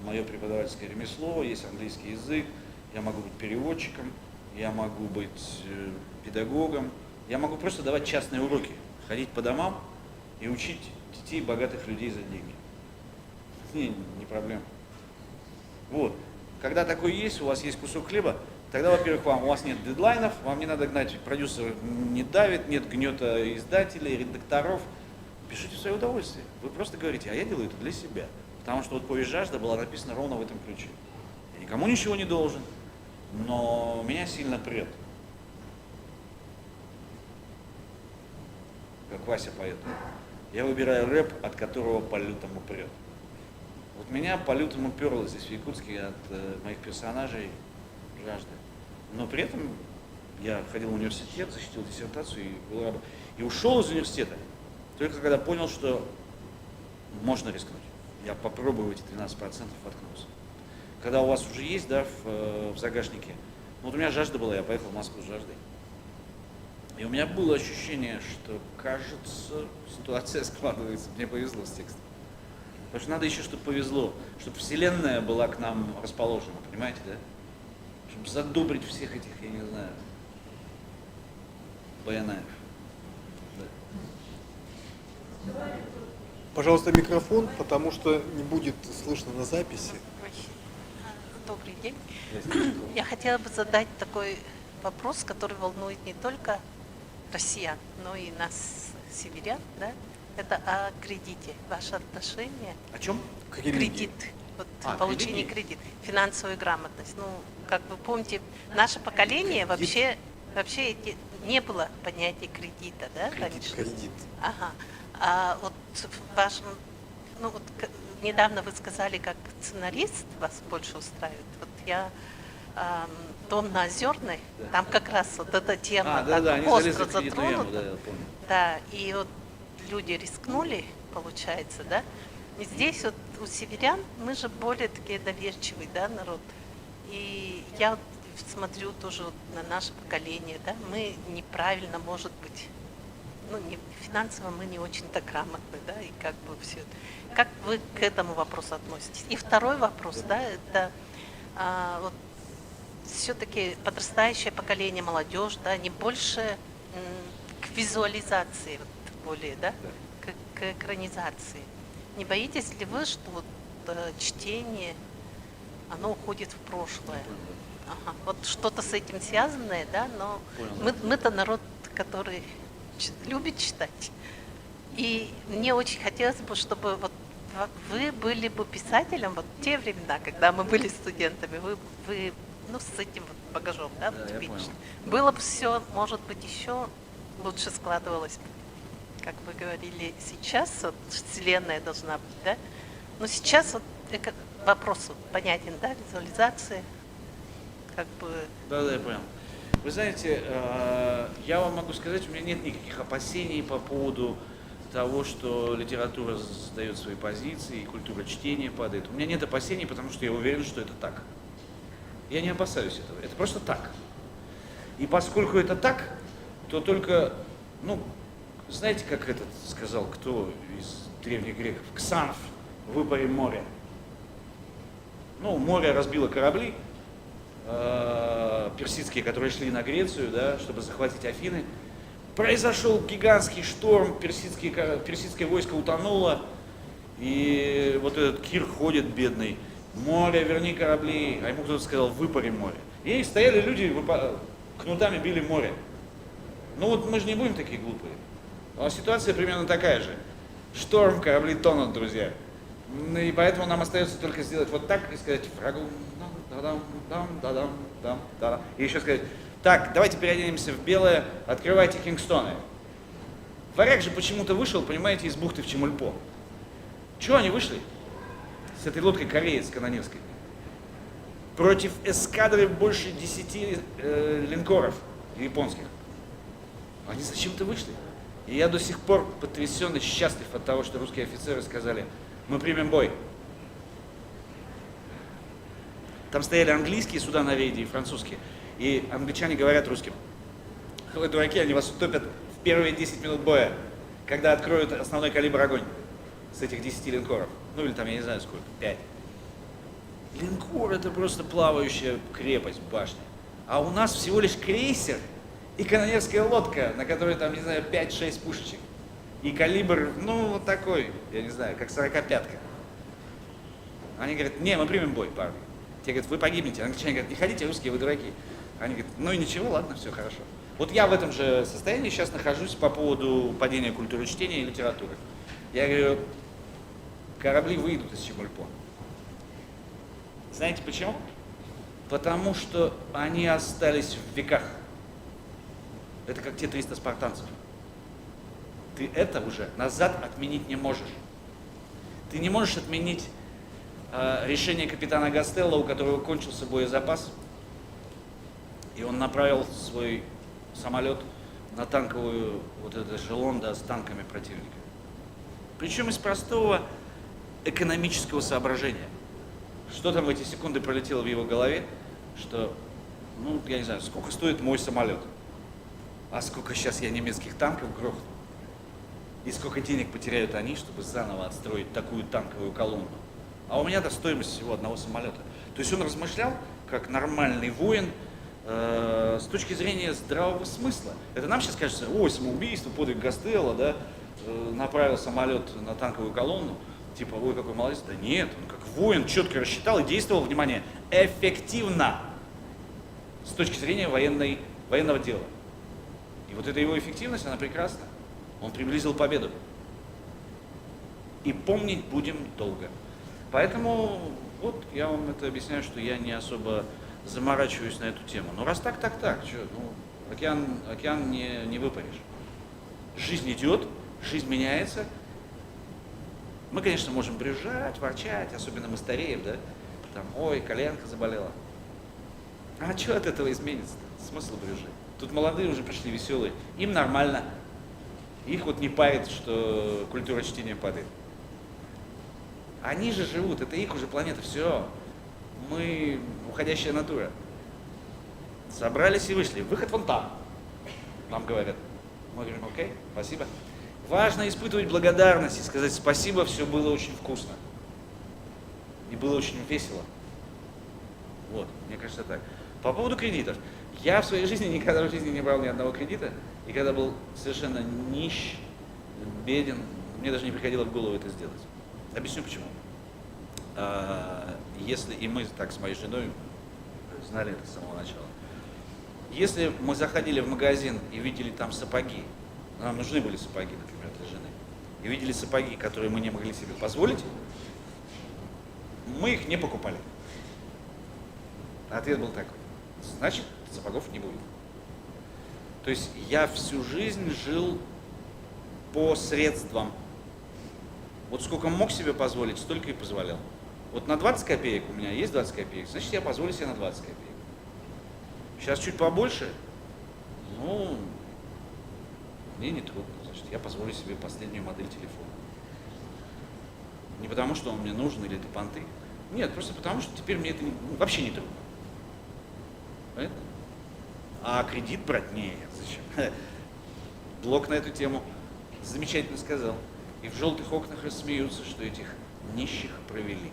мое преподавательское ремесло, есть английский язык, я могу быть переводчиком, я могу быть педагогом, я могу просто давать частные уроки, ходить по домам и учить детей богатых людей за деньги. Не проблема. Вот. Когда такое есть, у вас есть кусок хлеба, тогда, во-первых, у вас нет дедлайнов, вам не надо гнать, продюсер не давит, нет гнета издателей, редакторов. Пишите в свое удовольствие. Вы просто говорите, а я делаю это для себя. Потому что вот «Повесть жажда» была написана ровно в этом ключе. Я никому ничего не должен, но меня сильно прет. Как Вася поет. Я выбираю рэп, от которого по-лютому прет. Вот меня по-лютому перло здесь в Якутске от моих персонажей жажды. Но при этом я ходил в университет, защитил диссертацию и ушел из университета только когда понял, что можно рискнуть. Я попробую эти 12% воткнуться. Когда у вас уже есть, да, в загашнике, ну вот у меня жажда была, я поехал в Москву с жаждой. И у меня было ощущение, что, кажется, ситуация складывается. Мне повезло с текстом. Потому что надо еще, чтобы повезло, чтобы вселенная была к нам расположена, понимаете, да? Чтобы задобрить всех этих, я не знаю, баянаев. Да. Пожалуйста, микрофон, потому что не будет слышно на записи. Добрый день. Я хотела бы задать такой вопрос, который волнует не только россиян, но и нас, северян, да? Это о кредите. Ваше отношение? О чем? Кредит. Вот получение кредита. Финансовую грамотность. Ну, как вы помните, наше поколение вообще не было понятия кредита, да, раньше? Кредит. Ага. А вот в вашем, ну вот недавно вы сказали, как сценарист вас больше устраивает. Вот я «Дом на Озерной», там как раз вот эта тема остро затронута. Да, и вот люди рискнули, получается, да. И здесь вот у северян мы же более такие доверчивый, да, народ. И я вот смотрю тоже вот на наше поколение, да, мы неправильно, может быть, ну, не, финансово мы не очень-то грамотны, да, и как бы все. Как вы к этому вопросу относитесь? И второй вопрос, да, это вот все-таки подрастающее поколение, молодежь, да, не больше к визуализации, вот, более, да, к экранизации. Не боитесь ли вы, что вот чтение, оно уходит в прошлое? Ага. Вот что-то с этим связанное, да, но мы-то народ, который любит читать. И мне очень хотелось бы, чтобы вот вы были бы писателем вот в те времена, когда мы были студентами, вы ну, с этим вот багажом, да, вот, было бы все, может быть, еще лучше складывалось. как вы говорили, сейчас вот вселенная должна быть, да? Но сейчас вот вопрос вот понятен, да, визуализации, как бы... Да, я понял. Вы знаете, я вам могу сказать, у меня нет никаких опасений по поводу того, что литература сдает свои позиции, и культура чтения падает. У меня нет опасений, потому что я уверен, что это так. Я не опасаюсь этого. Это просто так. И поскольку это так, то только, ну, знаете, как этот сказал, кто из древних греков? Ксанф, выпарим море. Ну, море разбило корабли персидские, которые шли на Грецию, да, чтобы захватить Афины. Произошел гигантский шторм, персидское войско утонуло, и вот этот Кир ходит бедный. Море, верни корабли, а ему кто-то сказал, выпарим море. И стояли люди, кнутами били море. Ну вот мы же не будем такие глупые. А ситуация примерно такая же. Шторм, корабли тонут, друзья. И поэтому нам остается только сделать вот так и сказать врагу и еще сказать, так, давайте переоденемся в белое, открывайте Кингстоны. Варяг же почему-то вышел, понимаете, из бухты в Чемульпо. Чего они вышли? С этой лодкой кореец канонирской. Против эскадры больше 10 линкоров японских. Они зачем-то вышли. И я до сих пор потрясен и счастлив от того, что русские офицеры сказали, мы примем бой. Там стояли английские суда на рейде и французские. И англичане говорят русским, вы дураки, они вас утопят в первые 10 минут боя, когда откроют основной калибр огонь с этих 10 линкоров. Ну или там, я не знаю сколько, 5. Линкор это просто плавающая крепость, башня. А у нас всего лишь крейсер и канонерская лодка, на которой там, не знаю, 5-6 пушечек. И калибр, ну, вот такой, я не знаю, как 45-ка. Они говорят, не, мы примем бой, парни. Те говорят, вы погибнете. Англичане говорят, не ходите, русские, вы дураки. Они говорят, ну и ничего, ладно, все хорошо. Вот я в этом же состоянии сейчас нахожусь по поводу падения культуры чтения и литературы. Я говорю, корабли выйдут из Чемульпо. Знаете почему? Потому что они остались в веках. Это как те 300 спартанцев. Ты это уже назад отменить не можешь. Ты не можешь отменить решение капитана Гастелло, у которого кончился боезапас, и он направил свой самолет на танковую, вот этот эшелон, да, с танками противника. Причем из простого экономического соображения. Что там в эти секунды пролетело в его голове, что, ну, я не знаю, сколько стоит мой самолет, а сколько сейчас я немецких танков грохну, и сколько денег потеряют они, чтобы заново отстроить такую танковую колонну. А у меня-то стоимость всего одного самолета. То есть он размышлял, как нормальный воин, с точки зрения здравого смысла. Это нам сейчас кажется, ой, самоубийство, подвиг Гастелло, да, направил самолет на танковую колонну, типа, ой, какой молодец. Да нет, он как воин четко рассчитал и действовал, внимание, эффективно с точки зрения военного дела. И вот эта его эффективность, она прекрасна. Он приблизил победу. И помнить будем долго. Поэтому вот я вам это объясняю, что я не особо заморачиваюсь на эту тему. Но раз так, что, ну, океан не выпаришь. Жизнь идет, жизнь меняется. Мы, конечно, можем брюзжать, ворчать, особенно мы стареем, да? Там, ой, коленка заболела. А что от этого изменится-то? Смысл брюзжать? Тут молодые уже пришли веселые, им нормально. Их вот не парит, что культура чтения падает. Они же живут, это их уже планета, все. Мы уходящая натура. Собрались и вышли. Выход вон там, нам говорят. Мы говорим, окей, спасибо. Важно испытывать благодарность и сказать спасибо, все было очень вкусно. И было очень весело. Вот, мне кажется так. По поводу кредитов. Я в своей жизни никогда в жизни не брал ни одного кредита. И когда был совершенно нищ, беден, мне даже не приходило в голову это сделать. Объясню почему. Если, и мы так с моей женой знали это с самого начала. Если мы заходили в магазин и видели там сапоги, нам нужны были сапоги, например, для жены, и видели сапоги, которые мы не могли себе позволить, мы их не покупали. Ответ был такой. Значит, сапогов не будет. То есть я всю жизнь жил по средствам. Вот сколько мог себе позволить, столько и позволял. Вот на 20 копеек у меня есть 20 копеек, значит, я позволю себе на 20 копеек. Сейчас чуть побольше, ну, мне не трудно, значит, я позволю себе последнюю модель телефона. Не потому, что он мне нужен или это понты. Нет, просто потому, что теперь мне это вообще не трудно. Понятно? А кредит брать? Нет, зачем? Блок на эту тему замечательно сказал. И в желтых окнах рассмеются, что этих нищих провели.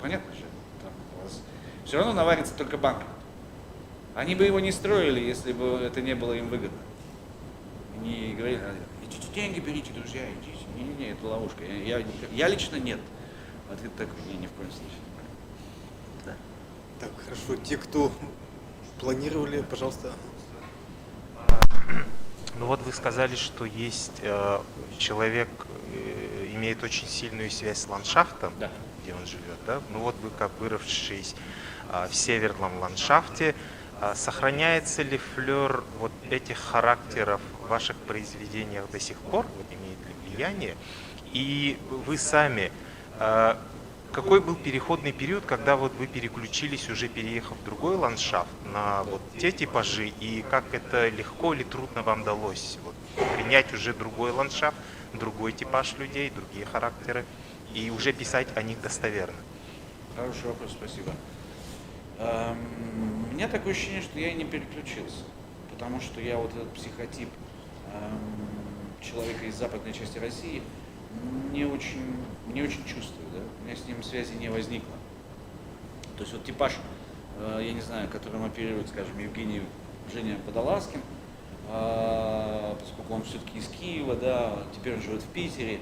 Понятно же? Там у вас все равно наварится только банк. Они бы его не строили, если бы это не было им выгодно. Не говорили, идите деньги берите, друзья, идите. Не, это ловушка. Я лично нет. Ответ такой, ни в коем случае. Да. Так, хорошо. Те, кто планировали, пожалуйста. Ну вот вы сказали, что есть человек имеет очень сильную связь с ландшафтом, да, где он живет, да? Ну вот вы, как выросшись в северном ландшафте, сохраняется ли флер вот этих характеров в ваших произведениях до сих пор? Вот имеет ли влияние? И вы сами, какой был переходный период, когда вот вы переключились, уже переехав в другой ландшафт, на вот те типажи, и как это легко или трудно вам далось вот, принять уже другой ландшафт, другой типаж людей, другие характеры, и уже писать о них достоверно? Хороший вопрос, спасибо. У меня такое ощущение, что я и не переключился, потому что я вот этот психотип человека из западной части России не очень чувствую, да? У меня с ним связи не возникло. То есть вот типаж, я не знаю, которым оперирует, скажем, Женя Подоласкин, поскольку он все-таки из Киева, да, теперь он живет в Питере,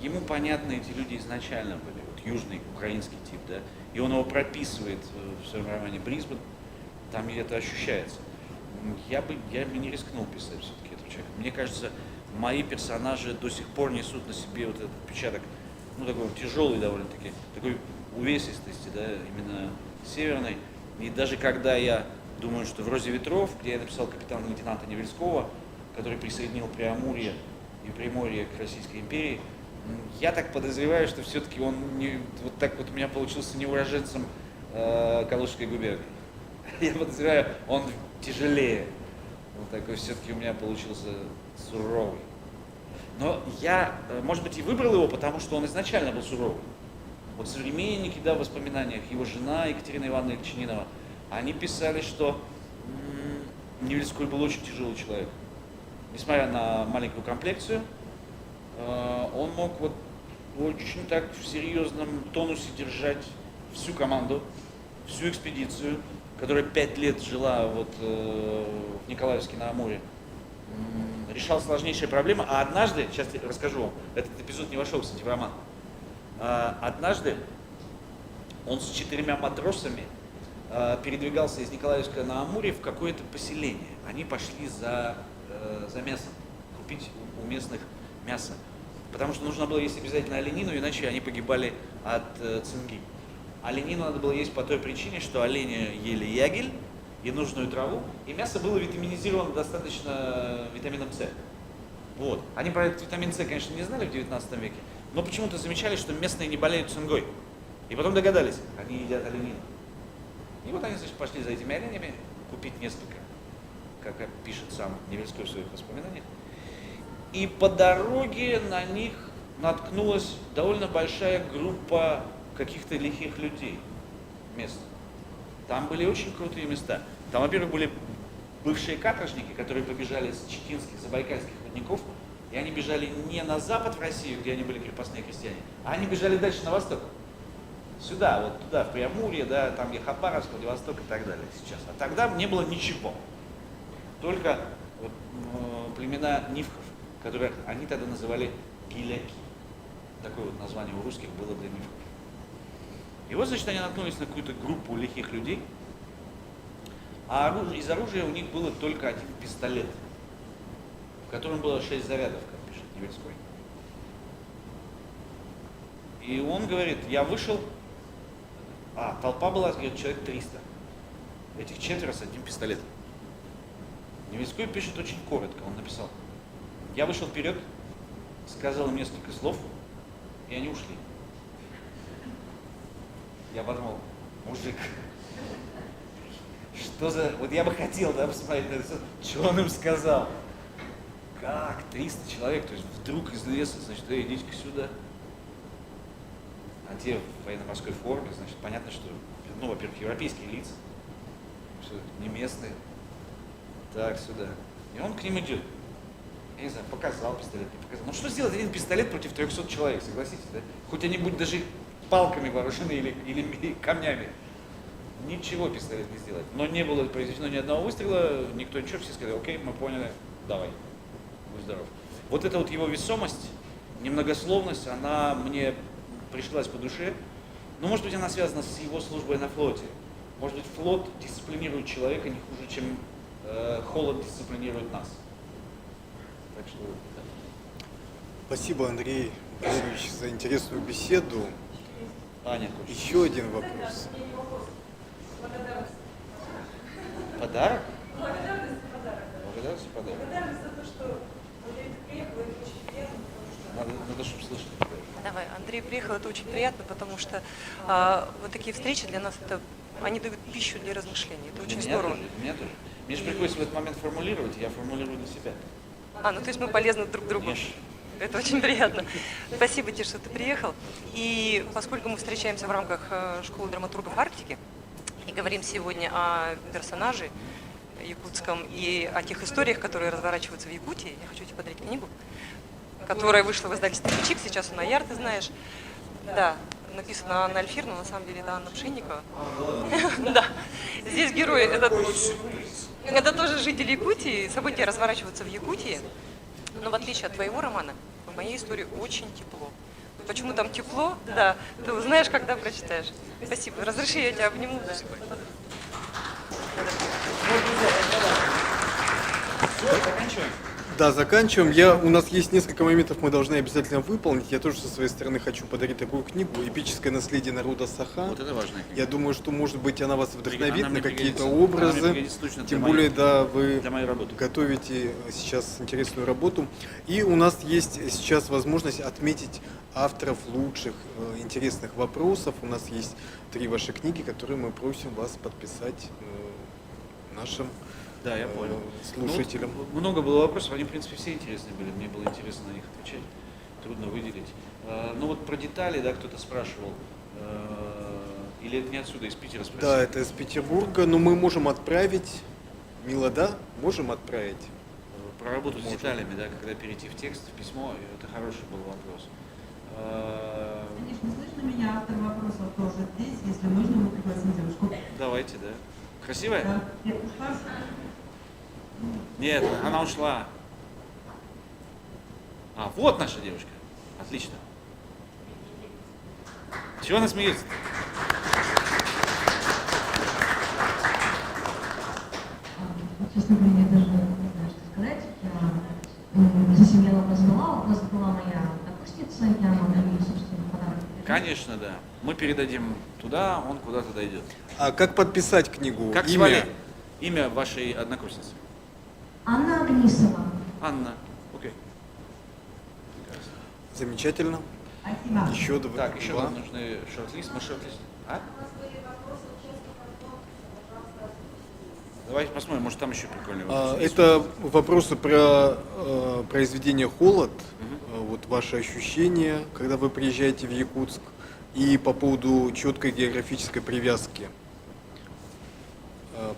ему понятны эти люди изначально были, вот южный украинский тип, да, и он его прописывает в своем романе «Брисбен», там это ощущается. Я бы не рискнул писать все-таки этого человека. Мне кажется, мои персонажи до сих пор несут на себе вот этот отпечаток, ну, такой тяжелый довольно-таки, такой увесистости, да, именно северной. И даже когда я думаю, что в «Розе ветров», где я написал капитана-лейтенанта Невельского, который присоединил Преамурье и Приморье к Российской империи, я так подозреваю, что все-таки он не, вот так вот у меня получился не уроженцем Калужской губернии. Я подозреваю, он тяжелее. Вот такой все-таки у меня получился суровый. Но я, может быть, и выбрал его, потому что он изначально был суровый. Вот современники, да, в воспоминаниях, его жена Екатерина Ивановна Ильчининова, они писали, что Невельской был очень тяжелый человек. Несмотря на маленькую комплекцию, он мог вот очень так в серьезном тонусе держать всю команду, всю экспедицию, которая 5 лет жила вот в Николаевске на Амуре. Решал сложнейшие проблемы, а однажды, сейчас я расскажу вам, этот эпизод не вошел, кстати, в роман. Однажды он с 4 матросами передвигался из Николаевска на Амуре в какое-то поселение. Они пошли за мясом, купить у местных мясо. Потому что нужно было есть обязательно оленину, иначе они погибали от цинги. Оленину надо было есть по той причине, что олени ели ягель и нужную траву, и мясо было витаминизировано достаточно витамином С. Вот. Они про этот витамин С, конечно, не знали в 19 веке, но почему-то замечали, что местные не болеют цингой. И потом догадались, они едят оленину. И вот они, значит, пошли за этими оленями купить несколько, как пишет сам Невельской в своих воспоминаниях. И по дороге на них наткнулась довольно большая группа каких-то лихих людей мест. Там были очень крутые места. Там, во-первых, были бывшие каторжники, которые побежали с читинских, забайкальских рудников, и они бежали не на запад в Россию, где они были крепостные крестьяне, а они бежали дальше на восток. Сюда, вот туда, в Преамурье, да, там где Хабаровск, Владивосток и так далее сейчас. А тогда не было ничего. Только вот, племена нивхов, которых они тогда называли гиляки. Такое вот название у русских было для нивхов. И вот, значит, они наткнулись на какую-то группу лихих людей, а из оружия у них было только один пистолет, в котором было 6 зарядов, как пишет Невельской. И он говорит, я вышел, толпа была, говорит, человек 300. Этих 4 с одним пистолетом. Невельской пишет очень коротко, он написал, Я вышел вперед, сказал им несколько слов, и они ушли. Я подумал, мужик, что за... Вот я бы хотел, да, посмотреть на это, что он им сказал. Как? 300 человек, то есть вдруг из леса, значит, идите-ка сюда. А те в военно-морской форме, значит, понятно, что, ну, во-первых, европейские лица, что не местные. Так, сюда. И он к ним идет. Я не знаю, показал пистолет, не показал. Ну что сделать один пистолет против 300 человек, согласитесь, да? Хоть они будут даже палками вооружены или камнями. Ничего пистолет не сделает. Но не было произведено ни одного выстрела, никто ничего, все сказали, окей, мы поняли, давай, будь здоров. Вот эта вот его весомость, немногословность, она мне пришлась по душе. Но может быть она связана с его службой на флоте. Может быть флот дисциплинирует человека не хуже, чем холод дисциплинирует нас. Так что, да. Спасибо, Андрей Васильевич, за интересную беседу. Аня, еще один вопрос. Подарок? Благодарность за подарок. Благодарность за подарок. Благодарность за то, что Андрей приехал, это очень приятно, потому что... Надо, чтобы слышали. Давай, Андрей приехал, это очень приятно, потому что вот такие встречи для нас, это, они дают пищу для размышлений, это очень здорово. Меня тоже. Мне же приходится в этот момент формулировать, я формулирую для себя. Ну то есть мы полезны друг другу. Конечно. Это очень приятно. Спасибо тебе, что ты приехал. И поскольку мы встречаемся в рамках школы драматургов Арктики и говорим сегодня о персонаже якутском и о тех историях, которые разворачиваются в Якутии, я хочу тебе подарить книгу, которая вышла в издательстве «Чик», сейчас она Яр, ты знаешь. Да, написано Анна Альфир, но на самом деле это Анна Пшенникова. Да. Здесь герои, это тоже жители Якутии, события разворачиваются в Якутии, но в отличие от твоего романа, в моей истории очень тепло. Почему там тепло? Да, ты узнаешь, когда прочитаешь. Спасибо. Разреши, я тебя обниму. Да. Заканчиваем? Да, заканчиваем. У нас есть несколько моментов, мы должны обязательно выполнить. Я тоже со своей стороны хочу подарить такую книгу «Эпическое наследие народа Саха». Вот это важная книга. Я думаю, что, может быть, она вас вдохновит Она на мне какие-то пригодится. образы. Она мне пригодится точно Тем для более, моей- да, вы для моей работы. готовите сейчас интересную работу. И у нас есть сейчас возможность отметить авторов лучших, интересных вопросов. У нас есть 3 ваши книги, которые мы просим вас подписать нашим Да, я понял. слушателям. Ну, много было вопросов, они, в принципе, все интересные были, мне было интересно на них отвечать, трудно выделить. Ну вот про детали, да, кто-то спрашивал, или это не отсюда, из Питера спросили? Да, это из Петербурга, но мы можем отправить, Мила, да? Можем отправить? Про работу с деталями, да, когда перейти в текст, в письмо, это хороший был вопрос. Конечно, слышно меня, автор вопросов тоже здесь, если нужно, мы пригласим девушку. Давайте, да. Красивая? Да. Нет, ушла? Нет, она ушла. Вот наша девушка. Отлично. Чего она смеется? Честно говоря, я даже не знаю, что сказать. Затем я вопрос задала, вопрос была моя однокурсница, я могу ей, собственно, подарок. Конечно, да. Мы передадим туда, он куда-то дойдет. А как подписать книгу? Как Имя? звали? Имя вашей однокурсницы? Анна Агнисова. Анна. Окей. Замечательно. Спасибо. Еще Так, еще два. нам нужны шорт-лист. Мы шорт-лист. Давайте посмотрим, может там еще прикольные вопросы есть. Это вопросы про произведение «Холод». Вот ваши ощущения, когда вы приезжаете в Якутск, и по поводу четкой географической привязки.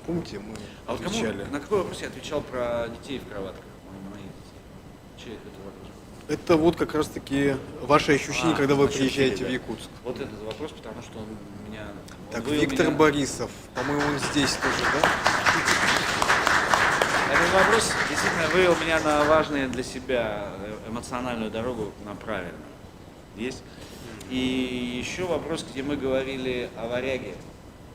Помните, мы А вот отвечали? на какой вопрос я отвечал про детей в кроватках? Мои дети. Чей это вопрос? Это вот как раз-таки ваши ощущения, когда вы ощущения, приезжаете да. в Якутск. Вот этот вопрос, потому что он меня... Так, вывел Виктор меня- Борисов, по-моему, он здесь тоже, да? Этот вопрос действительно вывел меня на важную для себя эмоциональную дорогу, на правильную. Есть? И еще вопрос, где мы говорили о варяге.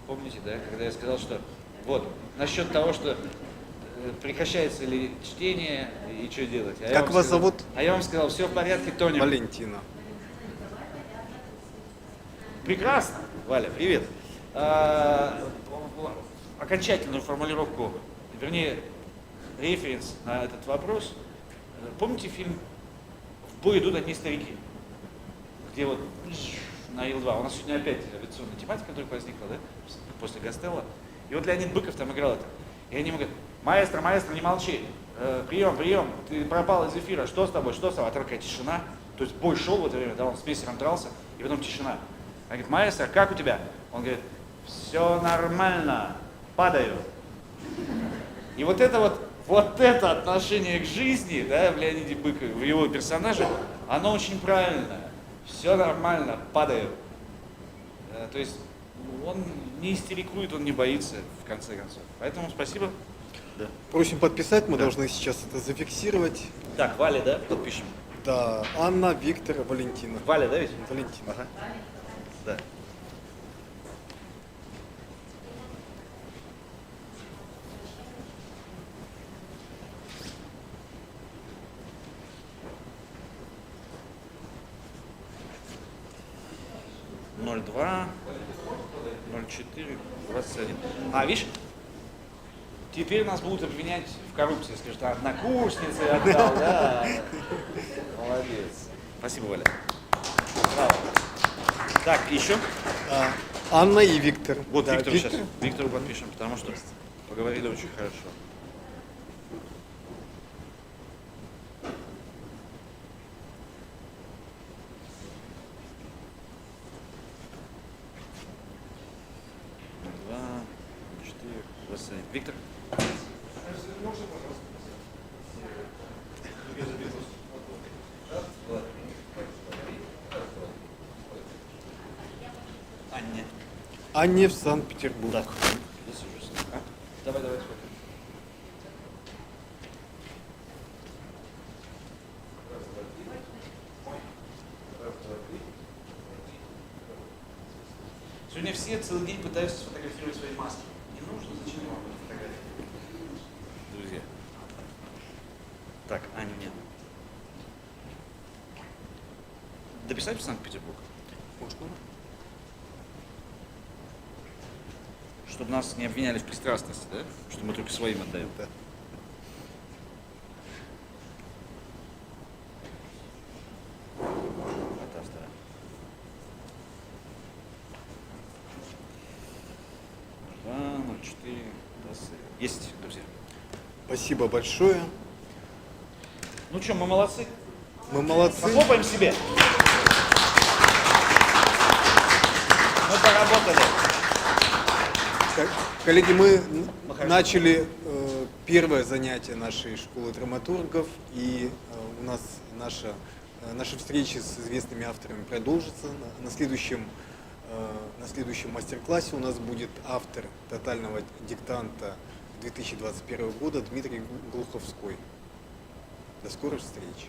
Помните, да? Когда я сказал, что вот, насчет того, что прекращается ли чтение и что делать. А я Как вам вас сказал- зовут? А я вам сказал, все в порядке, тонем. Валентина. Прекрасно, Валя, привет. Окончательную формулировку, вернее, референс на этот вопрос Помните фильм «В бой идут одни старики», где вот на Ил-2, у нас сегодня опять авиационная тематика, которая возникла, да, после Гастелло. И вот Леонид Быков там играл это. И они ему говорят: маэстро, не молчи, прием, ты пропал из эфира, что с тобой, А там такая тишина, то есть бой шел в это время, да, он с мессером дрался, и потом тишина. Она говорит: маэстро, как у тебя? Он говорит: все нормально, падаю. И вот это отношение к жизни, да, в Леониде Быкове, в его персонаже, оно очень правильное. Все нормально, падаю. То есть он не истерикует, он не боится, в конце концов. Поэтому спасибо. Да. Просим подписать, мы должны сейчас это зафиксировать. Так, Валя, да, подпишем? Да, Анна, Виктор, Валентина. Валя, да, ведь? Валентина. Ага. Да. Ноль 2, 04, 21. Видишь, теперь нас будут обвинять в коррупции. Скажут: однокурсницы отдал, да. Молодец. Спасибо, Валя. Браво. Так, еще? Анна и Виктор. Вот да, Виктору сейчас. Виктору подпишем, потому что поговорили очень хорошо. Виктор? Анне. Анне в Санкт-Петербург. Да. Давай, сфоткаем. Сегодня все целый день пытаются сфотографировать свои маски. Не нужно, зачем вам эти фотографии? Друзья. Так, Аня нет. Дописать в Санкт-Петербург? Можно. Чтобы нас не обвиняли в пристрастности, да? Что мы только своим отдаем. Да. Это вторая. Есть, друзья. Спасибо большое. Ну что, мы молодцы? Мы молодцы. Похлопаем себе. Мы поработали. Коллеги, мы начали первое занятие нашей школы драматургов, и у нас наши встречи с известными авторами продолжатся. На следующем мастер-классе у нас будет автор тотального диктанта 2021 года Дмитрий Глуховской. До скорой встречи.